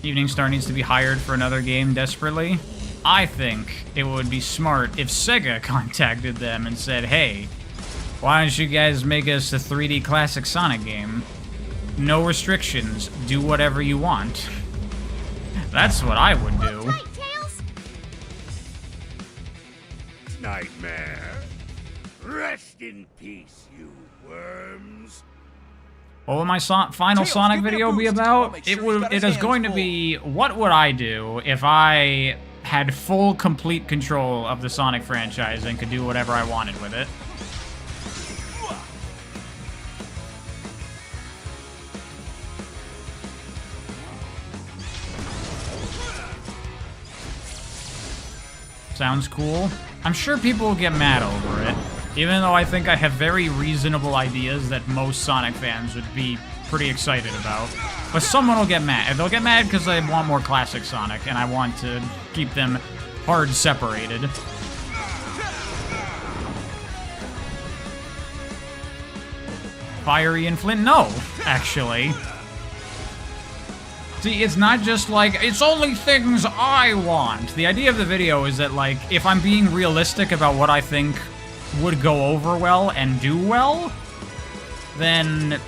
Evening Star needs to be hired for another game desperately. I think it would be smart if Sega contacted them and said, hey, why don't you guys make us a 3D classic Sonic game? No restrictions. Do whatever you want. That's what I would do. Right, Tails? Nightmare. Rest in peace, you worms. What will my final Tails, Sonic give me a video be boost. I'll about? make sure he's got It his is going to hands be, what would I do if I had full, complete control of the Sonic franchise and could do whatever I wanted with it? Sounds cool. I'm sure people will get mad over it, even though I think I have very reasonable ideas that most Sonic fans would be pretty excited about. But someone will get mad. They'll get mad because they want more classic Sonic, and I want to keep them hard separated. Fiery and Flint? No, actually. See, it's not just like, it's only things I want. The idea of the video is that, like, if I'm being realistic about what I think would go over well and do well, then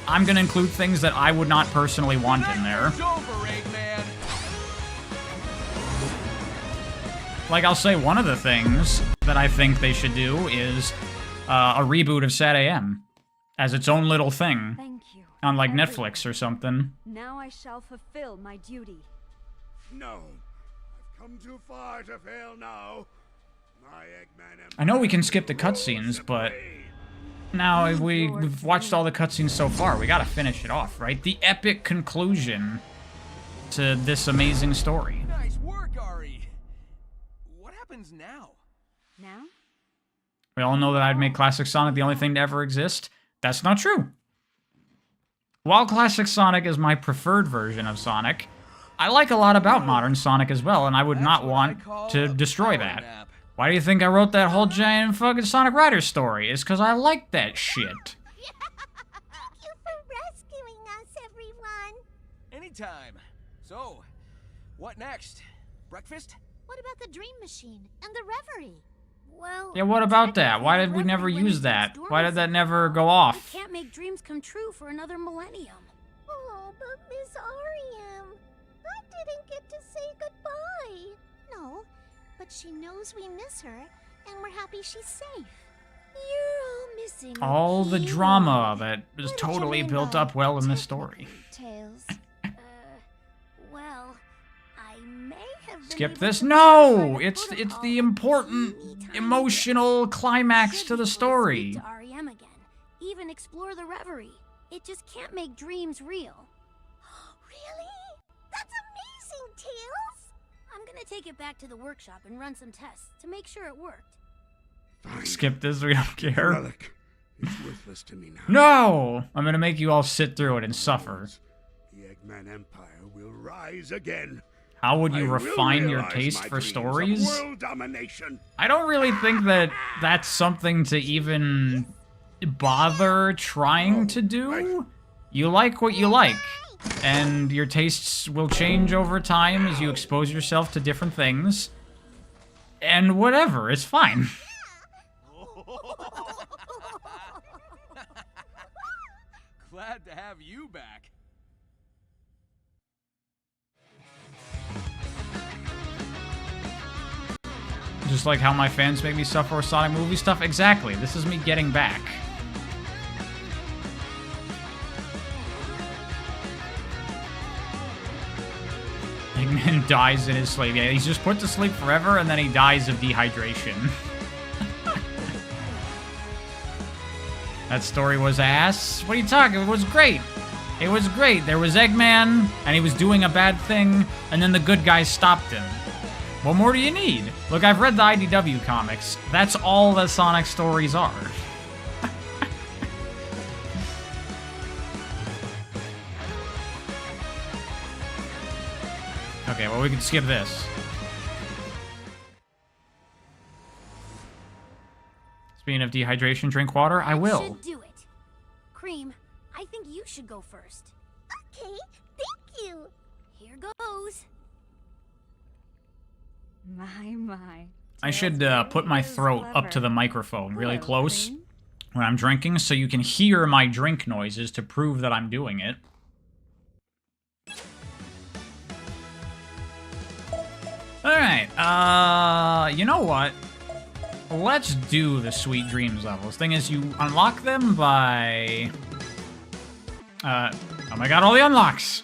I'm gonna include things that I would not personally want in there. It's over, Eggman. Like, I'll say one of the things that I think they should do is a reboot of Sad AM as its own little thing Thank you. on, like, everyone. Netflix or something. Now I shall fulfill my duty. No. I've come too far to fail now. My Eggman Empire I know we can skip the cutscenes, but now we've watched all the cutscenes so far. We gotta finish it off, right? The epic conclusion to this amazing story. Nice work, Ari. What happens now? Now? We all know that I'd make Classic Sonic the only thing to ever exist. That's not true. While Classic Sonic is my preferred version of Sonic, I like a lot about modern Sonic as well, and I would not want to destroy that. Why do you think I wrote that whole giant fucking Sonic Riders story? It's because I like that shit. Thank you for rescuing us, everyone. Anytime. So, what next? Breakfast? What about the dream machine and the reverie? Well, Yeah, what about that? technically, Why the did we never reverie went use into that? its Why did that dormancy. never go We off? can't make dreams come true for another millennium. Oh, but Miss Ariam, I didn't get to say goodbye. No, but she knows we miss her, and we're happy she's safe. You're all missing All the key drama word. that is What did you totally mean built by up well in this story. Tails. Well, I may have been Skip able this. to No! modify the It's protocol the a important teeny tiny emotional bit. climax Should to the be able story. speak to REM again, even explore the reverie. It just can't make dreams real. Really? That's amazing, Tails! I'm gonna take it back to the workshop and run some tests to make sure it worked. Fine. Skip this, we don't care. Relic. It's worthless to me now. No! I'm gonna make you all sit through it and suffer. The Eggman Empire will rise again. How would I you will refine your realize taste my for dreams of stories? World domination. I don't really think that that's something to even bother trying to do. You like what you like, and your tastes will change over time as you expose yourself to different things. And whatever, it's fine. Glad to have you back. Just like how my fans make me suffer with Sonic movie stuff. Exactly, this is me getting back. Eggman dies in his sleep. Yeah, he's just put to sleep forever, and then he dies of dehydration. That story was ass. What are you talking? It was great. It was great. There was Eggman, and he was doing a bad thing, and then the good guys stopped him. What more do you need? Look, I've read the IDW comics. That's all the Sonic stories are. Okay, well, we can skip this. Speaking of dehydration, drink water. I will. Should do it. Cream, I think you should go first. Okay, thank you. Here goes. My. I should Tails put my really is throat up to clever. the microphone really Hello, close Cream. when I'm drinking so you can hear my drink noises to prove that I'm doing it. Alright, you know what? Let's do the Sweet Dreams levels. Thing is, you unlock them by... oh my god, all the unlocks!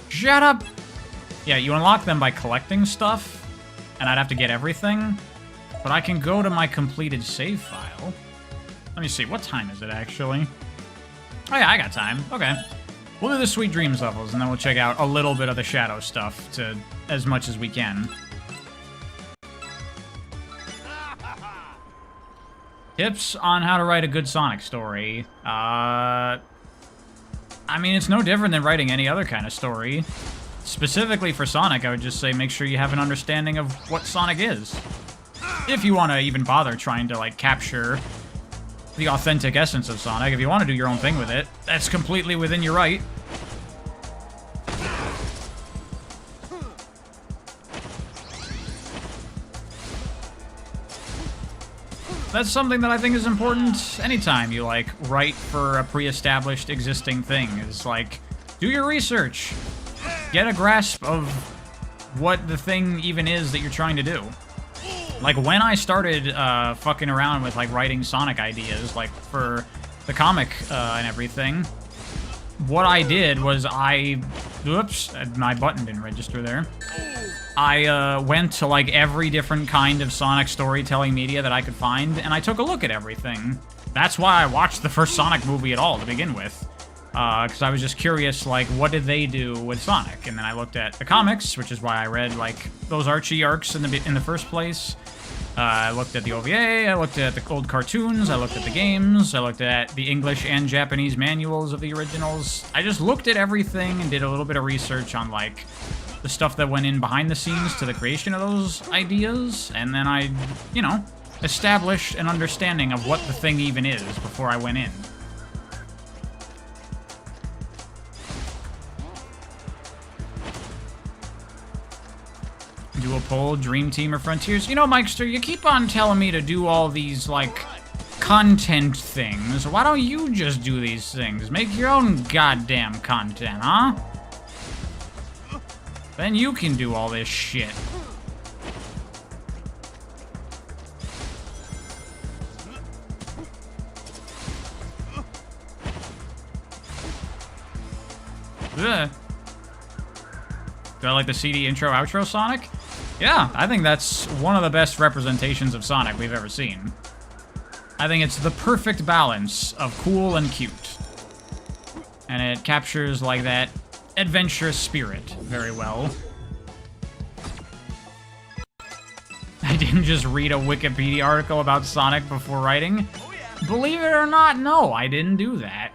Shut up! Yeah, you unlock them by collecting stuff, and I'd have to get everything. But I can go to my completed save file. Let me see, what time is it actually? Oh yeah, I got time. Okay. We'll do the Sweet Dreams levels, and then we'll check out a little bit of the Shadow stuff to as much as we can. Tips on how to write a good Sonic story. I mean, it's no different than writing any other kind of story. Specifically for Sonic, I would just say make sure you have an understanding of what Sonic is. If you want to even bother trying to, like, capture the authentic essence of Sonic. If you want to do your own thing with it, that's completely within your right. That's something that I think is important anytime you, like, write for a pre-established existing thing. Is, like, do your research. Get a grasp of what the thing even is that you're trying to do. Like, when I started fucking around with, like, writing Sonic ideas, like, for the comic and everything, what I did was oops, my button didn't register there. I went to, like, every different kind of Sonic storytelling media that I could find, and I took a look at everything. That's why I watched the first Sonic movie at all to begin with. Because I was just curious, like, what did they do with Sonic? And then I looked at the comics, which is why I read, like, those Archie arcs in the first place. I looked at the OVA, I looked at the old cartoons, I looked at the games, I looked at the English and Japanese manuals of the originals. I just looked at everything and did a little bit of research on, like, the stuff that went in behind the scenes to the creation of those ideas, and then I, you know, established an understanding of what the thing even is before I went in. Do a poll, Dream Team or Frontiers? You know, Mikester, you keep on telling me to do all these, like, content things. Why don't you just do these things? Make your own goddamn content, huh? Then you can do all this shit. Ugh. Do I like the CD intro outro Sonic? Yeah, I think that's one of the best representations of Sonic we've ever seen. I think it's the perfect balance of cool and cute. And it captures, like, that adventurous spirit very well. I didn't just read a Wikipedia article about Sonic before writing. Believe it or not, no, I didn't do that.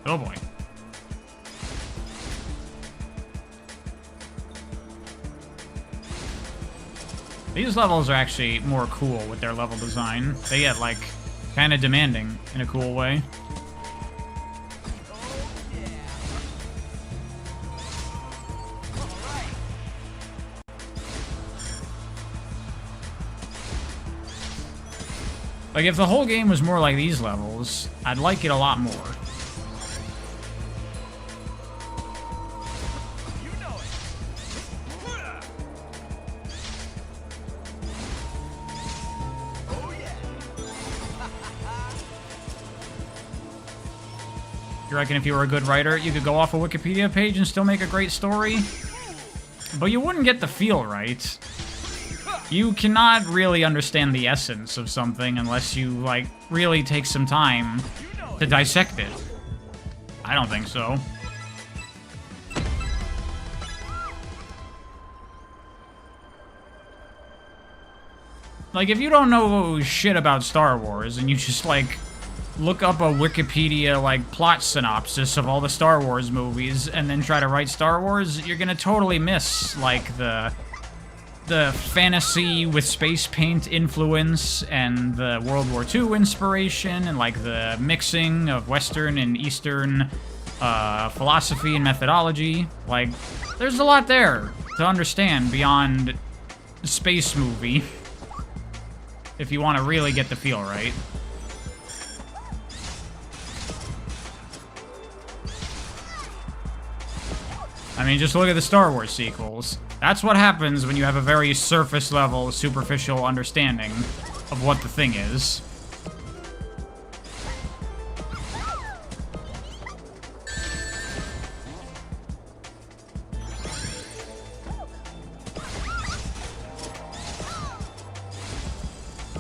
Oh boy. These levels are actually more cool with their level design. They get, like, kind of demanding in a cool way. Like, if the whole game was more like these levels, I'd like it a lot more. You reckon if you were a good writer, you could go off a Wikipedia page and still make a great story? But you wouldn't get the feel right. You cannot really understand the essence of something unless you, like, really take some time to dissect it. I don't think so. Like, if you don't know shit about Star Wars and you just, like, look up a Wikipedia, like, plot synopsis of all the Star Wars movies and then try to write Star Wars, you're gonna totally miss, like, the fantasy with space paint influence and the World War II inspiration and, like, the mixing of Western and Eastern philosophy and methodology. Like, there's a lot there to understand beyond the space movie if you want to really get the feel right. I mean, just look at the Star Wars sequels. That's what happens when you have a very surface-level, superficial understanding of what the thing is.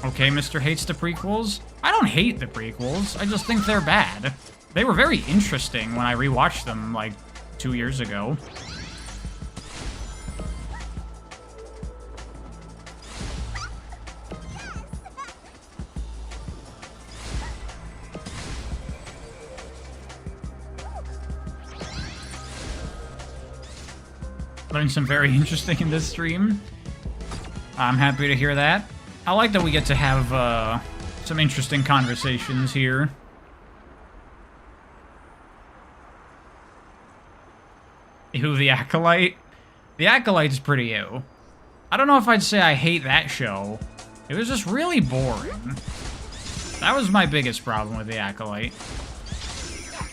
Okay, Mr. hates the prequels. I don't hate the prequels. I just think they're bad. They were very interesting when I rewatched them, like, 2 years ago. Learned some very interesting in this stream. I'm happy to hear that. I like that we get to have some interesting conversations here. Ew, the Acolyte? The Acolyte's pretty ew. I don't know if I'd say I hate that show. It was just really boring. That was my biggest problem with the Acolyte.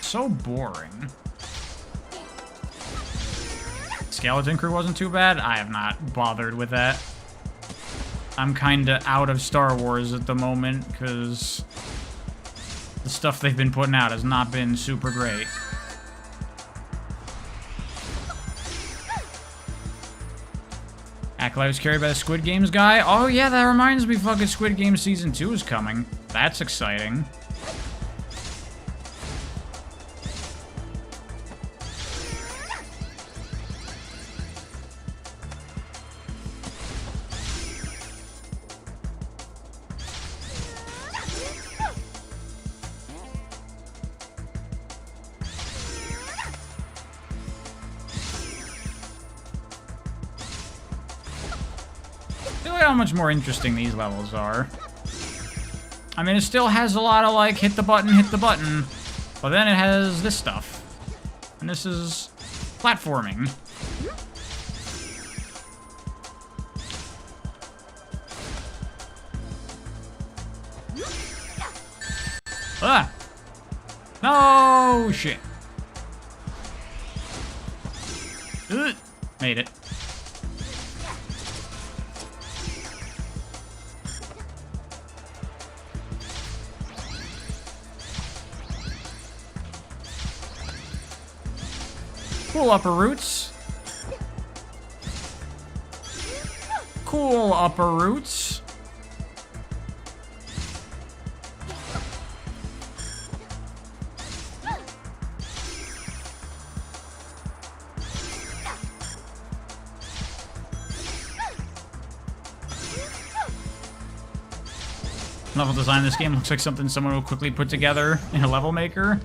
So boring. Skeleton Crew wasn't too bad. I have not bothered with that. I'm kinda out of Star Wars at the moment, because the stuff they've been putting out has not been super great. Acolyte was carried by the Squid Games guy. Oh yeah, that reminds me, fucking Squid Game Season 2 is coming. That's exciting. Look at how much more interesting these levels are. I mean, it still has a lot of, like, hit the button, but then it has this stuff. And this is platforming. Ah! No shit. Ugh. Made it. Cool upper roots. Cool upper roots. Level design in this game looks like something someone will quickly put together in a level maker.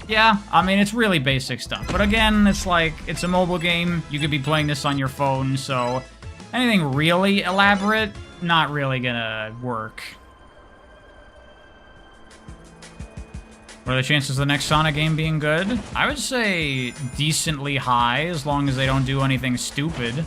Yeah, I mean, it's really basic stuff. But again, it's like, it's a mobile game. You could be playing this on your phone, so anything really elaborate, not really gonna work. What are the chances of the next Sonic game being good? I would say decently high, as long as they don't do anything stupid.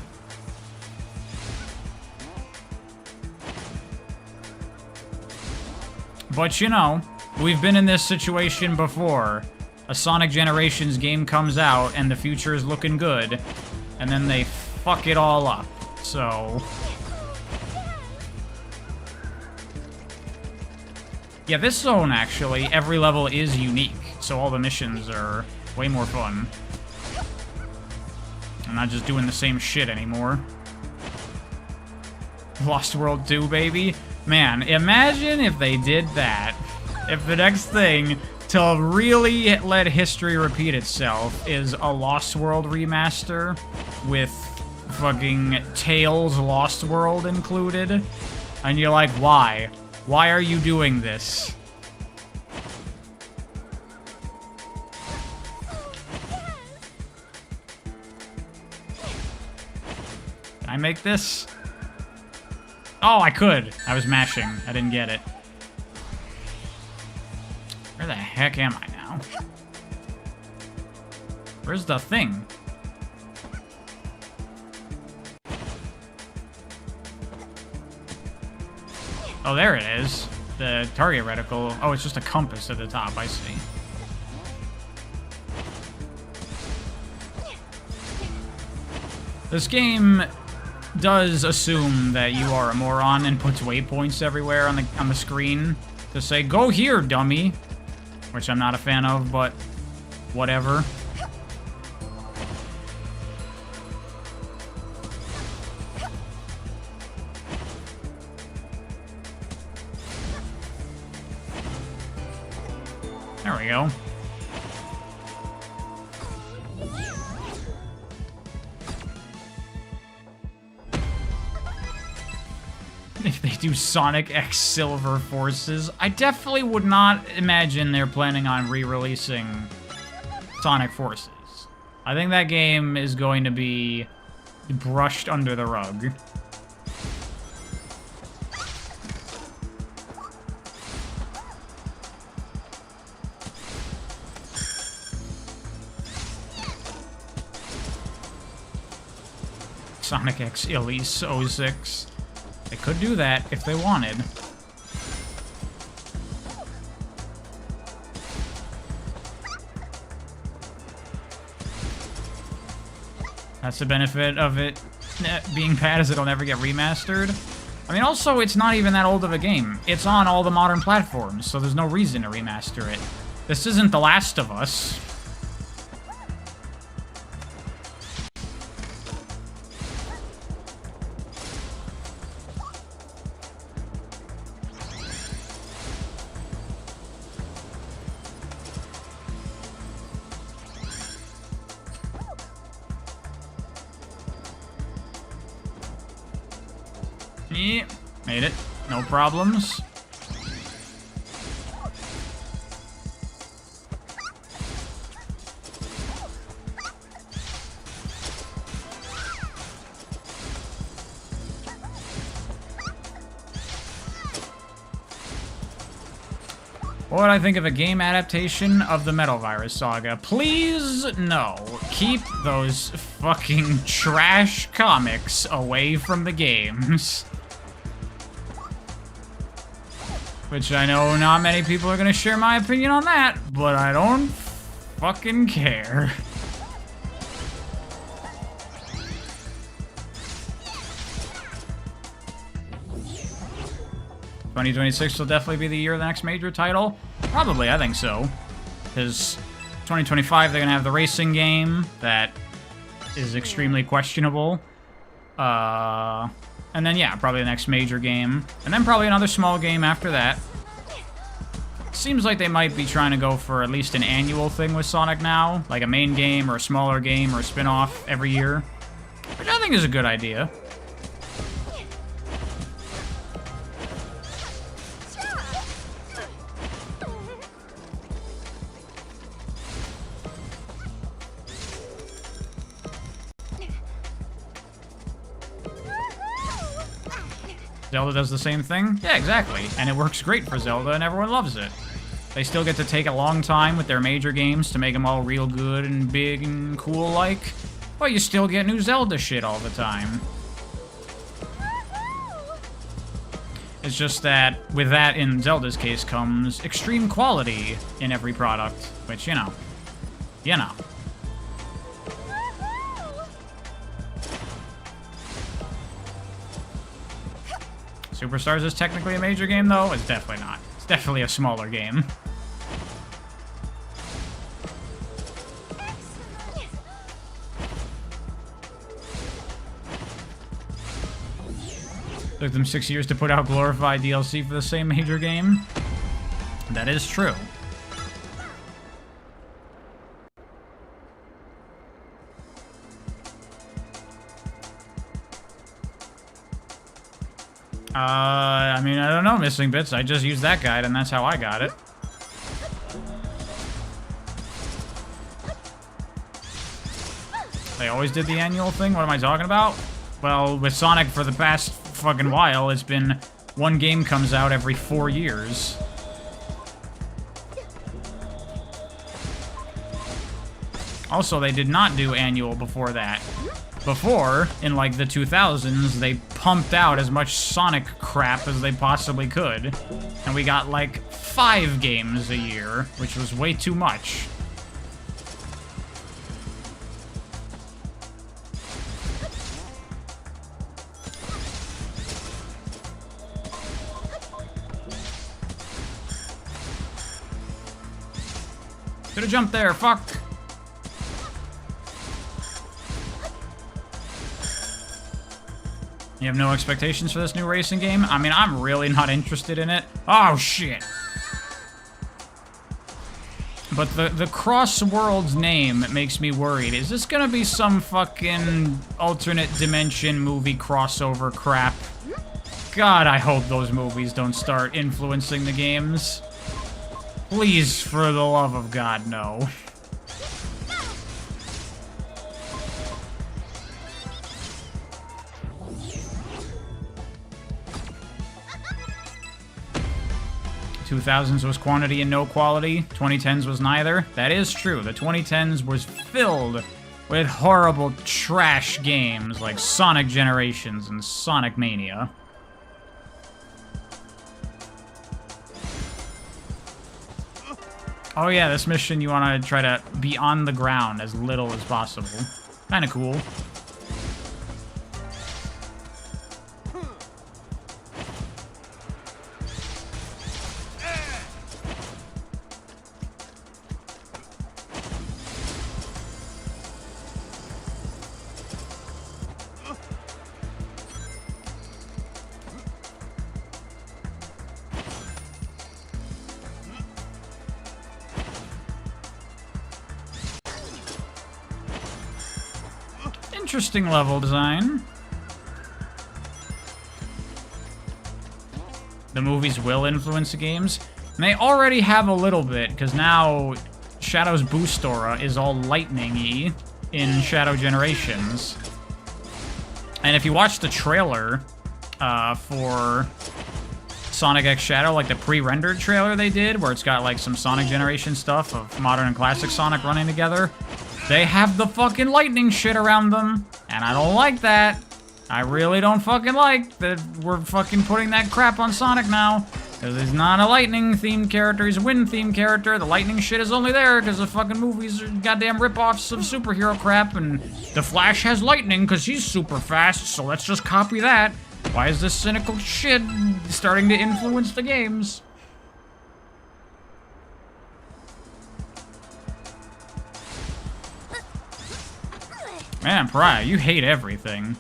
But you know, we've been in this situation before. A Sonic Generations game comes out and the future is looking good, and then they fuck it all up. So yeah, this zone actually, every level is unique, so all the missions are way more fun. I'm not just doing the same shit anymore. Lost World 2, baby. Man, imagine if they did that. If the next thing to really let history repeat itself is a Lost World remaster with fucking Tails Lost World included. And you're like, why? Why are you doing this? Can I make this? Oh, I could. I was mashing. I didn't get it. Where the heck am I now? Where's the thing? Oh, there it is. The target reticle. Oh, it's just a compass at the top. I see. This game does assume that you are a moron and puts waypoints everywhere on the screen to say, go here, dummy. Which I'm not a fan of, but whatever. There we go. If they do Sonic X Silver Forces, I definitely would not imagine they're planning on re-releasing Sonic Forces. I think that game is going to be brushed under the rug. Sonic X Elise 06. They could do that if they wanted. That's the benefit of it being bad, is it'll never get remastered. I mean, also, it's not even that old of a game. It's on all the modern platforms, so there's no reason to remaster it. This isn't The Last of Us. Yeah, made it. No problems. What would I think of a game adaptation of the Metal Virus Saga? Please, no. Keep those fucking trash comics away from the games. Which I know not many people are gonna share my opinion on that, but I don't fucking care. ...2026 will definitely be the year of the next major title? Probably, I think so. Because 2025, they're gonna have the racing game that is extremely questionable. And then, yeah, probably the next major game. And then probably another small game after that. Seems like they might be trying to go for at least an annual thing with Sonic now. Like a main game or a smaller game or a spin-off every year. Which I think is a good idea. Zelda does the same thing? Yeah, exactly. And it works great for Zelda, and everyone loves it. They still get to take a long time with their major games to make them all real good and big and cool-like, but you still get new Zelda shit all the time. It's just that, with that in Zelda's case comes extreme quality in every product, which, you know. Superstars is technically a major game, though? It's definitely not. It's definitely a smaller game. Took them 6 years to put out glorified DLC for the same major game. That is true. I mean, I don't know, Missing Bits. I just used that guide, and that's how I got it. They always did the annual thing? What am I talking about? Well, with Sonic for the past fucking while, it's been one game comes out every 4 years. Also, they did not do annual before that. Before, in like the 2000s, they pumped out as much Sonic crap as they possibly could. And we got like 5 games a year, which was way too much. Could've jumped there, fuck! You have no expectations for this new racing game? I mean, I'm really not interested in it. Oh, shit! But the Cross Worlds name makes me worried. Is this gonna be some fucking alternate dimension movie crossover crap? God, I hope those movies don't start influencing the games. Please, for the love of God, no. ...2000s was quantity and no quality. 2010s was neither. That is true. The 2010s was filled with horrible trash games like Sonic Generations and Sonic Mania. Oh yeah, this mission you want to try to be on the ground as little as possible. Kind of cool. Interesting level design. The movies will influence the games. And they already have a little bit, because now Shadow's boost aura is all lightning-y in Shadow Generations. And if you watch the trailer for Sonic X Shadow, like the pre-rendered trailer they did, where it's got like some Sonic Generation stuff of modern and classic Sonic running together, they have the fucking lightning shit around them, and I don't like that. I really don't fucking like that we're fucking putting that crap on Sonic now. Because he's not a lightning-themed character, he's a wind-themed character. The lightning shit is only there because the fucking movies are goddamn rip-offs of superhero crap, and the Flash has lightning because he's super fast, so let's just copy that. Why is this cynical shit starting to influence the games? Man, Pariah, you hate everything.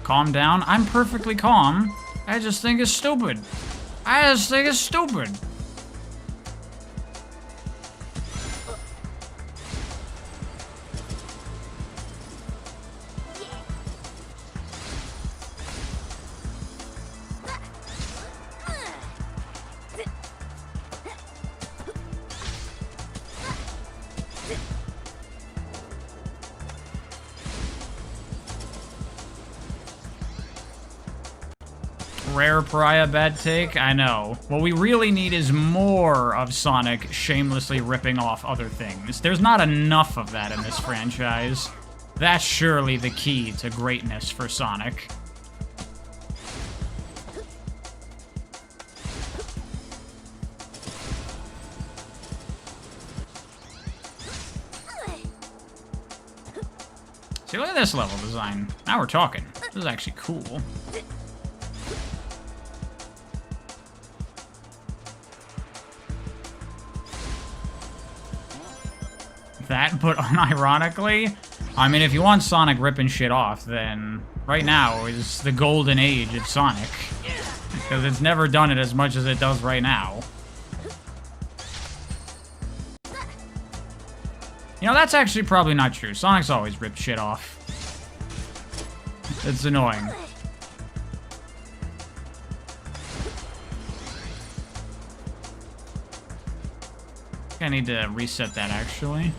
Calm down. I'm perfectly calm. I just think it's stupid. I just think it's stupid. Rare Pariah bad take? I know. What we really need is more of Sonic shamelessly ripping off other things. There's not enough of that in this franchise. That's surely the key to greatness for Sonic. See, look at this level design. Now we're talking. This is actually cool. That, but unironically, I mean, if you want Sonic ripping shit off, then right now is the golden age of Sonic. Because it's never done it as much as it does right now. You know, that's actually probably not true. Sonic's always ripped shit off. It's annoying. I need to reset that, actually.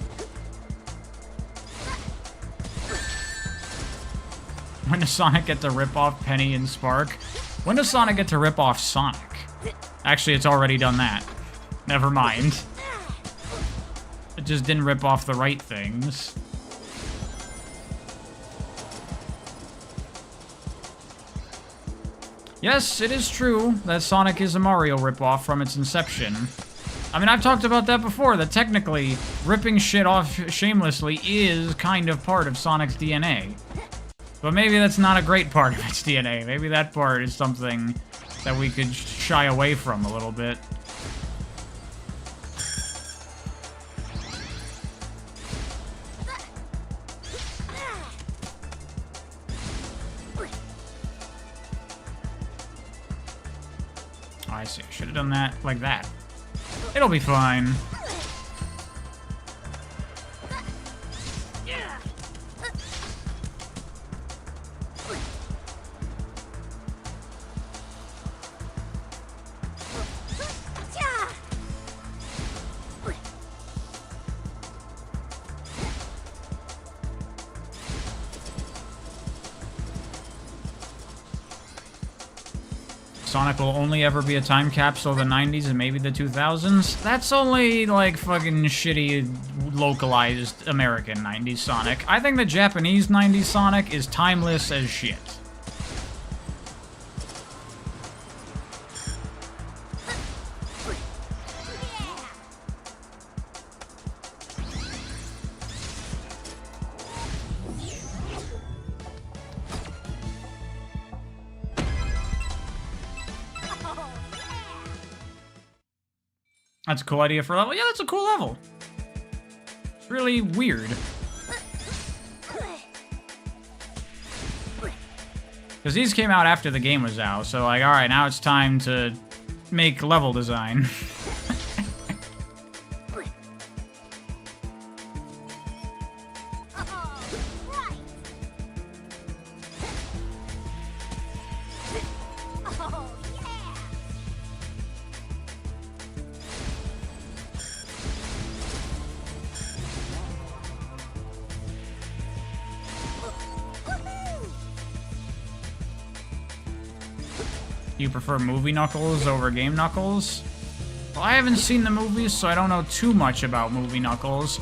When does Sonic get to rip off Penny and Spark? When does Sonic get to rip off Sonic? Actually, it's already done that. Never mind. It just didn't rip off the right things. Yes, it is true that Sonic is a Mario ripoff from its inception. I mean, I've talked about that before, that technically, ripping shit off shamelessly is kind of part of Sonic's DNA. But maybe that's not a great part of its DNA. Maybe that part is something that we could shy away from a little bit. Oh, I see. I should have done that like that. It'll be fine. Sonic will only ever be a time capsule of the 90s and maybe the 2000s. That's only, like, fucking shitty, localized American 90s Sonic. I think the Japanese 90s Sonic is timeless as shit. That's a cool idea for a level. Yeah, that's a cool level. It's really weird. Because these came out after the game was out, so like, alright, now it's time to make level design. You prefer movie Knuckles over game Knuckles? Well, I haven't seen the movies, so I don't know too much about movie Knuckles.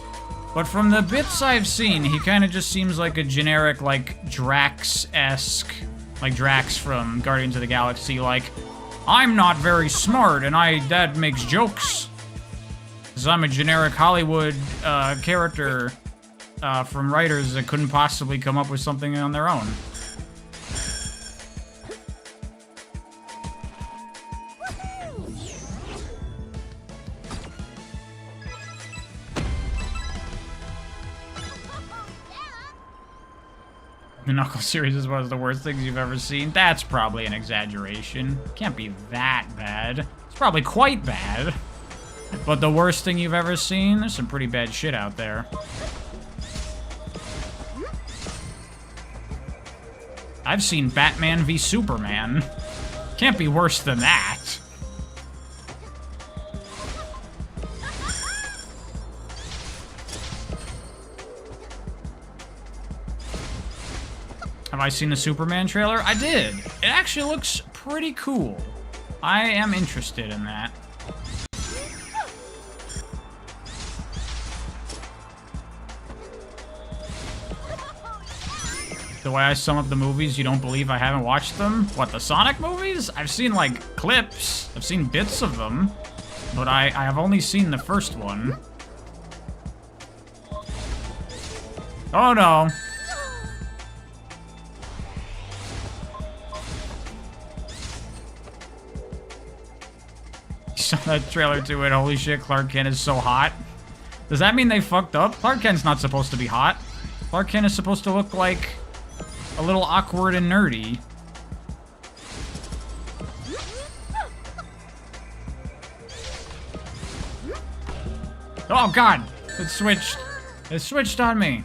But from the bits I've seen, he kind of just seems like a generic, like, Drax-esque, like Drax from Guardians of the Galaxy, like, I'm not very smart, and Dad makes jokes. Because I'm a generic Hollywood character from writers that couldn't possibly come up with something on their own. The Knuckles series is one of the worst things you've ever seen. That's probably an exaggeration. Can't be that bad. It's probably quite bad. But the worst thing you've ever seen? There's some pretty bad shit out there. I've seen Batman v Superman. Can't be worse than that. Have I seen the Superman trailer? I did. It actually looks pretty cool. I am interested in that. The way I sum up the movies, you don't believe I haven't watched them? What, the Sonic movies? I've seen, like, clips. I've seen bits of them. But I have only seen the first one. Oh, no. Saw that trailer to it. Holy shit, Clark Kent is so hot. Does that mean they fucked up? Clark Kent's not supposed to be hot. Clark Kent is supposed to look like a little awkward and nerdy. Oh god! It switched. It switched on me.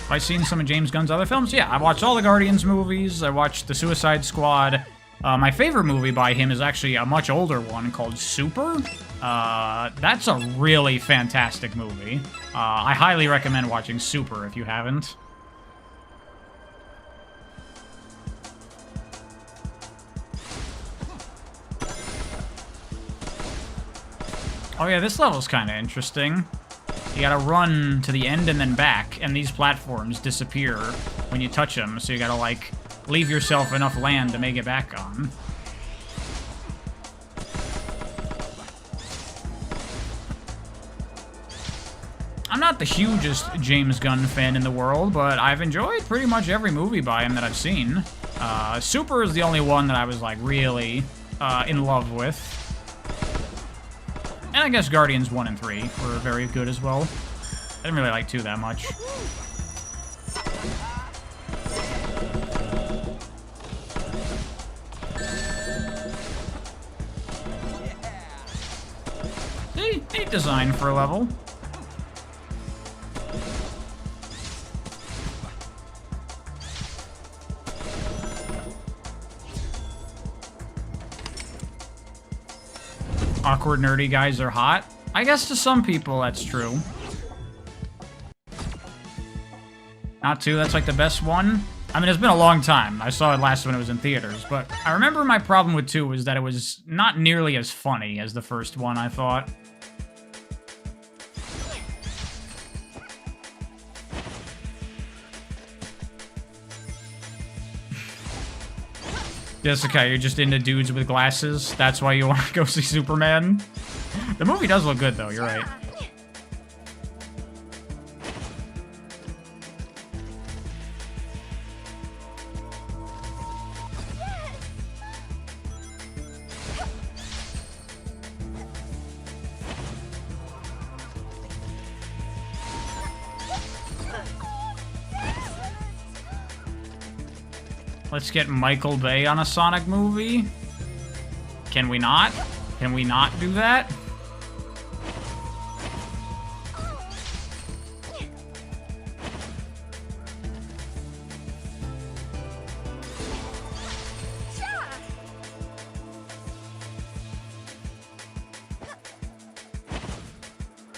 Have I seen some of James Gunn's other films? Yeah, I've watched all the Guardians movies. I watched The Suicide Squad. My favorite movie by him is actually a much older one called Super. That's a really fantastic movie. I highly recommend watching Super if you haven't. Oh yeah, this level's kind of interesting. You gotta run to the end and then back, and these platforms disappear when you touch them, so you gotta, like, leave yourself enough land to make it back on. I'm not the hugest James Gunn fan in the world, but I've enjoyed pretty much every movie by him that I've seen. Super is the only one that I was, like, really in love with. And I guess Guardians 1 and 3 were very good as well. I didn't really like 2 that much. See? Neat design for a level. Awkward, nerdy guys are hot. I guess to some people that's true. Not 2, that's like the best one. I mean, it's been a long time. I saw it last when it was in theaters, but I remember my problem with 2 was that it was not nearly as funny as the first one, I thought. Jessica, you're just into dudes with glasses? That's why you want to go see Superman? The movie does look good, though. You're right. Let's get Michael Bay on a Sonic movie. Can we not? Can we not do that?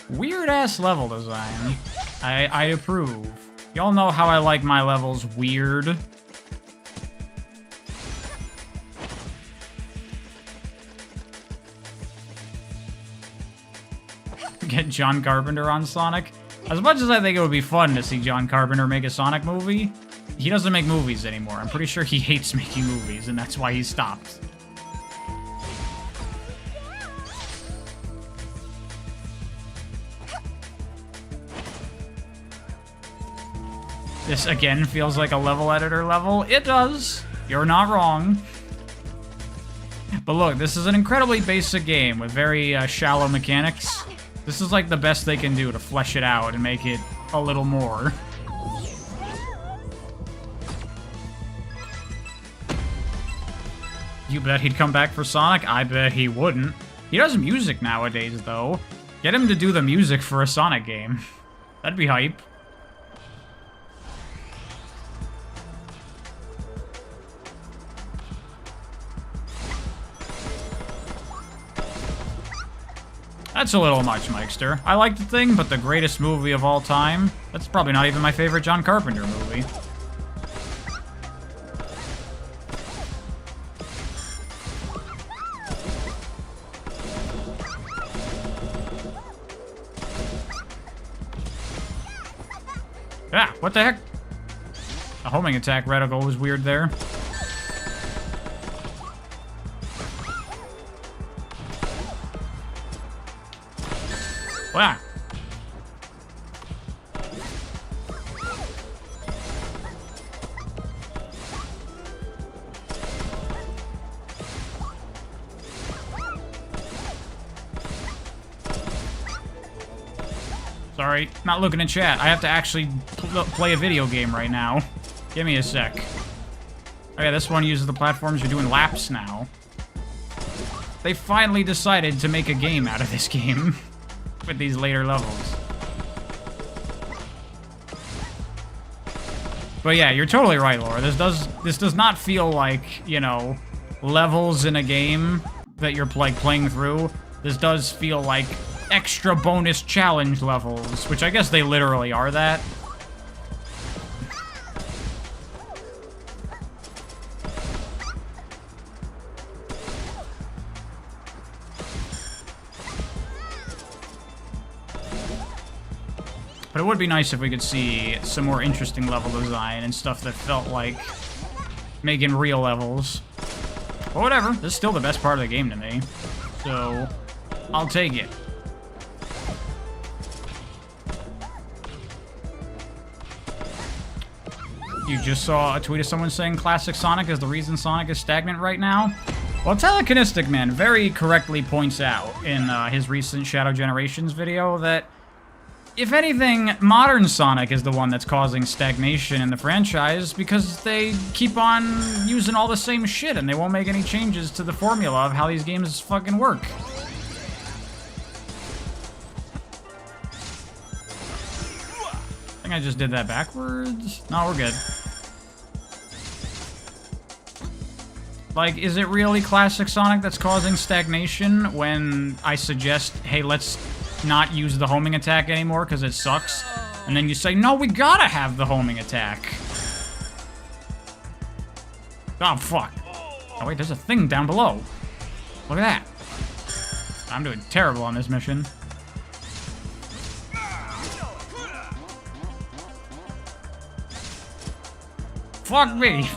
Weird-ass level design. I approve. Y'all know how I like my levels weird. Get John Carpenter on Sonic. As much as I think it would be fun to see John Carpenter make a Sonic movie, he doesn't make movies anymore. I'm pretty sure he hates making movies, and that's why he stopped. This, again, feels like a level editor level. It does. You're not wrong. But look, this is an incredibly basic game with very shallow mechanics. This is like the best they can do to flesh it out and make it a little more. You bet he'd come back for Sonic? I bet he wouldn't. He does music nowadays, though. Get him to do the music for a Sonic game. That'd be hype. That's a little much, Mikester. I like the thing, but the greatest movie of all time? That's probably not even my favorite John Carpenter movie. Ah, what the heck? A homing attack reticle was weird there. Wow. Sorry, not looking at chat. I have to actually play a video game right now. Give me a sec. Okay, this one uses the platforms. You're doing laps now. They finally decided to make a game out of this game. With these later levels. But yeah, you're totally right, Laura. This does not feel like, you know, levels in a game that you're playing through. This does feel like extra bonus challenge levels, which I guess they literally are that. But it would be nice if we could see some more interesting level design and stuff that felt like making real levels. But whatever, this is still the best part of the game to me. So, I'll take it. You just saw a tweet of someone saying Classic Sonic is the reason Sonic is stagnant right now? Well, Telekinetic Man very correctly points out in his recent Shadow Generations video that if anything, modern Sonic is the one that's causing stagnation in the franchise because they keep on using all the same shit and they won't make any changes to the formula of how these games fucking work. I think I just did that backwards. No, we're good. Like, is it really Classic Sonic that's causing stagnation when I suggest, hey, let's not use the homing attack anymore because it sucks? And then you say, no, we gotta have the homing attack. Oh, fuck. Oh, wait, there's a thing down below. Look at that. I'm doing terrible on this mission. Fuck me.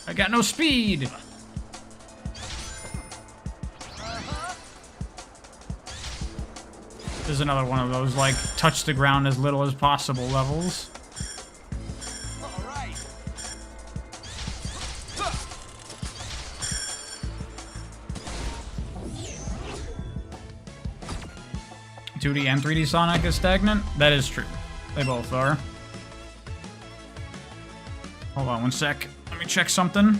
I got no speed. This is another one of those, like, touch the ground as little as possible levels. Alright. 2D and 3D Sonic is stagnant? That is true. They both are. Hold on one sec. Let me check something.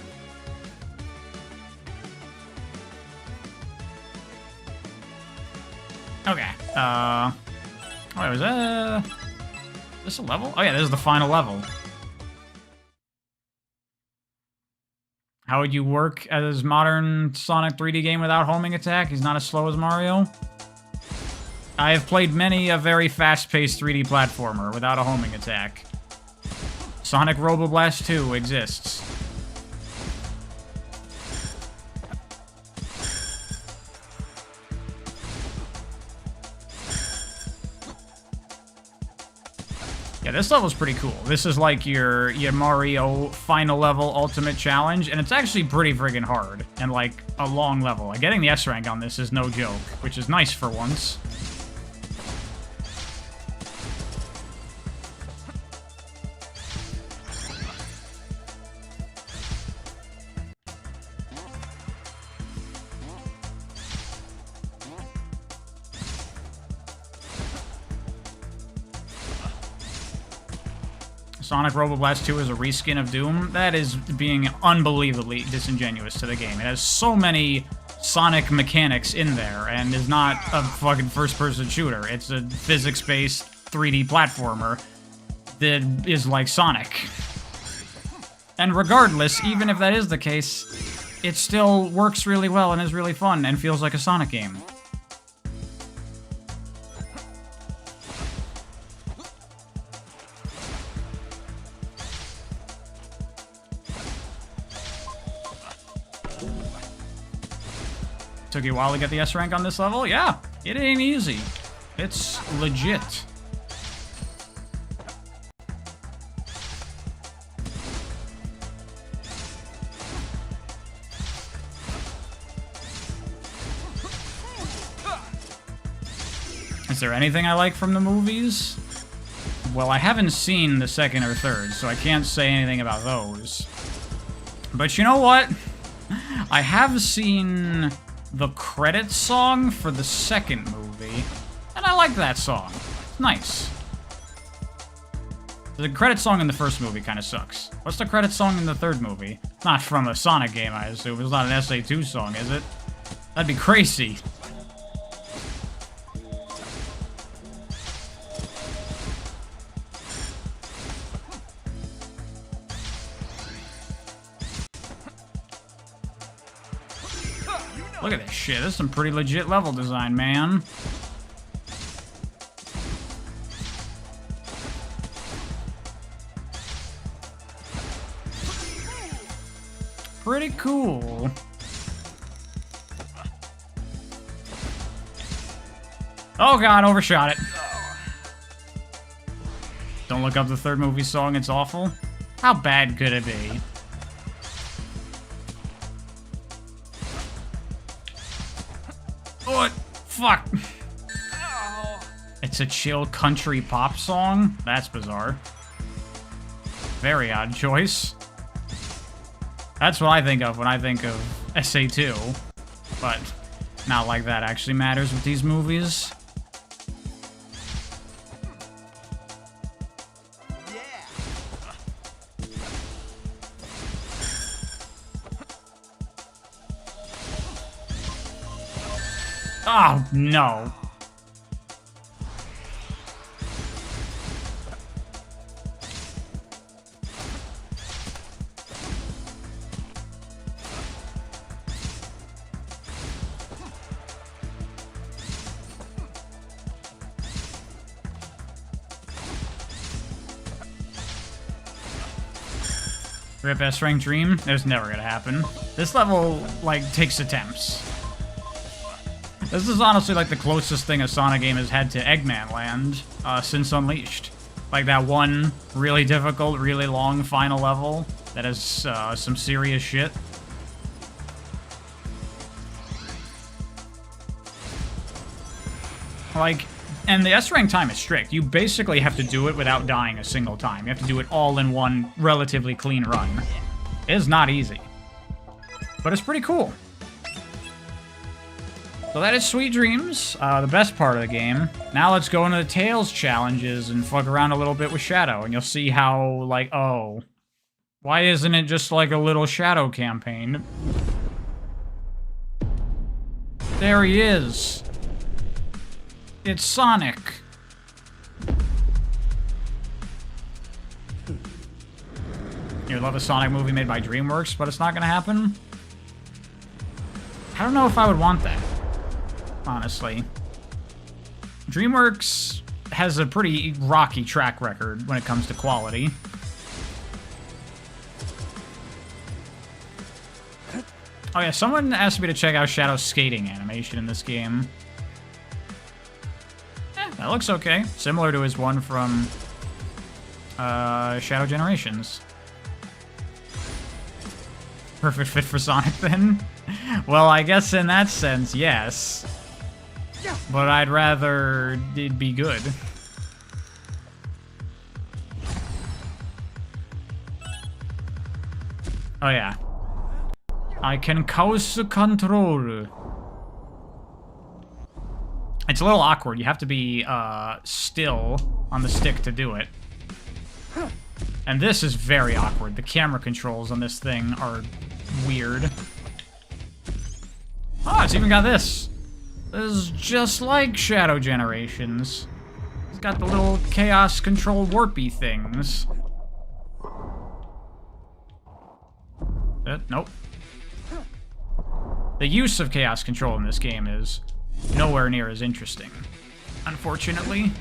Okay. Wait, was that... this a level? Oh yeah, this is the final level. How would you work as modern Sonic 3D game without homing attack? He's not as slow as Mario. I have played many a very fast-paced 3D platformer without a homing attack. Sonic Roboblast 2 exists. Yeah, this level's pretty cool. This is like your Mario final level ultimate challenge, and it's actually pretty friggin' hard, and like a long level. Like, getting the S rank on this is no joke, which is nice for once. Sonic Roboblast 2 is a reskin of Doom. That is being unbelievably disingenuous to the game. It has so many Sonic mechanics in there, and is not a fucking first-person shooter. It's a physics-based 3D platformer that is like Sonic. And regardless, even if that is the case, it still works really well and is really fun and feels like a Sonic game. Took you a while to get the S rank on this level? Yeah, it ain't easy. It's legit. Is there anything I like from the movies? Well, I haven't seen the second or third, so I can't say anything about those. But you know what? I have seen the credits song for the second movie, and I like that song. It's nice. The credits song in the first movie kind of sucks. What's the credits song in the third movie? Not from a Sonic game, I assume. It's not an SA2 song, is it? That'd be crazy. Look at this shit. This is some pretty legit level design, man. Pretty cool. Oh god, overshot it. Don't look up the third movie song, it's awful. How bad could it be? What? Fuck. It's a chill country pop song? That's bizarre. Very odd choice. That's what I think of when I think of SA2. But not like that actually matters with these movies. Oh, no. Rip S-Rank Dream? It's never gonna happen. This level, like, takes attempts. This is honestly, like, the closest thing a Sonic game has had to Eggman Land since Unleashed. Like, that one really difficult, really long final level that has some serious shit. Like, and the S-Rank time is strict. You basically have to do it without dying a single time. You have to do it all in one relatively clean run. It is not easy. But it's pretty cool. So that is Sweet Dreams, the best part of the game. Now let's go into the Tails challenges and fuck around a little bit with Shadow, and you'll see how, like, oh, why isn't it just like a little Shadow campaign? There he is. It's Sonic. You'd love a Sonic movie made by DreamWorks, but it's not gonna happen? I don't know if I would want that. Honestly. DreamWorks has a pretty rocky track record when it comes to quality. Oh yeah, someone asked me to check out Shadow's skating animation in this game. That looks okay. Similar to his one from Shadow Generations. Perfect fit for Sonic then? Well, I guess in that sense, yes. But I'd rather it be good. Oh yeah. I can cause control. It's a little awkward. You have to be still on the stick to do it. And this is very awkward. The camera controls on this thing are weird. Oh, it's even got this. This is just like Shadow Generations. It's got the little chaos control warpy things. Nope. The use of chaos control in this game is nowhere near as interesting, unfortunately.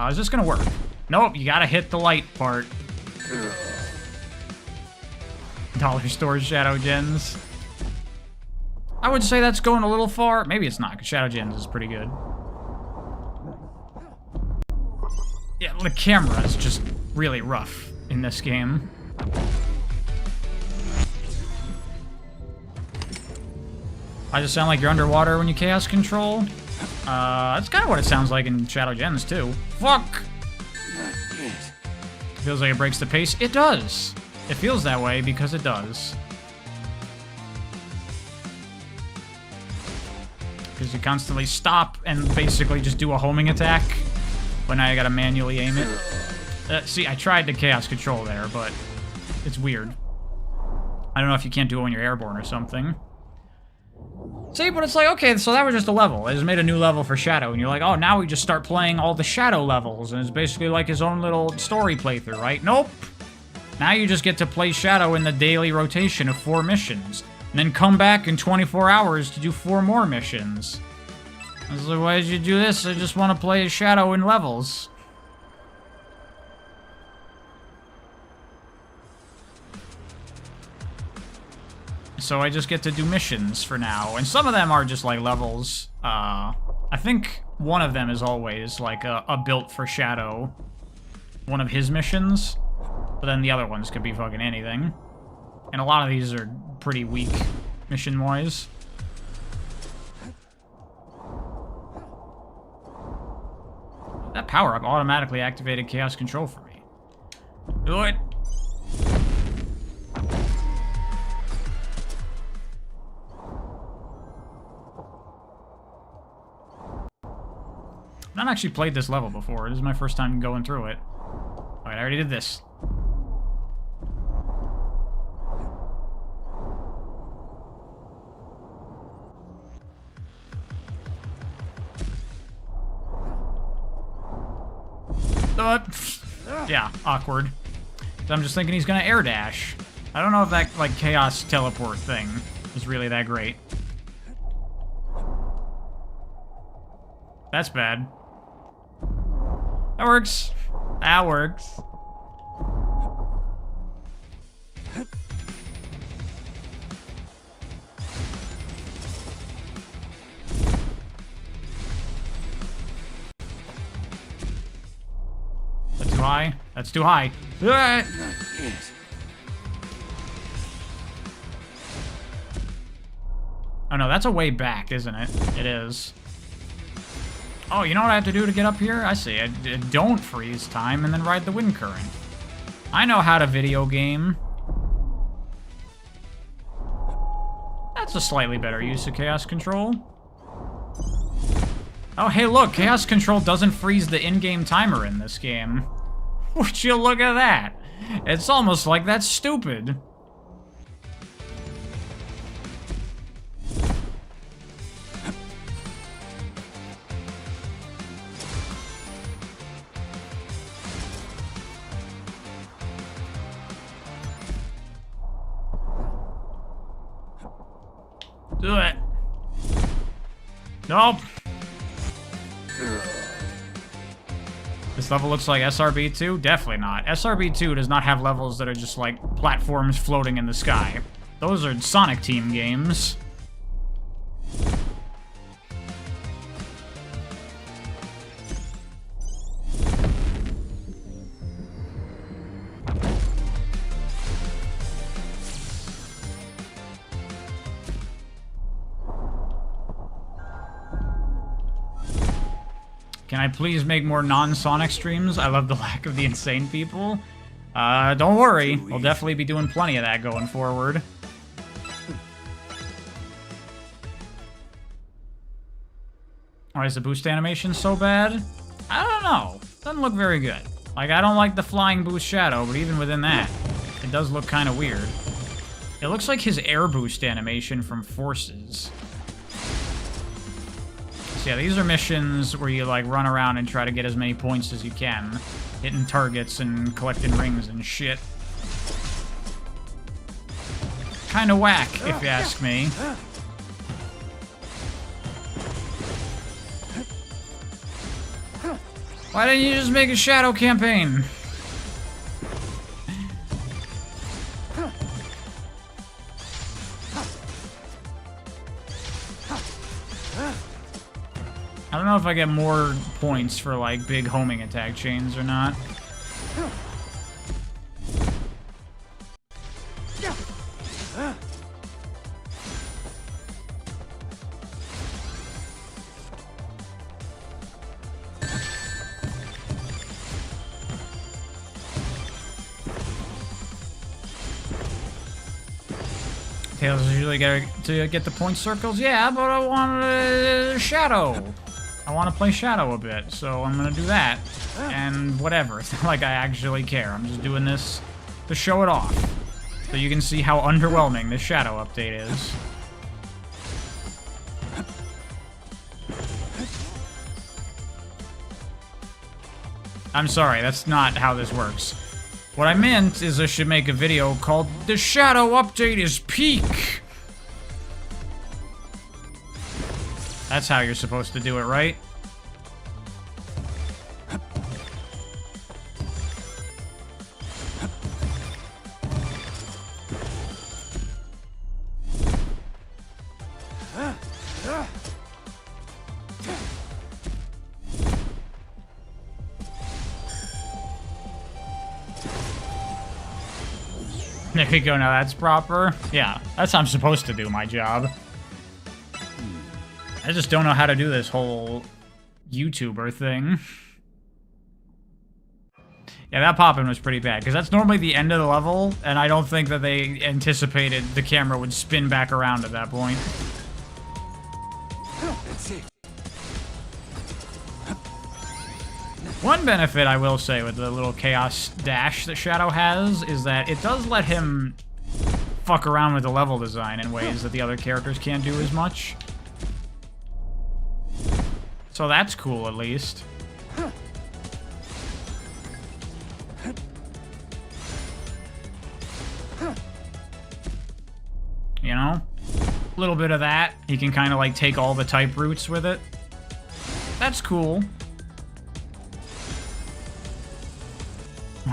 Is this gonna work? Nope, you gotta hit the light part. Dollar store Shadow Gens. I would say that's going a little far. Maybe it's not, because Shadow Gens is pretty good. Yeah, the camera is just really rough in this game. I just sound like you're underwater when you chaos control. That's kind of what it sounds like in Shadow Gens, too. Fuck! Feels like it breaks the pace. It does! It feels that way because it does. Because you constantly stop and basically just do a homing attack. But now you gotta manually aim it. See, I tried to chaos control there, but it's weird. I don't know if you can't do it when you're airborne or something. See, but it's like, okay, so that was just a level. They just made a new level for Shadow, and you're like, oh, now we just start playing all the Shadow levels, and it's basically like his own little story playthrough, right? Nope! Now you just get to play Shadow in the daily rotation of 4 missions, and then come back in 24 hours to do 4 more missions. I was like, why did you do this? I just want to play Shadow in levels. So I just get to do missions for now, and some of them are just like levels. I think one of them is always like a built for Shadow, one of his missions, but then the other ones could be fucking anything. And a lot of these are pretty weak mission-wise. That power-up automatically activated chaos control for me. Do it! I've not actually played this level before. This is my first time going through it. Alright, I already did this. Yeah, awkward. So I'm just thinking he's gonna air dash. I don't know if that, like, chaos teleport thing is really that great. That's bad. That works. That works. That's too high. That's too high. Oh no, that's a way back, isn't it? It is. Oh, you know what I have to do to get up here? I see. I don't freeze time and then ride the wind current. I know how to video game. That's a slightly better use of chaos control. Oh, hey, look, chaos control doesn't freeze the in-game timer in this game. Would you look at that? It's almost like that's stupid. Do it. Nope. This level looks like SRB2? Definitely not. SRB2 does not have levels that are just like platforms floating in the sky. Those are Sonic Team games. Can I please make more non-Sonic streams? I love the lack of the insane people. Don't worry. We'll definitely be doing plenty of that going forward. Why is the boost animation so bad? I don't know. Doesn't look very good. Like, I don't like the flying boost shadow, but even within that, it does look kind of weird. It looks like his air boost animation from Forces. Yeah, these are missions where you, like, run around and try to get as many points as you can. Hitting targets and collecting rings and shit. Kinda whack, if you ask me. Why didn't you just make a shadow campaign? I don't know if I get more points for, like, big homing attack chains or not. Tails usually get to get the point circles? Yeah, but I want a shadow. I want to play Shadow a bit, so I'm going to do that. And whatever. It's not like I actually care. I'm just doing this to show it off. So you can see how underwhelming this Shadow update is. I'm sorry, that's not how this works. What I meant is I should make a video called The Shadow Update is Peak. That's how you're supposed to do it, right? There we go, now that's proper. Yeah, that's how I'm supposed to do my job. I just don't know how to do this whole YouTuber thing. Yeah, that pop-in was pretty bad, because that's normally the end of the level, and I don't think that they anticipated the camera would spin back around at that point. One benefit I will say with the little chaos dash that Shadow has is that it does let him fuck around with the level design in ways that the other characters can't do as much. So that's cool, at least. You know? A little bit of that. He can kind of like take all the type routes with it. That's cool.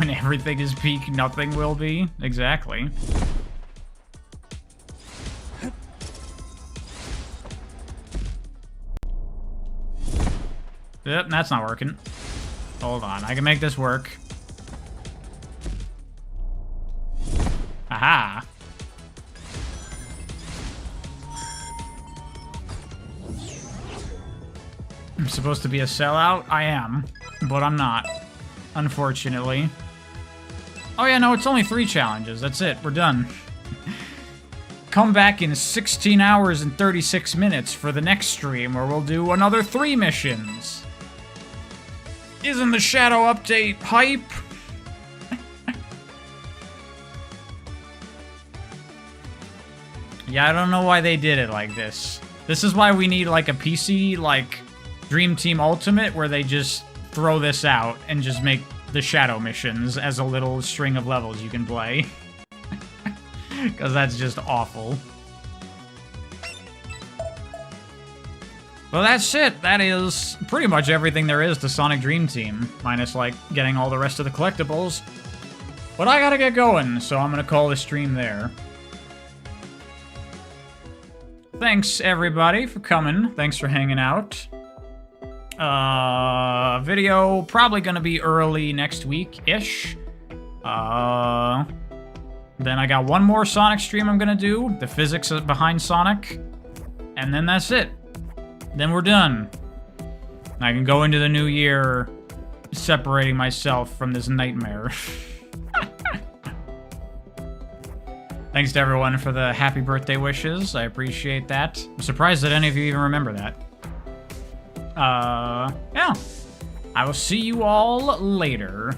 When everything is peak, nothing will be. Exactly. Yep, that's not working. Hold on, I can make this work. Aha! I'm supposed to be a sellout? I am, but I'm not, unfortunately. Oh yeah, no, it's only 3 challenges. That's it, we're done. Come back in 16 hours and 36 minutes for the next stream, where we'll do another 3 missions. Isn't the Shadow update hype? Yeah, I don't know why they did it like this. This is why we need, like, a PC, like, Dream Team Ultimate, where they just throw this out and just make the Shadow missions as a little string of levels you can play. Because that's just awful. Well, that's it. That is pretty much everything there is to Sonic Dream Team, minus, like, getting all the rest of the collectibles. But I gotta get going, so I'm gonna call the stream there. Thanks, everybody, for coming. Thanks for hanging out. Video probably gonna be early next week-ish. Then I got one more Sonic stream I'm gonna do, the physics behind Sonic, and then that's it. Then we're done. I can go into the new year separating myself from this nightmare. Thanks to everyone for the happy birthday wishes. I appreciate that. I'm surprised that any of you even remember that. Yeah. I will see you all later.